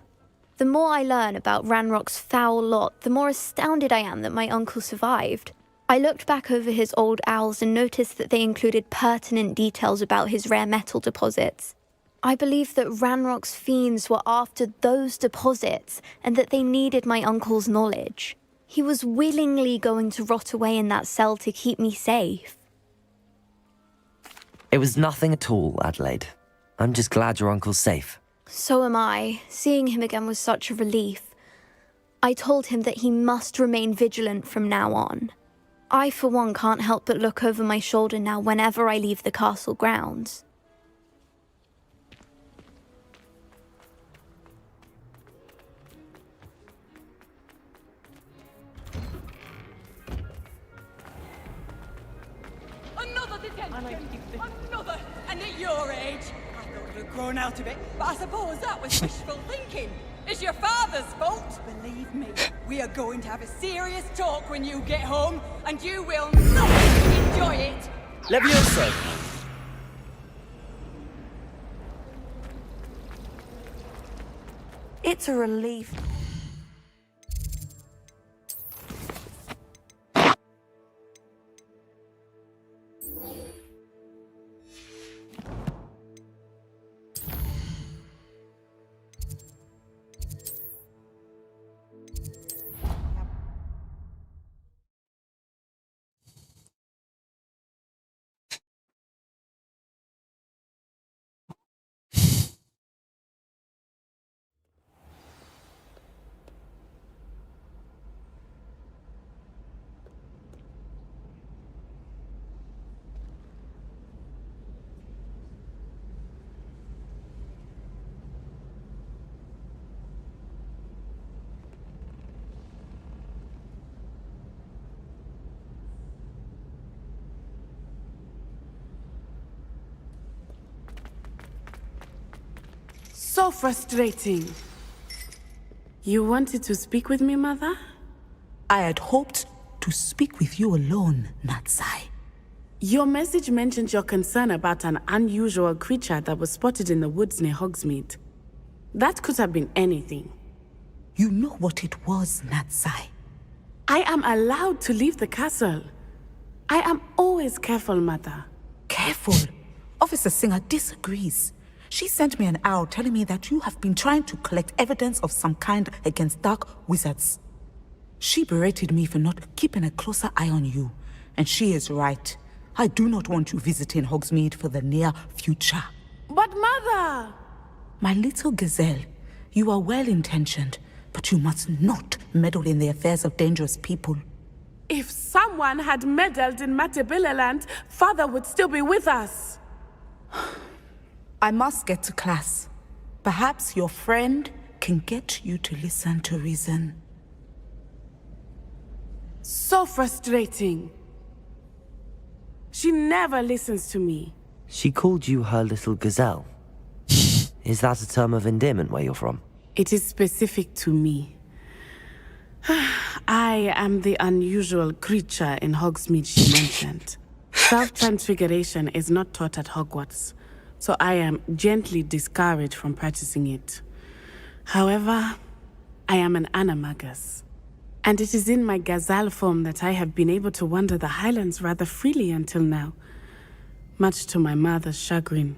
The more I learn about Ranrock's foul lot, the more astounded I am that my uncle survived. I looked back over his old owls and noticed that they included pertinent details about his rare metal deposits. I believe that Ranrock's fiends were after those deposits and that they needed my uncle's knowledge. He was willingly going to rot away in that cell to keep me safe. It was nothing at all, Adelaide. I'm just glad your uncle's safe. So am I. Seeing him again was such a relief. I told him that he must remain vigilant from now on. I, for one, can't help but look over my shoulder now whenever I leave the castle grounds. Another detention! Another! And at your age! I thought you'd grown out of it, but I suppose that was wishful thinking. It's your father's fault. Believe me, we are going to have a serious talk when you get home, and you will not enjoy it. Levioso! It's a relief. So frustrating. You wanted to speak with me, Mother? I had hoped to speak with you alone, Natsai. Your message mentioned your concern about an unusual creature that was spotted in the woods near Hogsmeade. That could have been anything. You know what it was, Natsai. I am allowed to leave the castle. I am always careful, Mother. Careful? Officer Singer disagrees. She sent me an owl telling me that you have been trying to collect evidence of some kind against dark wizards. She berated me for not keeping a closer eye on you, and she is right. I do not want you visiting Hogsmeade for the near future. But Mother! My little gazelle, you are well-intentioned, but you must not meddle in the affairs of dangerous people. If someone had meddled in Matabeleland, Father would still be with us. I must get to class. Perhaps your friend can get you to listen to reason. So frustrating. She never listens to me. She called you her little gazelle. Is that a term of endearment where you're from? It is specific to me. I am the unusual creature in Hogsmeade she mentioned. Self-transfiguration is not taught at Hogwarts, so I am gently discouraged from practicing it. However, I am an animagus, and it is in my gazelle form that I have been able to wander the Highlands rather freely until now, much to my mother's chagrin.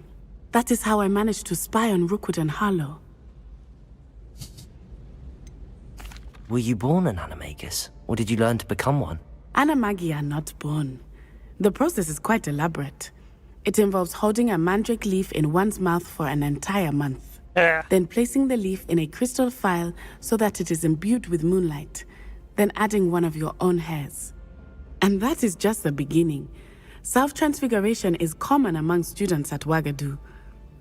That is how I managed to spy on Rookwood and Harlow. Were you born an animagus, or did you learn to become one? Animagi are not born. The process is quite elaborate. It involves holding a mandrake leaf in one's mouth for an entire month. Then placing the leaf in a crystal phial so that it is imbued with moonlight. Then adding one of your own hairs. And that is just the beginning. Self-transfiguration is common among students at Wagadu.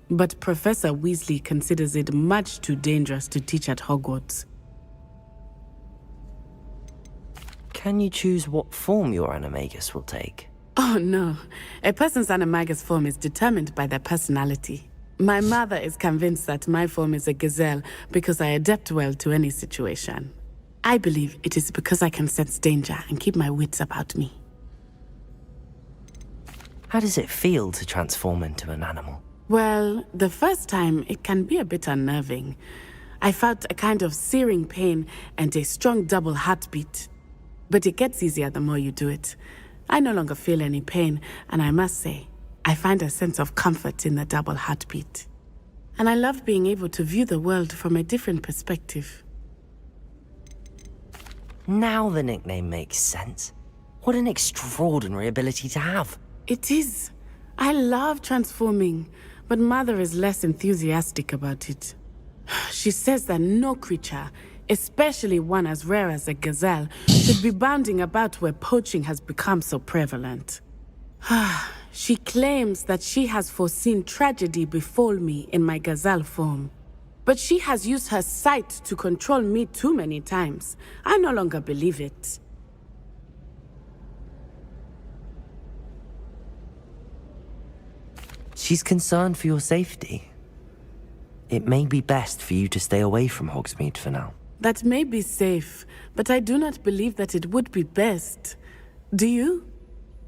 But Professor Weasley considers it much too dangerous to teach at Hogwarts. Can you choose what form your animagus will take? Oh no, a person's animagus form is determined by their personality. My mother is convinced that my form is a gazelle because I adapt well to any situation. I believe it is because I can sense danger and keep my wits about me. How does it feel to transform into an animal? Well, the first time it can be a bit unnerving. I felt a kind of searing pain and a strong double heartbeat. But it gets easier the more you do it. I no longer feel any pain, and I must say, I find a sense of comfort in the double heartbeat. and I loved being able to view the world from a different perspective. Now the nickname makes sense. What an extraordinary ability to have. It is. I love transforming, but Mother is less enthusiastic about it. She says that no creature, especially one as rare as a gazelle, should be bounding about where poaching has become so prevalent. She claims that she has foreseen tragedy befall me in my gazelle form. But she has used her sight to control me too many times. I no longer believe it. She's concerned for your safety. It may be best for you to stay away from Hogsmeade for now. That may be safe, but I do not believe that it would be best. Do you?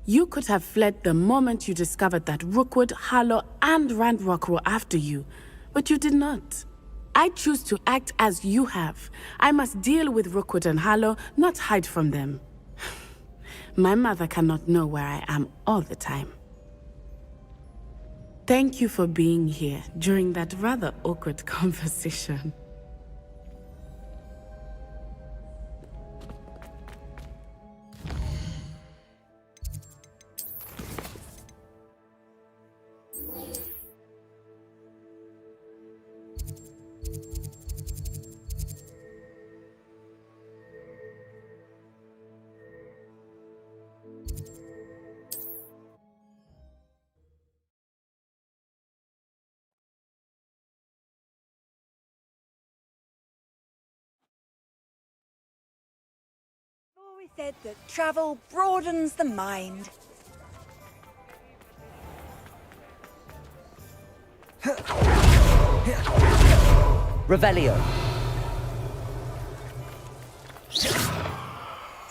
You could have fled the moment you discovered that Rookwood, Harlow, and Ranrock were after you, but you did not. I choose to act as you have. I must deal with Rookwood and Harlow, not hide from them. My mother cannot know where I am all the time. Thank you for being here during that rather awkward conversation. Always said that travel broadens the mind. Revelio.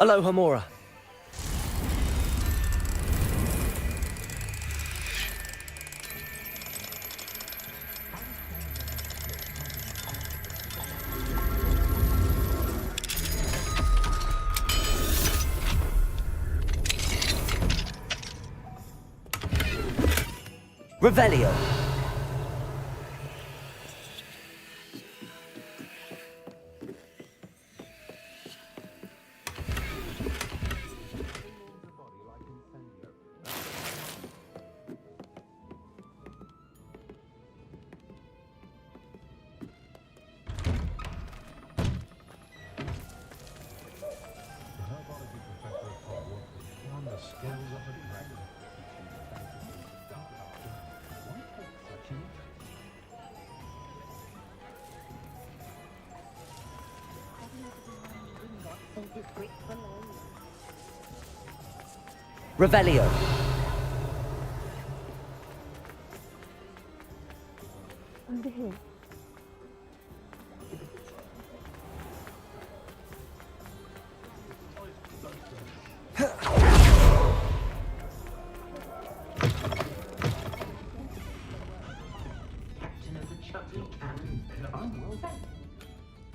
Aloha Mora. Revelio. Revelio. Under here.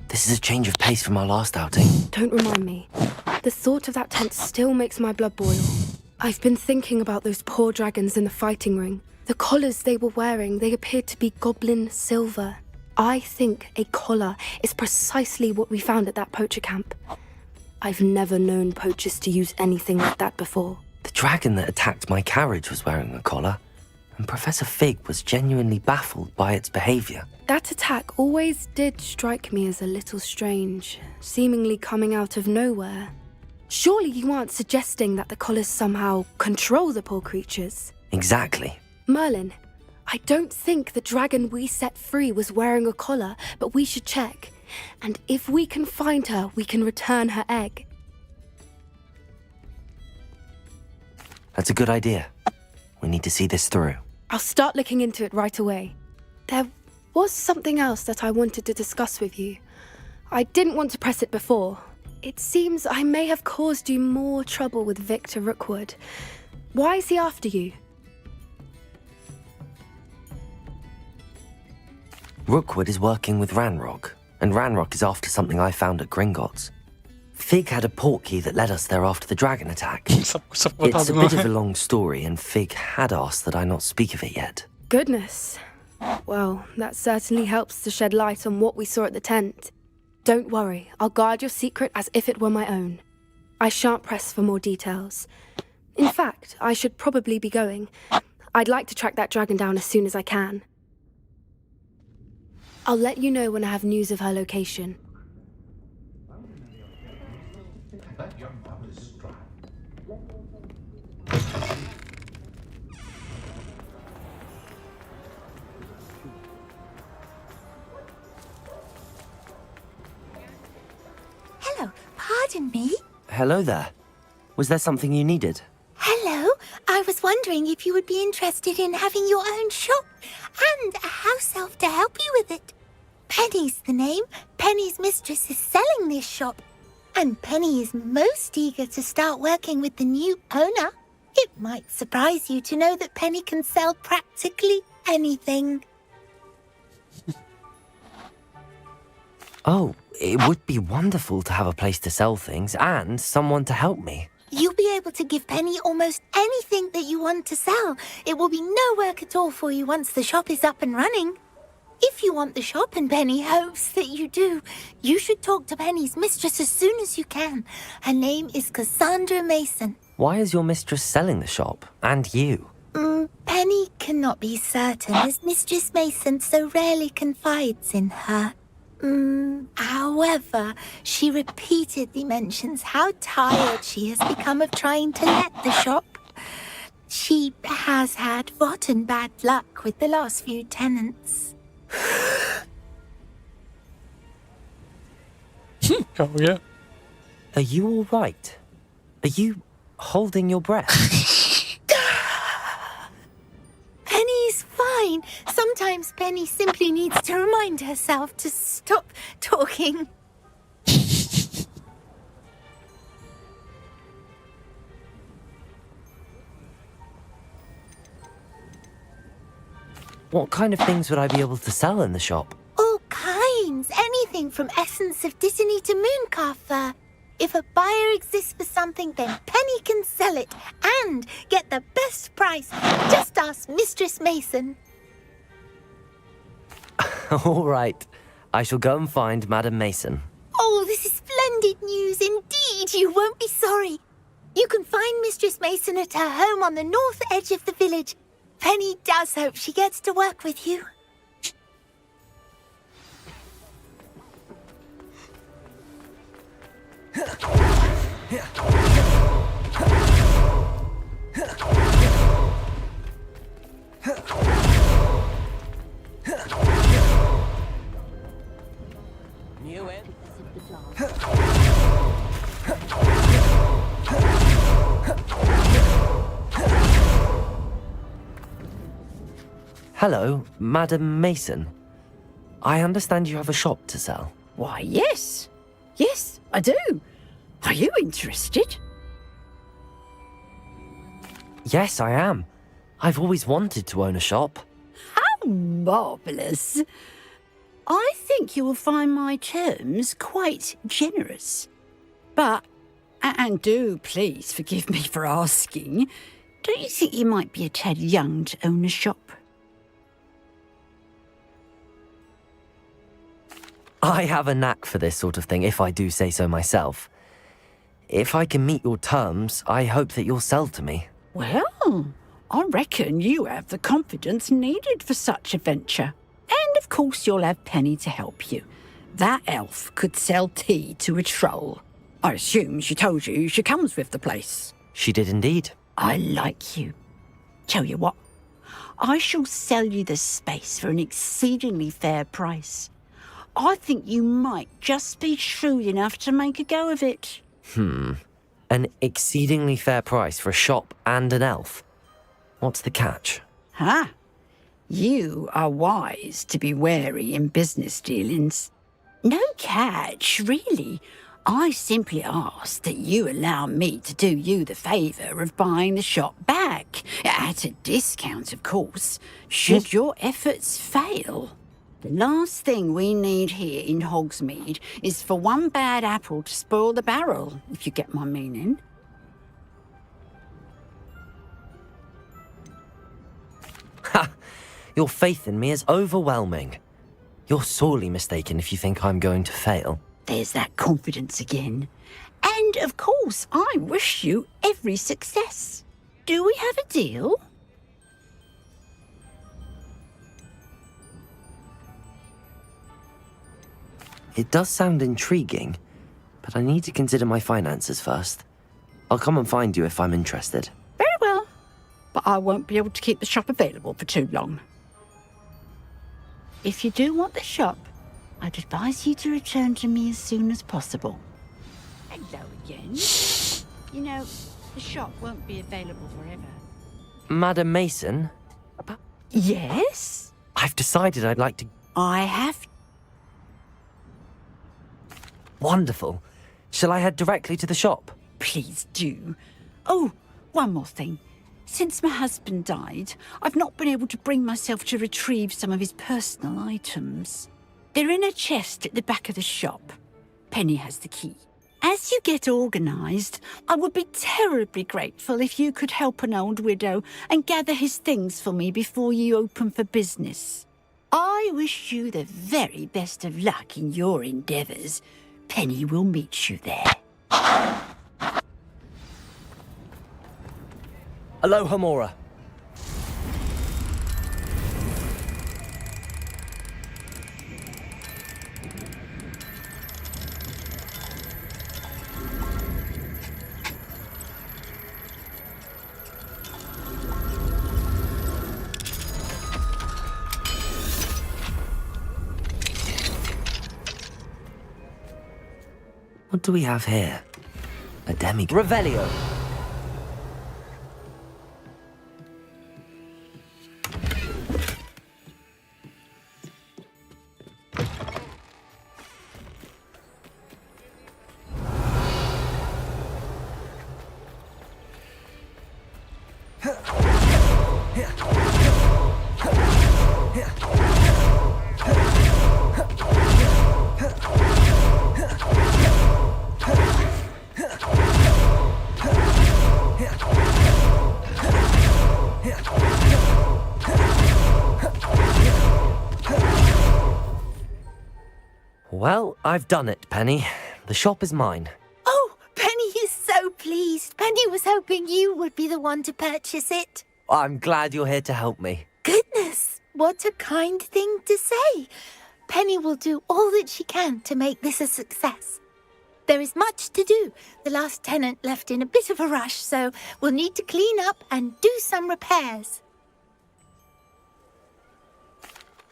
This is a change of pace from our last outing. Don't remind me. The thought of that tent still makes my blood boil. I've been thinking about those poor dragons in the fighting ring. The collars they were wearing, they appeared to be goblin silver. I think a collar is precisely what we found at that poacher camp. I've never known poachers to use anything like that before. The dragon that attacked my carriage was wearing a collar, and Professor Fig was genuinely baffled by its behavior. That attack always did strike me as a little strange, seemingly coming out of nowhere. Surely you aren't suggesting that the collars somehow control the poor creatures? Exactly. Merlin, I don't think the dragon we set free was wearing a collar, but we should check. And if we can find her, we can return her egg. That's a good idea. We need to see this through. I'll start looking into it right away. There was something else that I wanted to discuss with you. I didn't want to press it before. It seems I may have caused you more trouble with Victor Rookwood. Why is he after you? Rookwood is working with Ranrock, and Ranrock is after something I found at Gringotts. Fig had a portkey that led us there after the dragon attack. It's a bit of a long story, and Fig had asked that I not speak of it yet. Goodness. Well, that certainly helps to shed light on what we saw at the tent. Don't worry, I'll guard your secret as if it were my own. I shan't press for more details. In fact, I should probably be going. I'd like to track that dragon down as soon as I can. I'll let you know when I have news of her location. Hello, pardon me? Hello there. Was there something you needed? Hello, I was wondering if you would be interested in having your own shop and a house elf to help you with it. Penny's the name. Penny's mistress is selling this shop, and Penny is most eager to start working with the new owner. It might surprise you to know that Penny can sell practically anything. Oh, it would be wonderful to have a place to sell things and someone to help me. You'll be able to give Penny almost anything that you want to sell. It will be no work at all for you once the shop is up and running. If you want the shop, and Penny hopes that you do, you should talk to Penny's mistress as soon as you can. Her name is Cassandra Mason. Why is your mistress selling the shop? And you? Penny cannot be certain, as Mistress Mason so rarely confides in her. However, she repeatedly mentions how tired she has become of trying to let the shop. She has had rotten bad luck with the last few tenants. Oh, yeah. Are you all right? Are you holding your breath? Penny's fine. Sometimes Penny simply needs to remind herself to stop talking. What kind of things would I be able to sell in the shop? All kinds. Anything from essence of Disney to mooncar fur. If a buyer exists for something, then Penny can sell it and get the best price. Just ask Mistress Mason. All right. I shall go and find Madam Mason. Oh, this is splendid news indeed. You won't be sorry. You can find Mistress Mason at her home on the north edge of the village. Penny does hope she gets to work with you. Hello, Madam Mason. I understand you have a shop to sell. Why, yes. Yes, I do. Are you interested? Yes, I am. I've always wanted to own a shop. How marvellous. I think you will find my terms quite generous. But, and do please forgive me for asking, don't you think you might be a tad young to own a shop? I have a knack for this sort of thing, if I do say so myself. If I can meet your terms, I hope that you'll sell to me. Well, I reckon you have the confidence needed for such a venture. And of course you'll have Penny to help you. That elf could sell tea to a troll. I assume she told you she comes with the place. She did indeed. I like you. Tell you what, I shall sell you the space for an exceedingly fair price. I think you might just be shrewd enough to make a go of it. An exceedingly fair price for a shop and an elf. What's the catch? Huh? You are wise to be wary in business dealings. No catch, really. I simply ask that you allow me to do you the favour of buying the shop back. At a discount, of course, should your efforts fail. The last thing we need here in Hogsmeade is for one bad apple to spoil the barrel, if you get my meaning. Your faith in me is overwhelming. You're sorely mistaken if you think I'm going to fail. There's that confidence again. And, of course, I wish you every success. Do we have a deal? It does sound intriguing, but I need to consider my finances first. I'll come and find you if I'm interested. Very well. But I won't be able to keep the shop available for too long. If you do want the shop, I'd advise you to return to me as soon as possible. Hello again. You know, the shop won't be available forever. Madam Mason? Yes? I've decided I'd like to... I have... Wonderful. Shall I head directly to the shop? Please do. Oh, one more thing. Since my husband died, I've not been able to bring myself to retrieve some of his personal items. They're in a chest at the back of the shop. Penny has the key. As you get organised, I would be terribly grateful if you could help an old widow and gather his things for me before you open for business. I wish you the very best of luck in your endeavours. Penny will meet you there. Aloha, Mora. What do we have here? A demigod. Revelio. Well, I've done it, Penny. The shop is mine. Oh, Penny is so pleased. Penny was hoping you would be the one to purchase it. I'm glad you're here to help me. Goodness, what a kind thing to say. Penny will do all that she can to make this a success. There is much to do. The last tenant left in a bit of a rush, so we'll need to clean up and do some repairs.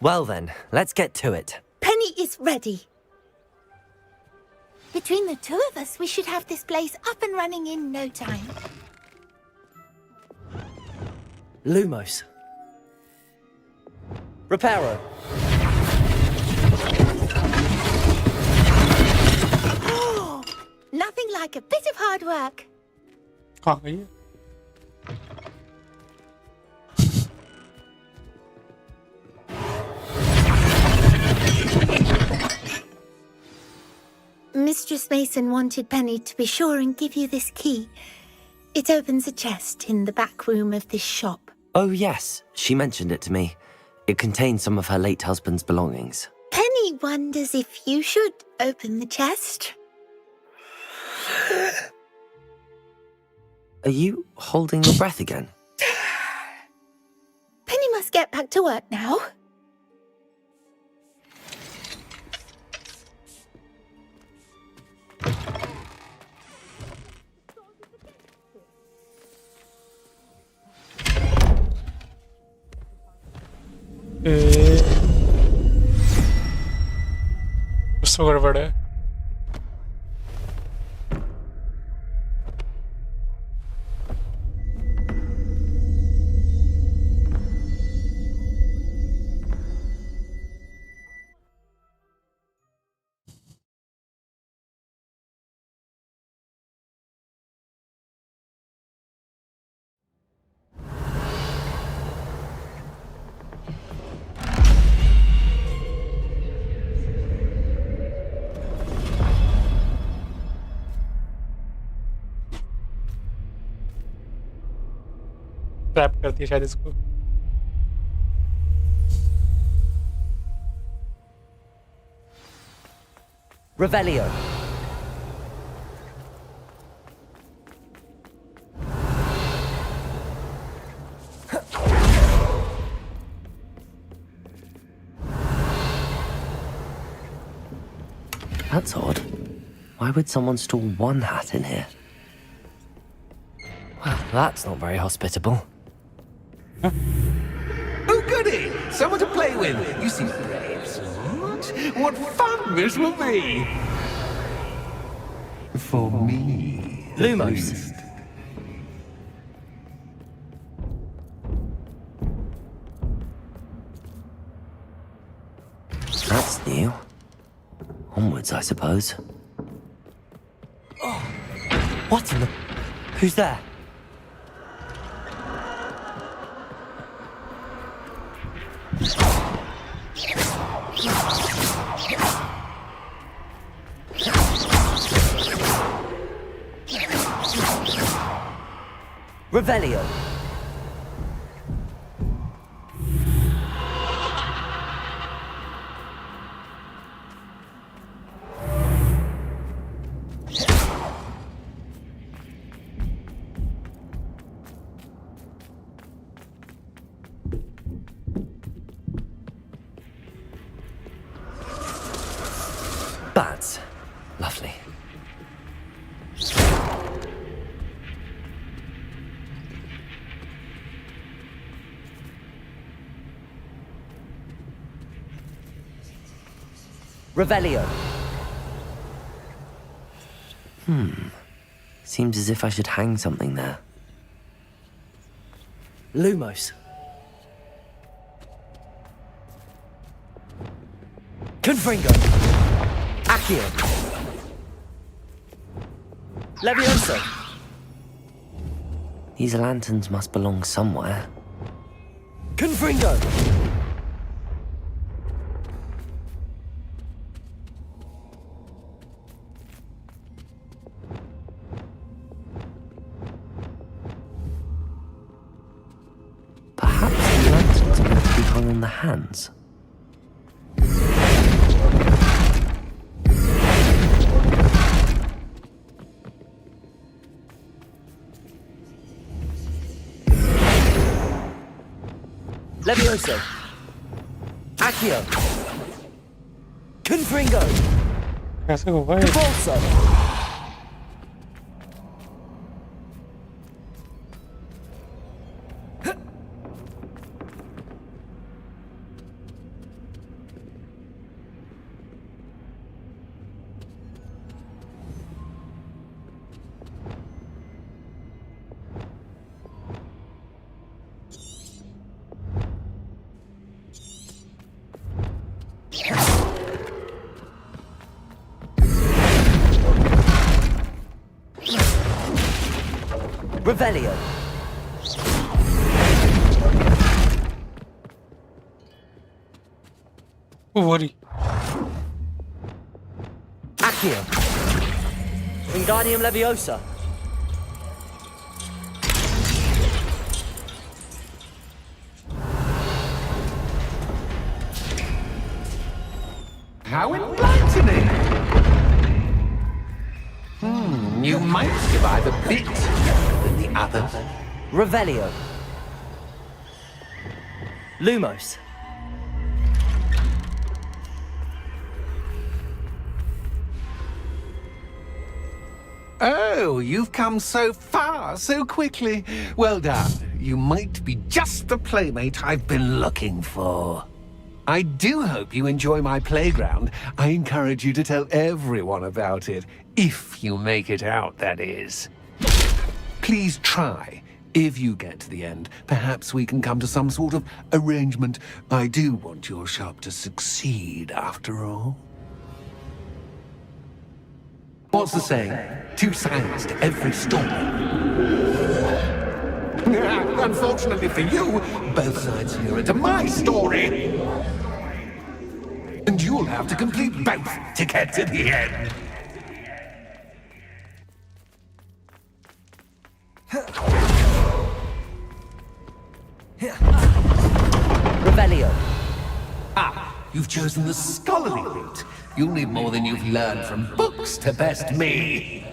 Well then, let's get to it. Penny is ready. Between the two of us, we should have this place up and running in no time. Lumos. Reparo. Oh, nothing like a bit of hard work. कहाँ गई है? Mistress Mason wanted Penny to be sure and give you this key. It opens a chest in the back room of this shop. Oh yes, she mentioned it to me. It contains some of her late husband's belongings. Penny wonders if you should open the chest. Are you holding your breath again? Penny must get back to work now. कुछ तो गड़बड़ है. Trap कर दिया शायद इसको. Revelio. That's odd. Why would someone store one hat in here? Well, that's not very hospitable. Oh, goody! Someone to play with. You seem brave, sort. What fun this will be! For me. Lumos. That's new. Onwards, I suppose. Oh, what in the... Who's there? Revelio. Bats. Lovely. Revelio. Seems as if I should hang something there. Lumos. Confringo. Accio. Levioso. These lanterns must belong somewhere. Confringo. Perhaps the lanterns are meant to be hung on the hands. Levioso. Accio. Confringo. कैसे होगा ये? Convulso. Revelio. Worry. Accio. Wingardium Leviosa. How enlightening! You might survive a bit better than the others. Revelio. Lumos. Oh, you've come so far, so quickly. Well done. You might be just the playmate I've been looking for. I do hope you enjoy my playground. I encourage you to tell everyone about it. If you make it out, that is. Please try. If you get to the end, perhaps we can come to some sort of arrangement. I do want your shop to succeed, after all. What's the saying? Two sides to every story. Unfortunately for you, both sides here are to my story. And you'll have to complete both to get to the end. Revelio. Ah, you've chosen the scholarly route. You'll need more than you've learned from books to best me.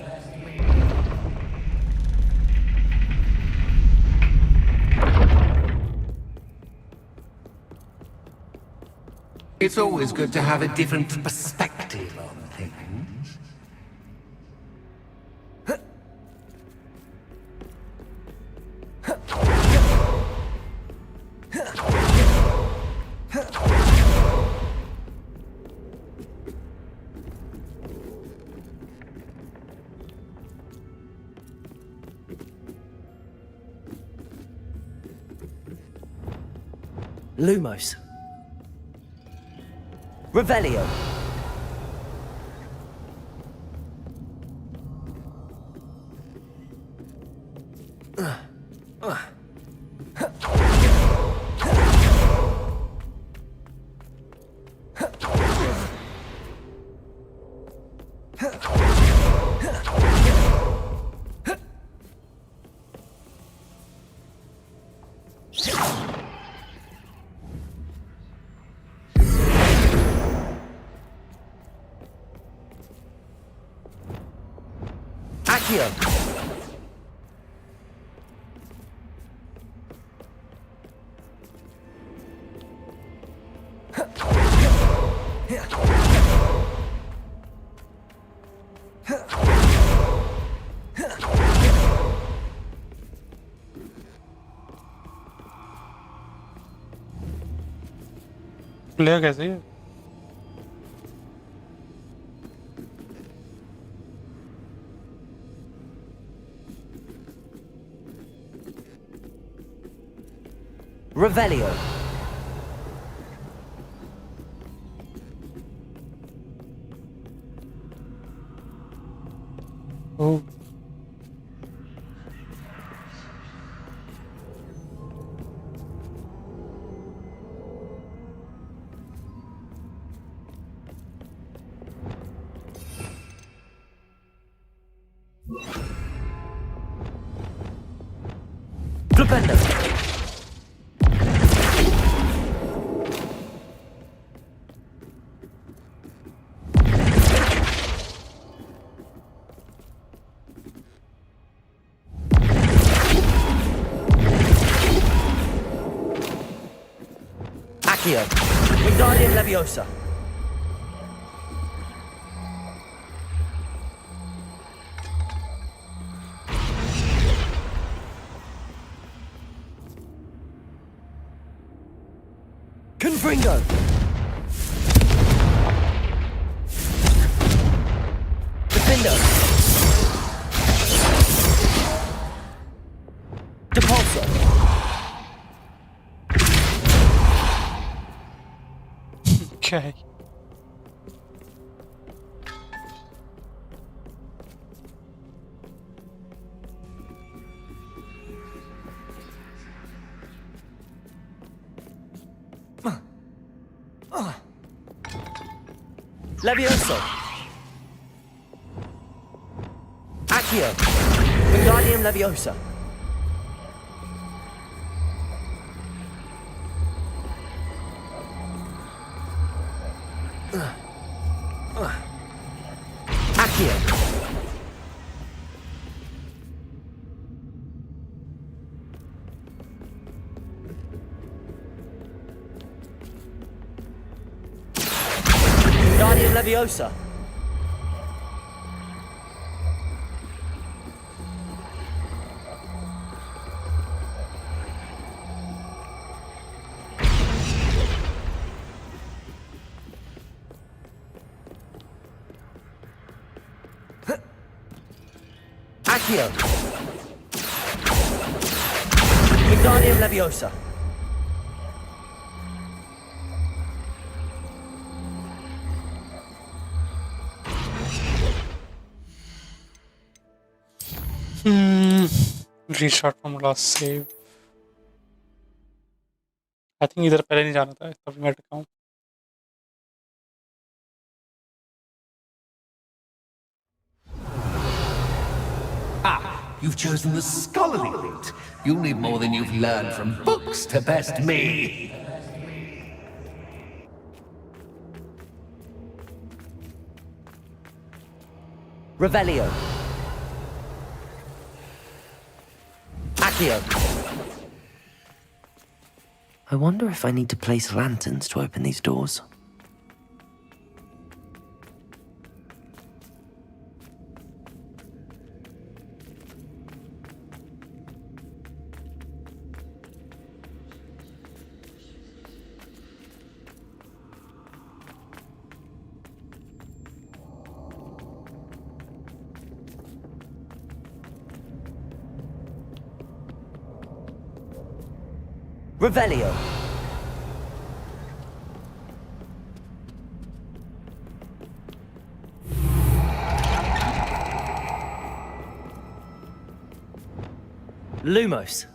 It's always good to have a different perspective on things. Lumos. Revelio. Accio. Player कैसे है? Revelio. Oh. Flipendo. Accio. Wingardium Leviosa. Confringo. Defendo. Depulso. Okay. Levioso. Accio. Wingardium Leviosa. Accio. Wingardium Leviosa. Accio. Wingardium Leviosa. Restart from last save. I think इधर पहले नहीं जाना था तभी मैं अटका हूँ. You've chosen the scholarly route. You'll need more than you've learned from books to best me. Revelio. Accio. I wonder if I need to place lanterns to open these doors. Revelio. Lumos.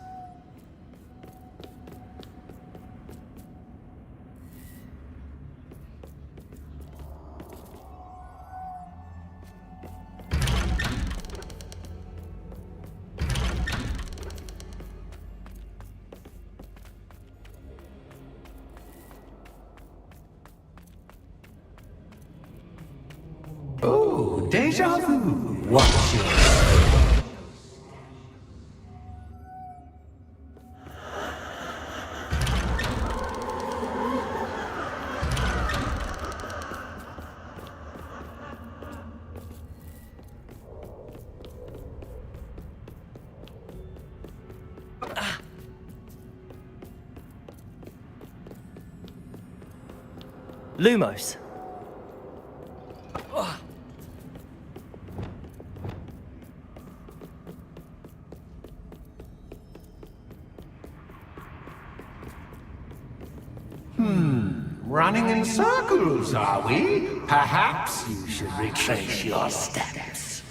Oh, deja vu. Watch it. Lumos. Running in circles, are we? Perhaps you should retrace your steps.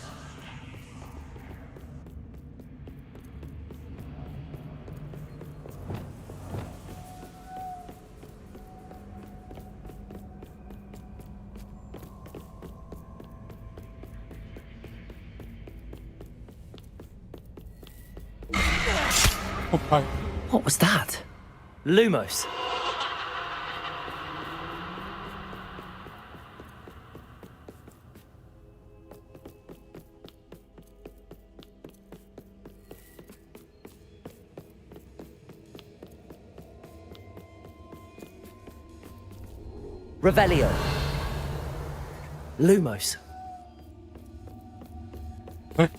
Oh my. What was that? Lumos. Revelio. Lumos. What?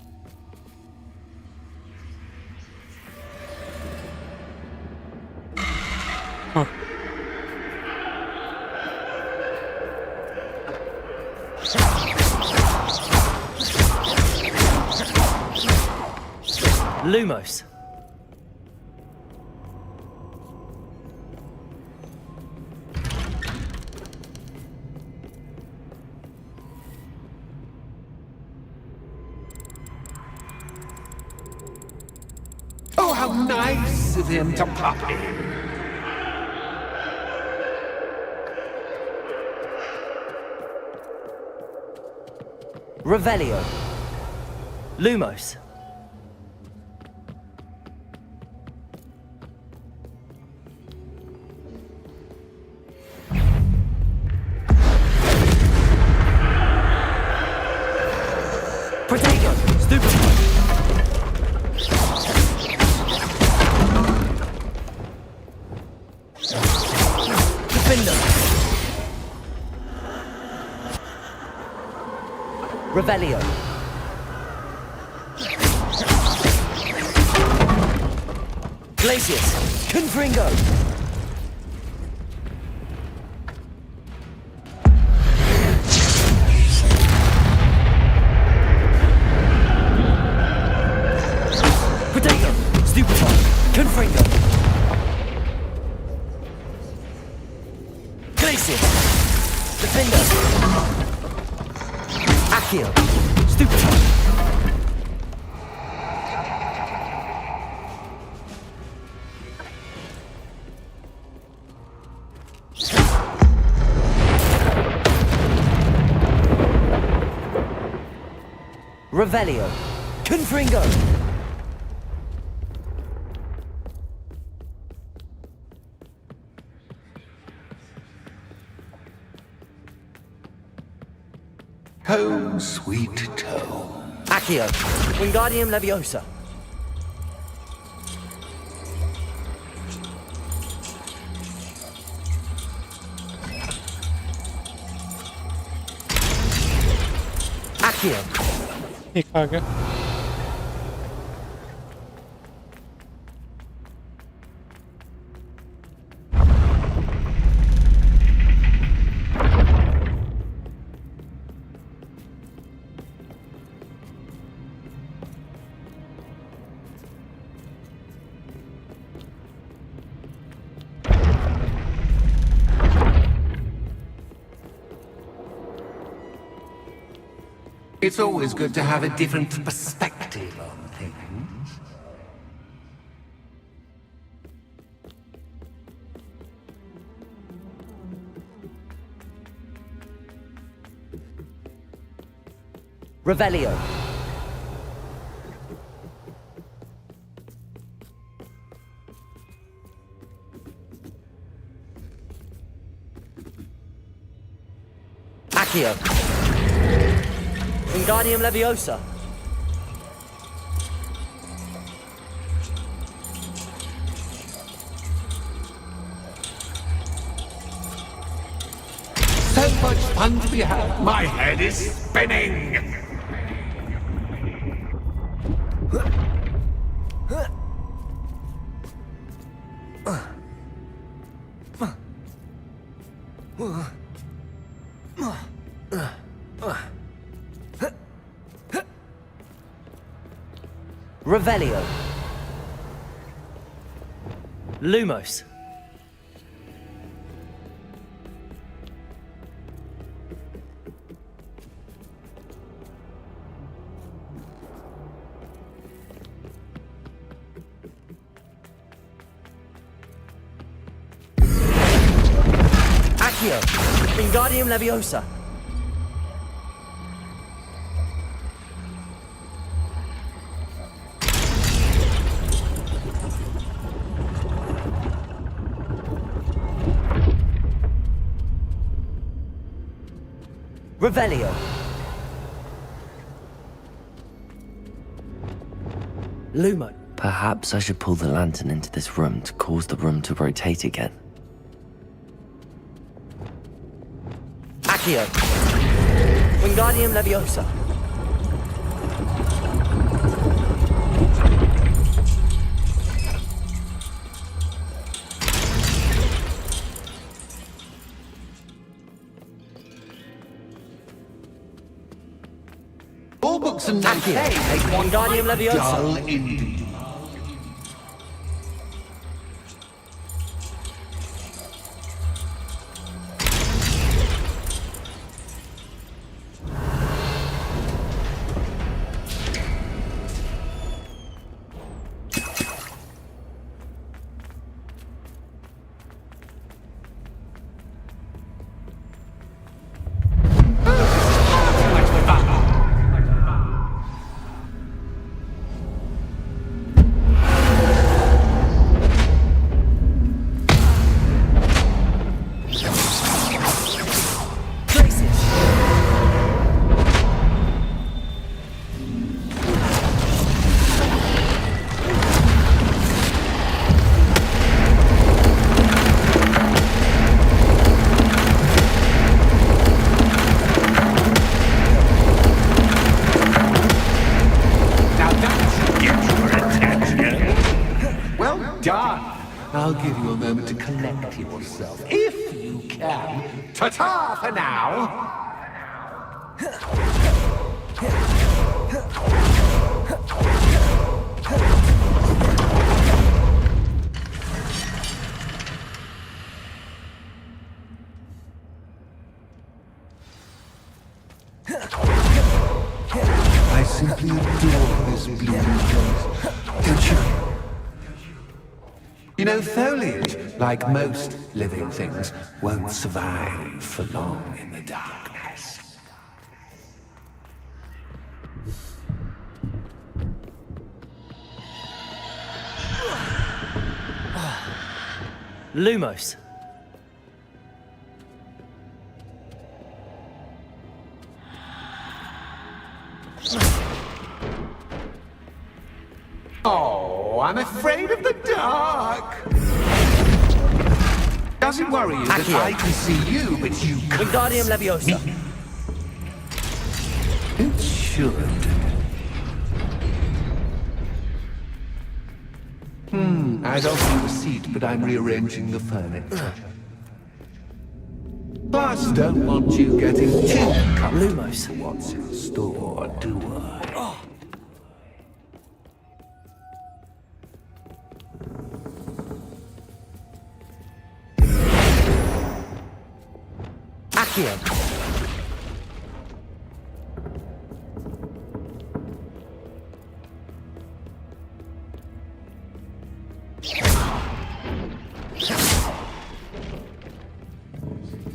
Huh. Lumos. Oh, how nice of him to pop in. Revelio. Lumos. Protego. Stupefy. Defender. Revelio. Glacius. Confringo. Protego. Stupefy. Confringo. Glacius. Defender. Accio. Stupefy. Revelio. Confringo. Home sweet tone. Accio, Wingardium Leviosa. Accio. एक आ गया. It's always good to have a different perspective on things. Revelio. Accio. Wingardium Leviosa. So much fun to be had. My head is spinning. Revelio. Lumos. Accio. Wingardium Leviosa. Revelio. Lumo. Perhaps I should pull the lantern into this room to cause the room to rotate again. Accio. Wingardium Leviosa. All books and notes Wingardium Leviosa. dull indeed. Done. I'll give you a moment to collect yourself, if you can. Ta-ta for now! I simply adore this blooming place. Don't you? You know, foliage, like most living things, won't survive for long in the darkness. Lumos. Oh, I'm afraid of the dark. Doesn't worry you that Accio. I can see you, but you can't. Wingardium Leviosa. It should. I'd offer you a seat, but I'm rearranging the furniture. Plus, don't want you getting too comfortable for what's in store, do I? Accio.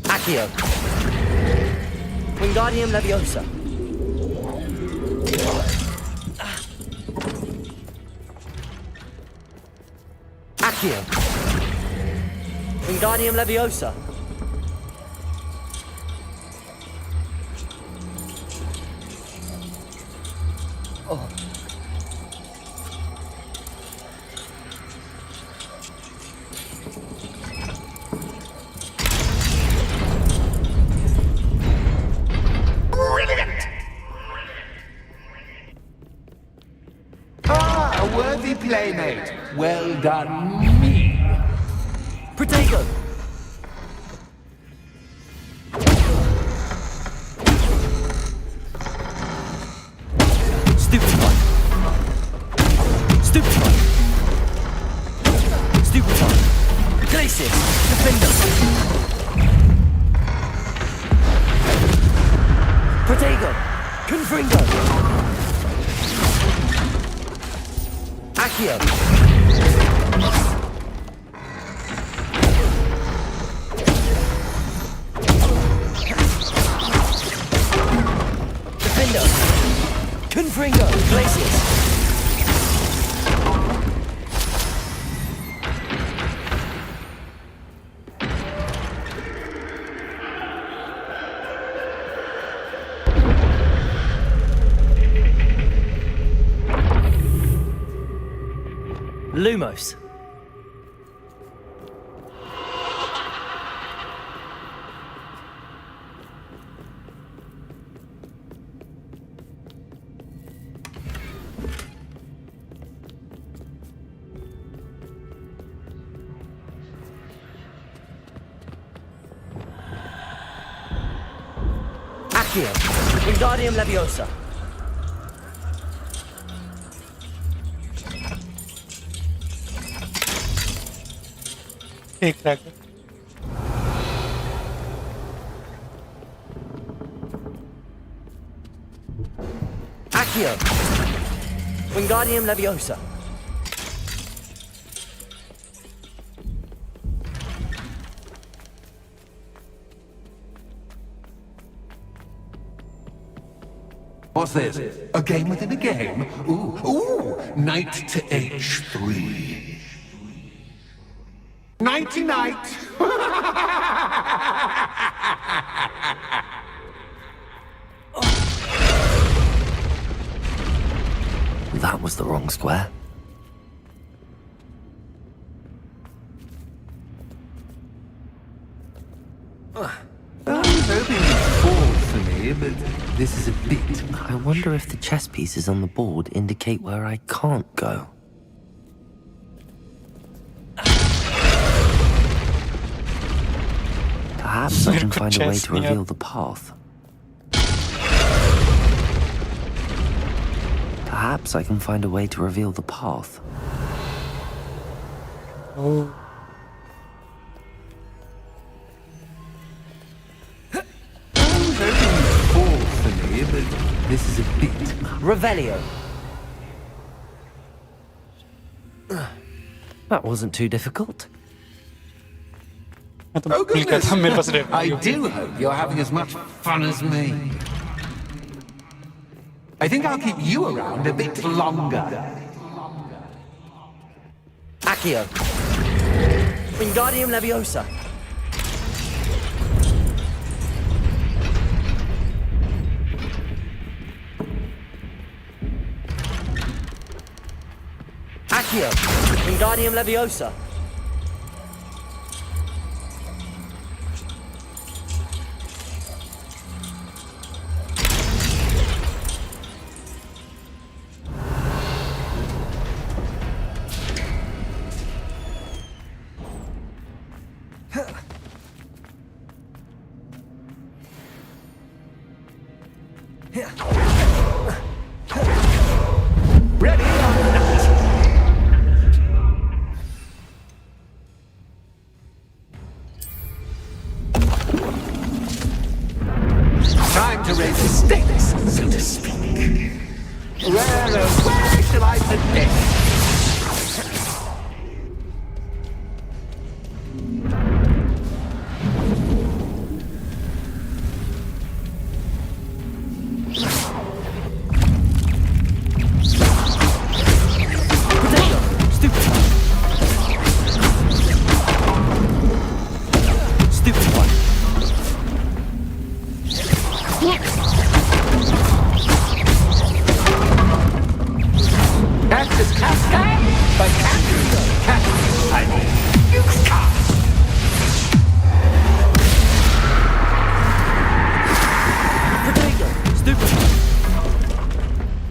Accio. Wingardium Leviosa. Accio. Wingardium Leviosa. Oh. Brilliant! Ah, a worthy playmate. Well done, me. Protego. Stupefy. Stupefy. Stupefy. Glacius. Defender. Protego. Confringo. Accio. Defender. Confringo. Glacius. Lumos. Accio. Wingardium Leviosa. Exactly. Accio. Wingardium Leviosa. What's this? A game within a game? Ooh, knight to h3. Nighty-night! That was the wrong square. I was hoping you'd fall for me, but this is a bit... I wonder if the chess pieces on the board indicate where I can't go. Perhaps I can find a way to reveal the path. Perhaps I can find a way to reveal the path. Oh. I was hoping you'd fall for me, but this is a bit... Revelio. That wasn't too difficult. Oh goodness! I do hope you're having as much fun as me. I think I'll keep you around a bit longer. Accio. Wingardium Leviosa. Accio, Wingardium Leviosa. Ready or not. Time to raise the stakes, so to speak. Where shall I begin?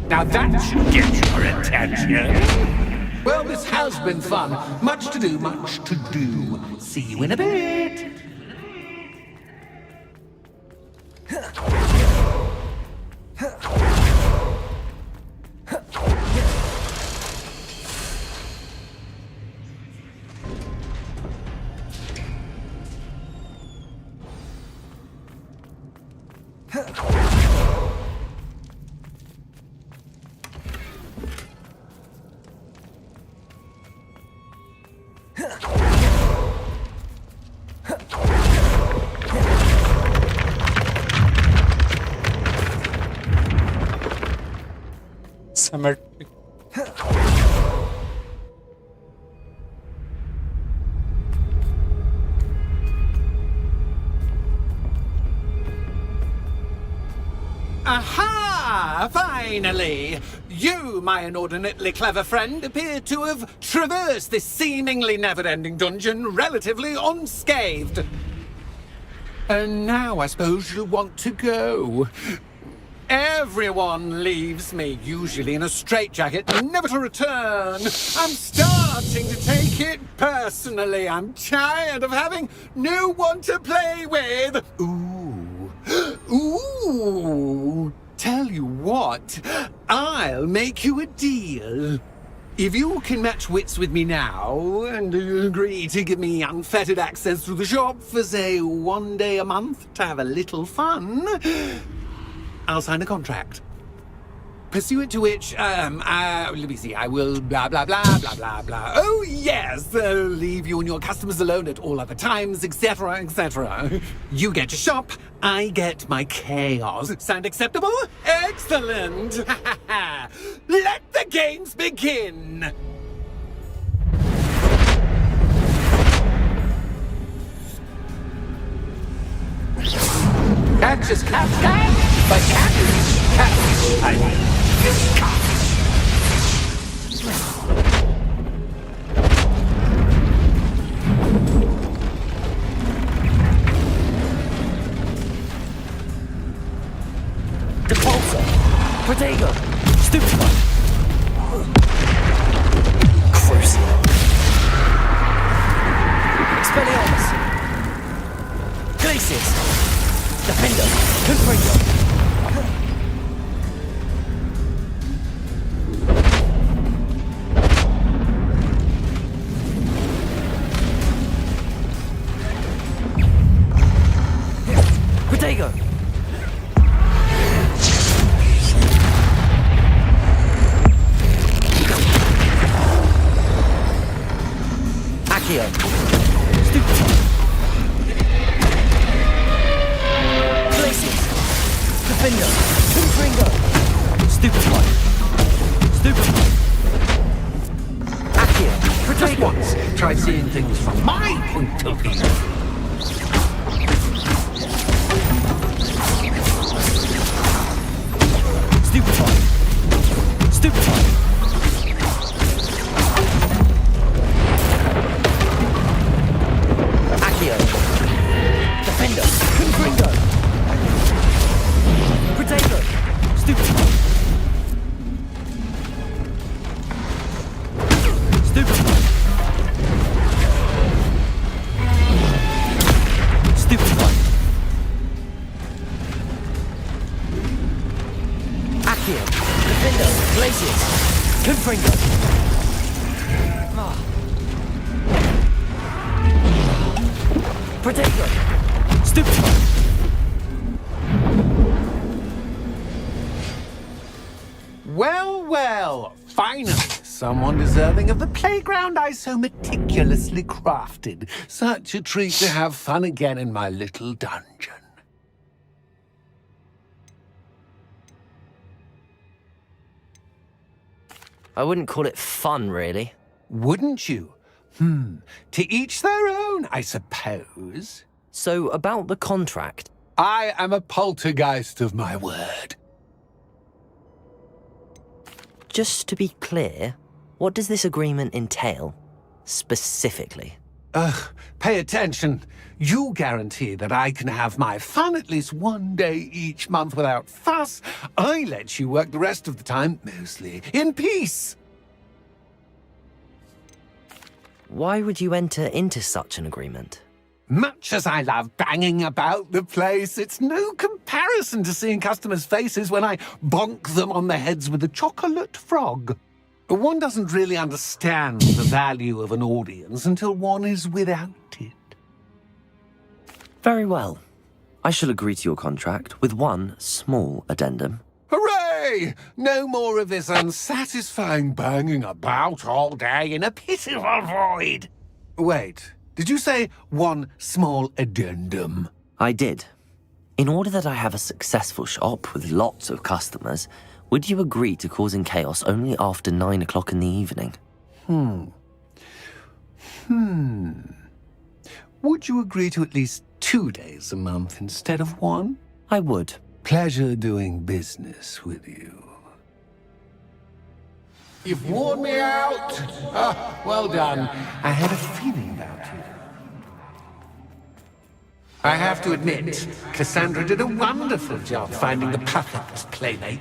Now that should get your attention. Well, this has been fun. Much to do, much to do. See you in a bit. Symmetric. Aha! Finally! You, my inordinately clever friend, appear to have traversed this seemingly never-ending dungeon relatively unscathed. And now I suppose you'll want to go. Everyone leaves me, usually in a straitjacket, never to return. I'm starting to take it personally. I'm tired of having no one to play with. Ooh. Tell you what, I'll make you a deal. If you can match wits with me now, and agree to give me unfettered access to the shop for, say, 1 day a month to have a little fun, I'll sign a contract. Pursuant to which, let me see, I will blah, blah, blah, blah, blah, blah. Oh, yes, leave you and your customers alone at all other times, etc., etc. You get your shop, I get my chaos. Sound acceptable? Excellent! Let the games begin! Catch is cat, but cat is cat. I mean, Depulsor, Protego, Stupefy, Crucial, Expelliarmus, Glacius, Defender, Confringo. Protego. Accio. Stupefy. Glacius. Defender. Confringo. Stupefy. Accio. just once, try seeing things from my point of view. Lucius! Confringo! Protego! Stupid! Well, well, finally, someone deserving of the playground I so meticulously crafted. Such a treat to have fun again in my little dungeon. I wouldn't call it fun, really. Wouldn't you? To each their own, I suppose. So, about the contract. I am a poltergeist of my word. Just to be clear, what does this agreement entail, specifically? Pay attention. You guarantee that I can have my fun at least one day each month without fuss. I let you work the rest of the time, mostly in peace. Why would you enter into such an agreement? Much as I love banging about the place, it's no comparison to seeing customers' faces when I bonk them on the heads with a chocolate frog. One doesn't really understand the value of an audience until one is without it. Very well. I shall agree to your contract with one small addendum. Hooray! No more of this unsatisfying banging about all day in a pitiful void. Wait. Did you say one small addendum? I did. In order that I have a successful shop with lots of customers, would you agree to causing chaos only after 9 o'clock in the evening? Would you agree to at least 2 days a month instead of one? I would. Pleasure doing business with you. You've worn me out. Well done. I had a feeling about you. I have to admit, Cassandra did a wonderful job finding the perfect playmate.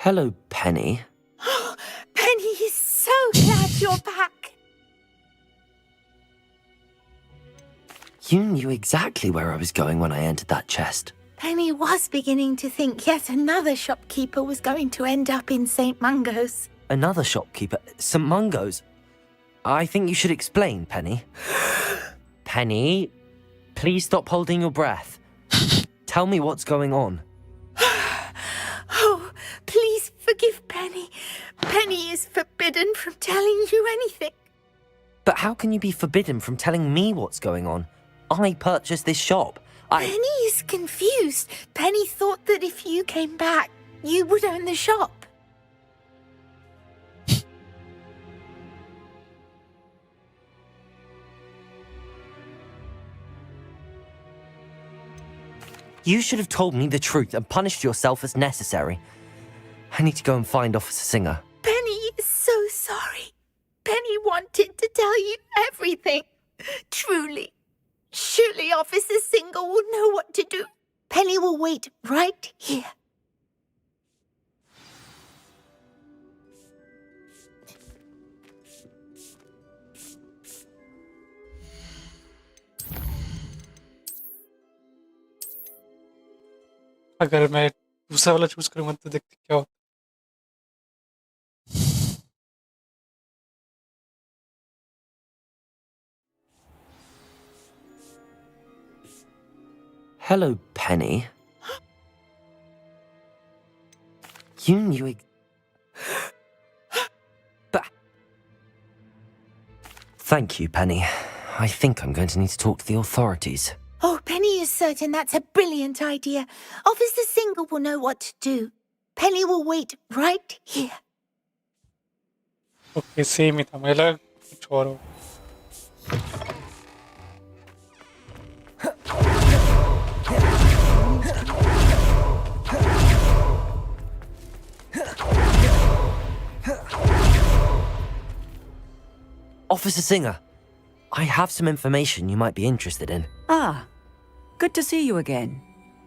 Hello, Penny. Penny is so glad you're back. You knew exactly where I was going when I entered that chest. Penny was beginning to think yet another shopkeeper was going to end up in St. Mungo's. Another shopkeeper? St. Mungo's? I think you should explain, Penny. Penny, please stop holding your breath. Tell me what's going on. Oh, please forgive Penny. Penny is forbidden from telling you anything. But how can you be forbidden from telling me what's going on? I purchased this shop. Penny is confused. Penny thought that if you came back, you would own the shop. You should have told me the truth and punished yourself as necessary. I need to go and find Officer Singer. Penny is so sorry. Penny wanted to tell you everything. Truly. Surely Officer Singer will know what to do. Penny will wait right here. अगर मैं दूसरा वाला choose करूंगा तो देखते क्या होता Hello, Penny. You knew But... Thank you, Penny. I think I'm going to need to talk to the authorities. Oh, Penny is certain that's a brilliant idea. Officer Singer will know what to do. Penny will wait right here. Okay same ही था मुझे लगा कुछ और हो Officer Singer, I have some information you might be interested in. Ah, good to see you again.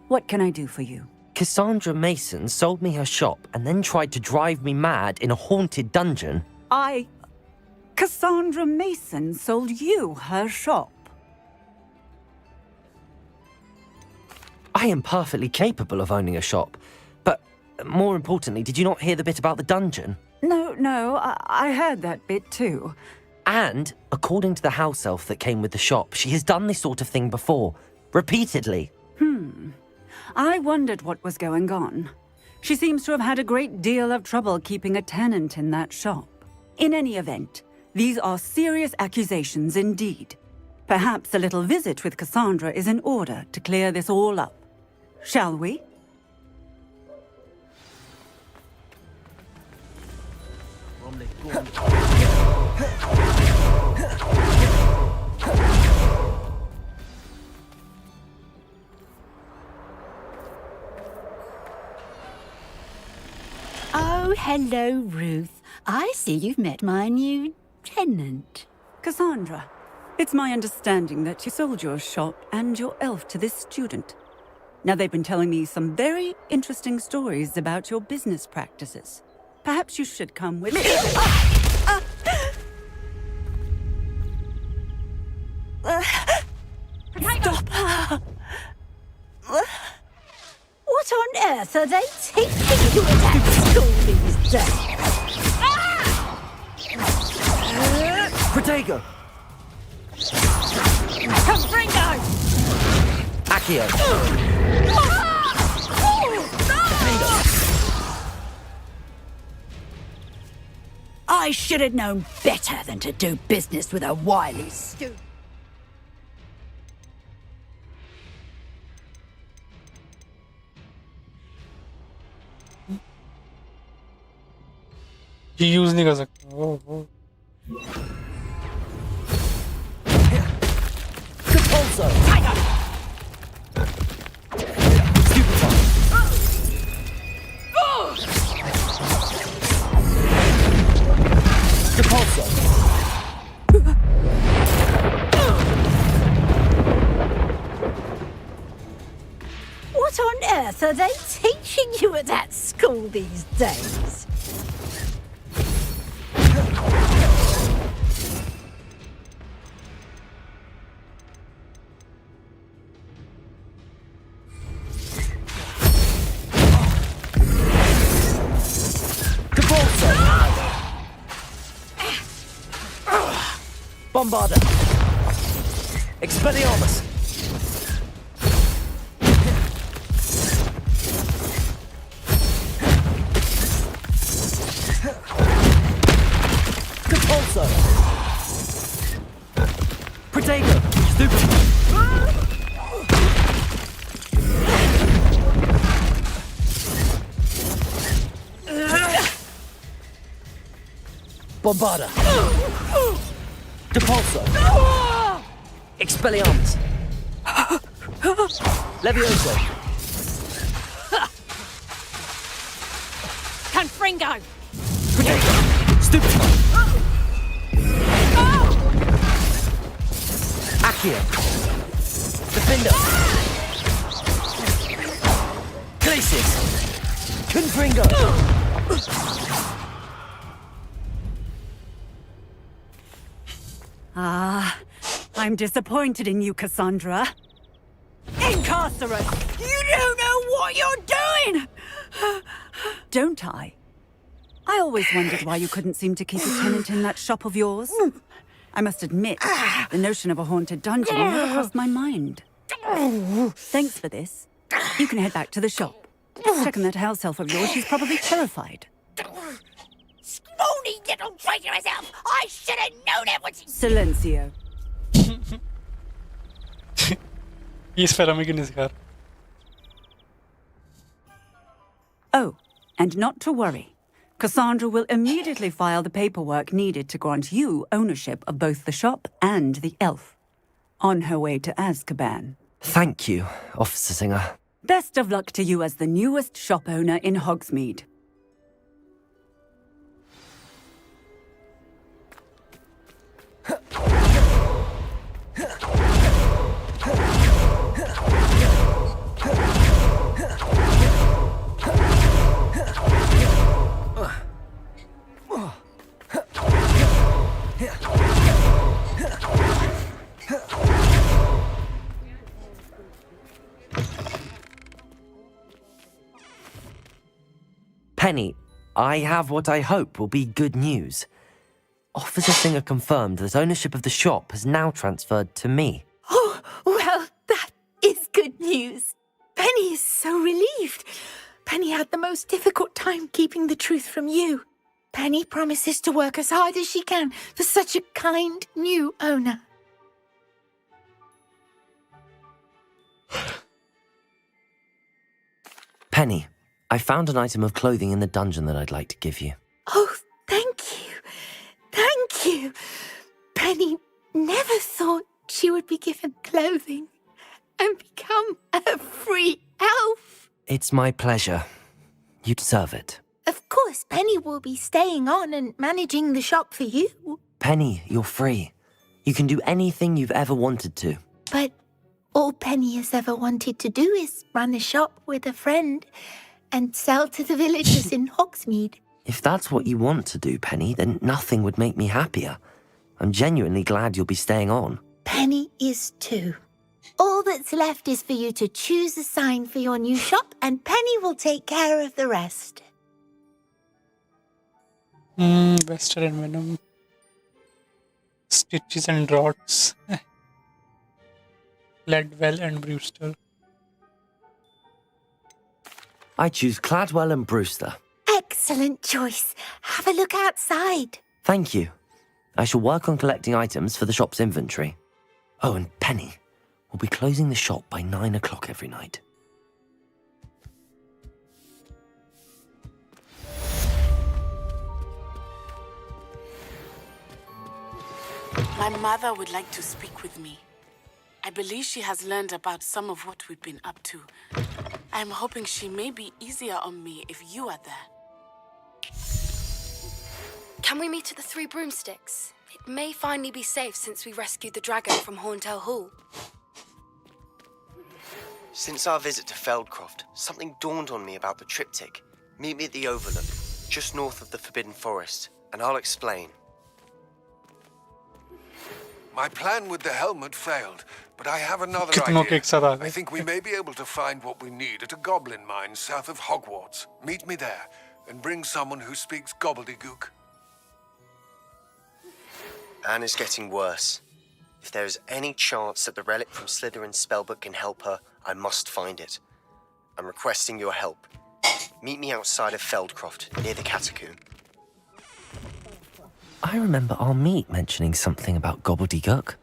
What can I do for you? Cassandra Mason sold me her shop and then tried to drive me mad in a haunted dungeon. Cassandra Mason sold you her shop. I am perfectly capable of owning a shop, but more importantly, did you not hear the bit about the dungeon? No, I heard that bit too. And, according to the house elf that came with the shop, she has done this sort of thing before, repeatedly. I wondered what was going on. She seems to have had a great deal of trouble keeping a tenant in that shop. In any event, these are serious accusations indeed. Perhaps a little visit with Cassandra is in order to clear this all up. Shall we? Oh, hello, Ruth. I see you've met my new tenant. Cassandra, it's my understanding that you sold your shop and your elf to this student. Now, they've been telling me some very interesting stories about your business practices. Perhaps you should come with me. Stop her! What on earth are they teaching you at that school these days? Protego! Confringo! Accio! I should have known better than to do business with a wily student. ये use नहीं कर सकता ओह Repulso! Stupid time! Repulso! What on earth are they teaching you at that school these days? Bombarda! Expelliarmus! Compulso! Protego! Stupid! Bombarda! Depulso! Expelliarmus! Levioso! Confringo! Protego! Stupid! Accio! Defender! Glacius! Confringo! I'm disappointed in you, Cassandra. Incarcerate! You don't know what you're doing! Don't I? I always wondered why you couldn't seem to keep a tenant in that shop of yours. I must admit, the notion of a haunted dungeon never crossed my mind. Thanks for this. You can head back to the shop. Checking that house elf of yours, she's probably terrified. Scrawny little traitorous elf! I should have known it was... Silencio. ये इस film की नहीं सिखा Oh, and not to worry. Cassandra will immediately file the paperwork needed to grant you ownership of both the shop and the elf. On her way to Azkaban. Thank you, Officer Singer. Best of luck to you as the newest shop owner in Hogsmeade. Penny, I have what I hope will be good news. Officer Singer confirmed that ownership of the shop has now transferred to me. Oh, well, that is good news. Penny is so relieved. Penny had the most difficult time keeping the truth from you. Penny promises to work as hard as she can for such a kind new owner. Penny, I found an item of clothing in the dungeon that I'd like to give you. Oh, thank you. Thank you. Penny never thought she would be given clothing and become a free elf. It's my pleasure. You deserve it. Of course, Penny will be staying on and managing the shop for you. Penny, you're free. You can do anything you've ever wanted to. But all Penny has ever wanted to do is run a shop with a friend and sell to the villagers in Hogsmeade. If that's what you want to do, Penny, then nothing would make me happier. I'm genuinely glad you'll be staying on. Penny is too. All that's left is for you to choose a sign for your new shop, and Penny will take care of the rest. Wester and Venom. Stitches and Rots. Ledwell and Brewster. I choose Cladwell and Brewster. Excellent choice. Have a look outside. Thank you. I shall work on collecting items for the shop's inventory. Oh, and Penny, we'll be closing the shop by 9 o'clock every night. My mother would like to speak with me. I believe she has learned about some of what we've been up to. I'm hoping she may be easier on me if you are there. Can we meet at the Three Broomsticks? It may finally be safe since we rescued the dragon from Horntail Hall. Since our visit to Feldcroft, something dawned on me about the triptych. Meet me at the Overlook, just north of the Forbidden Forest, and I'll explain. My plan with the helmet failed, but I have another कितनों के एक साथ आ idea. गए? I think we may be able to find what we need at a goblin mine south of Hogwarts. Meet me there, and bring someone who speaks gobbledygook. Anne is getting worse. If there is any chance that the relic from Slytherin's spellbook can help her, I must find it. I'm requesting your help. Meet me outside of Feldcroft, near the catacomb. I remember our meet mentioning something about gobbledygook.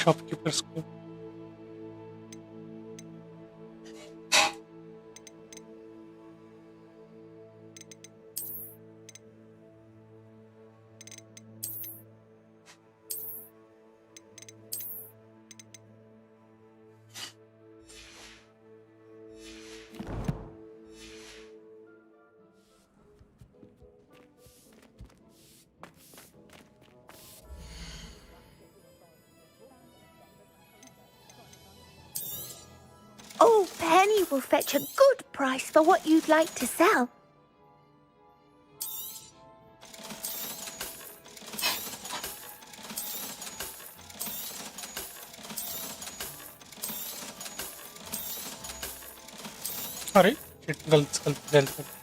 Shopkeeper's Club. Penny will fetch a good price for what you'd like to sell. अरे shit, गलत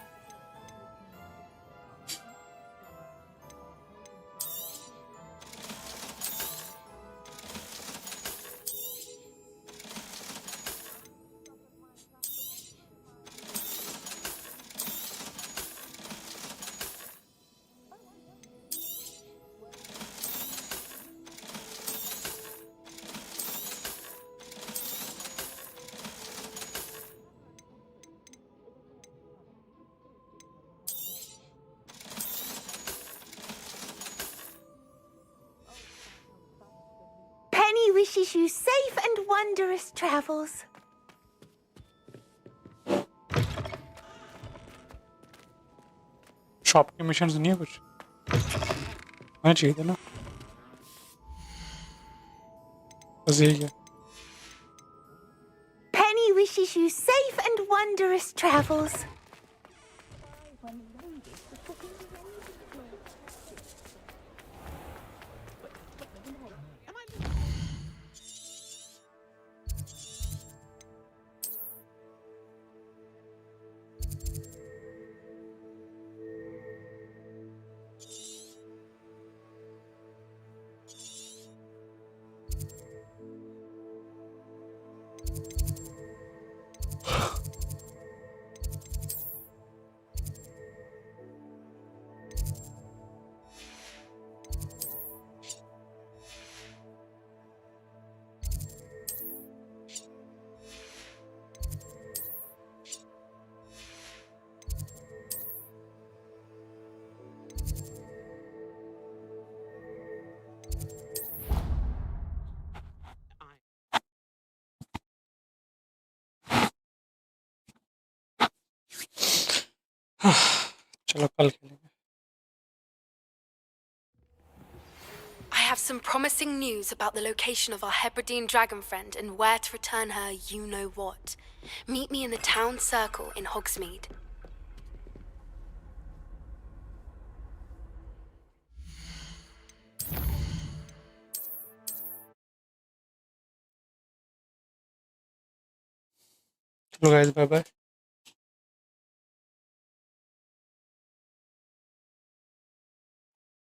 Penny wishes you safe and wondrous travels. Shop के missions नहीं है कुछ होना चाहिए था ना बस यही है Penny wishes you safe and wondrous travels. चलो कल खेलेंगे I have some promising news about the location of our Hebridean dragon friend and where to return her you-know-what. Meet me in the town circle in Hogsmeade. चलो guys bye bye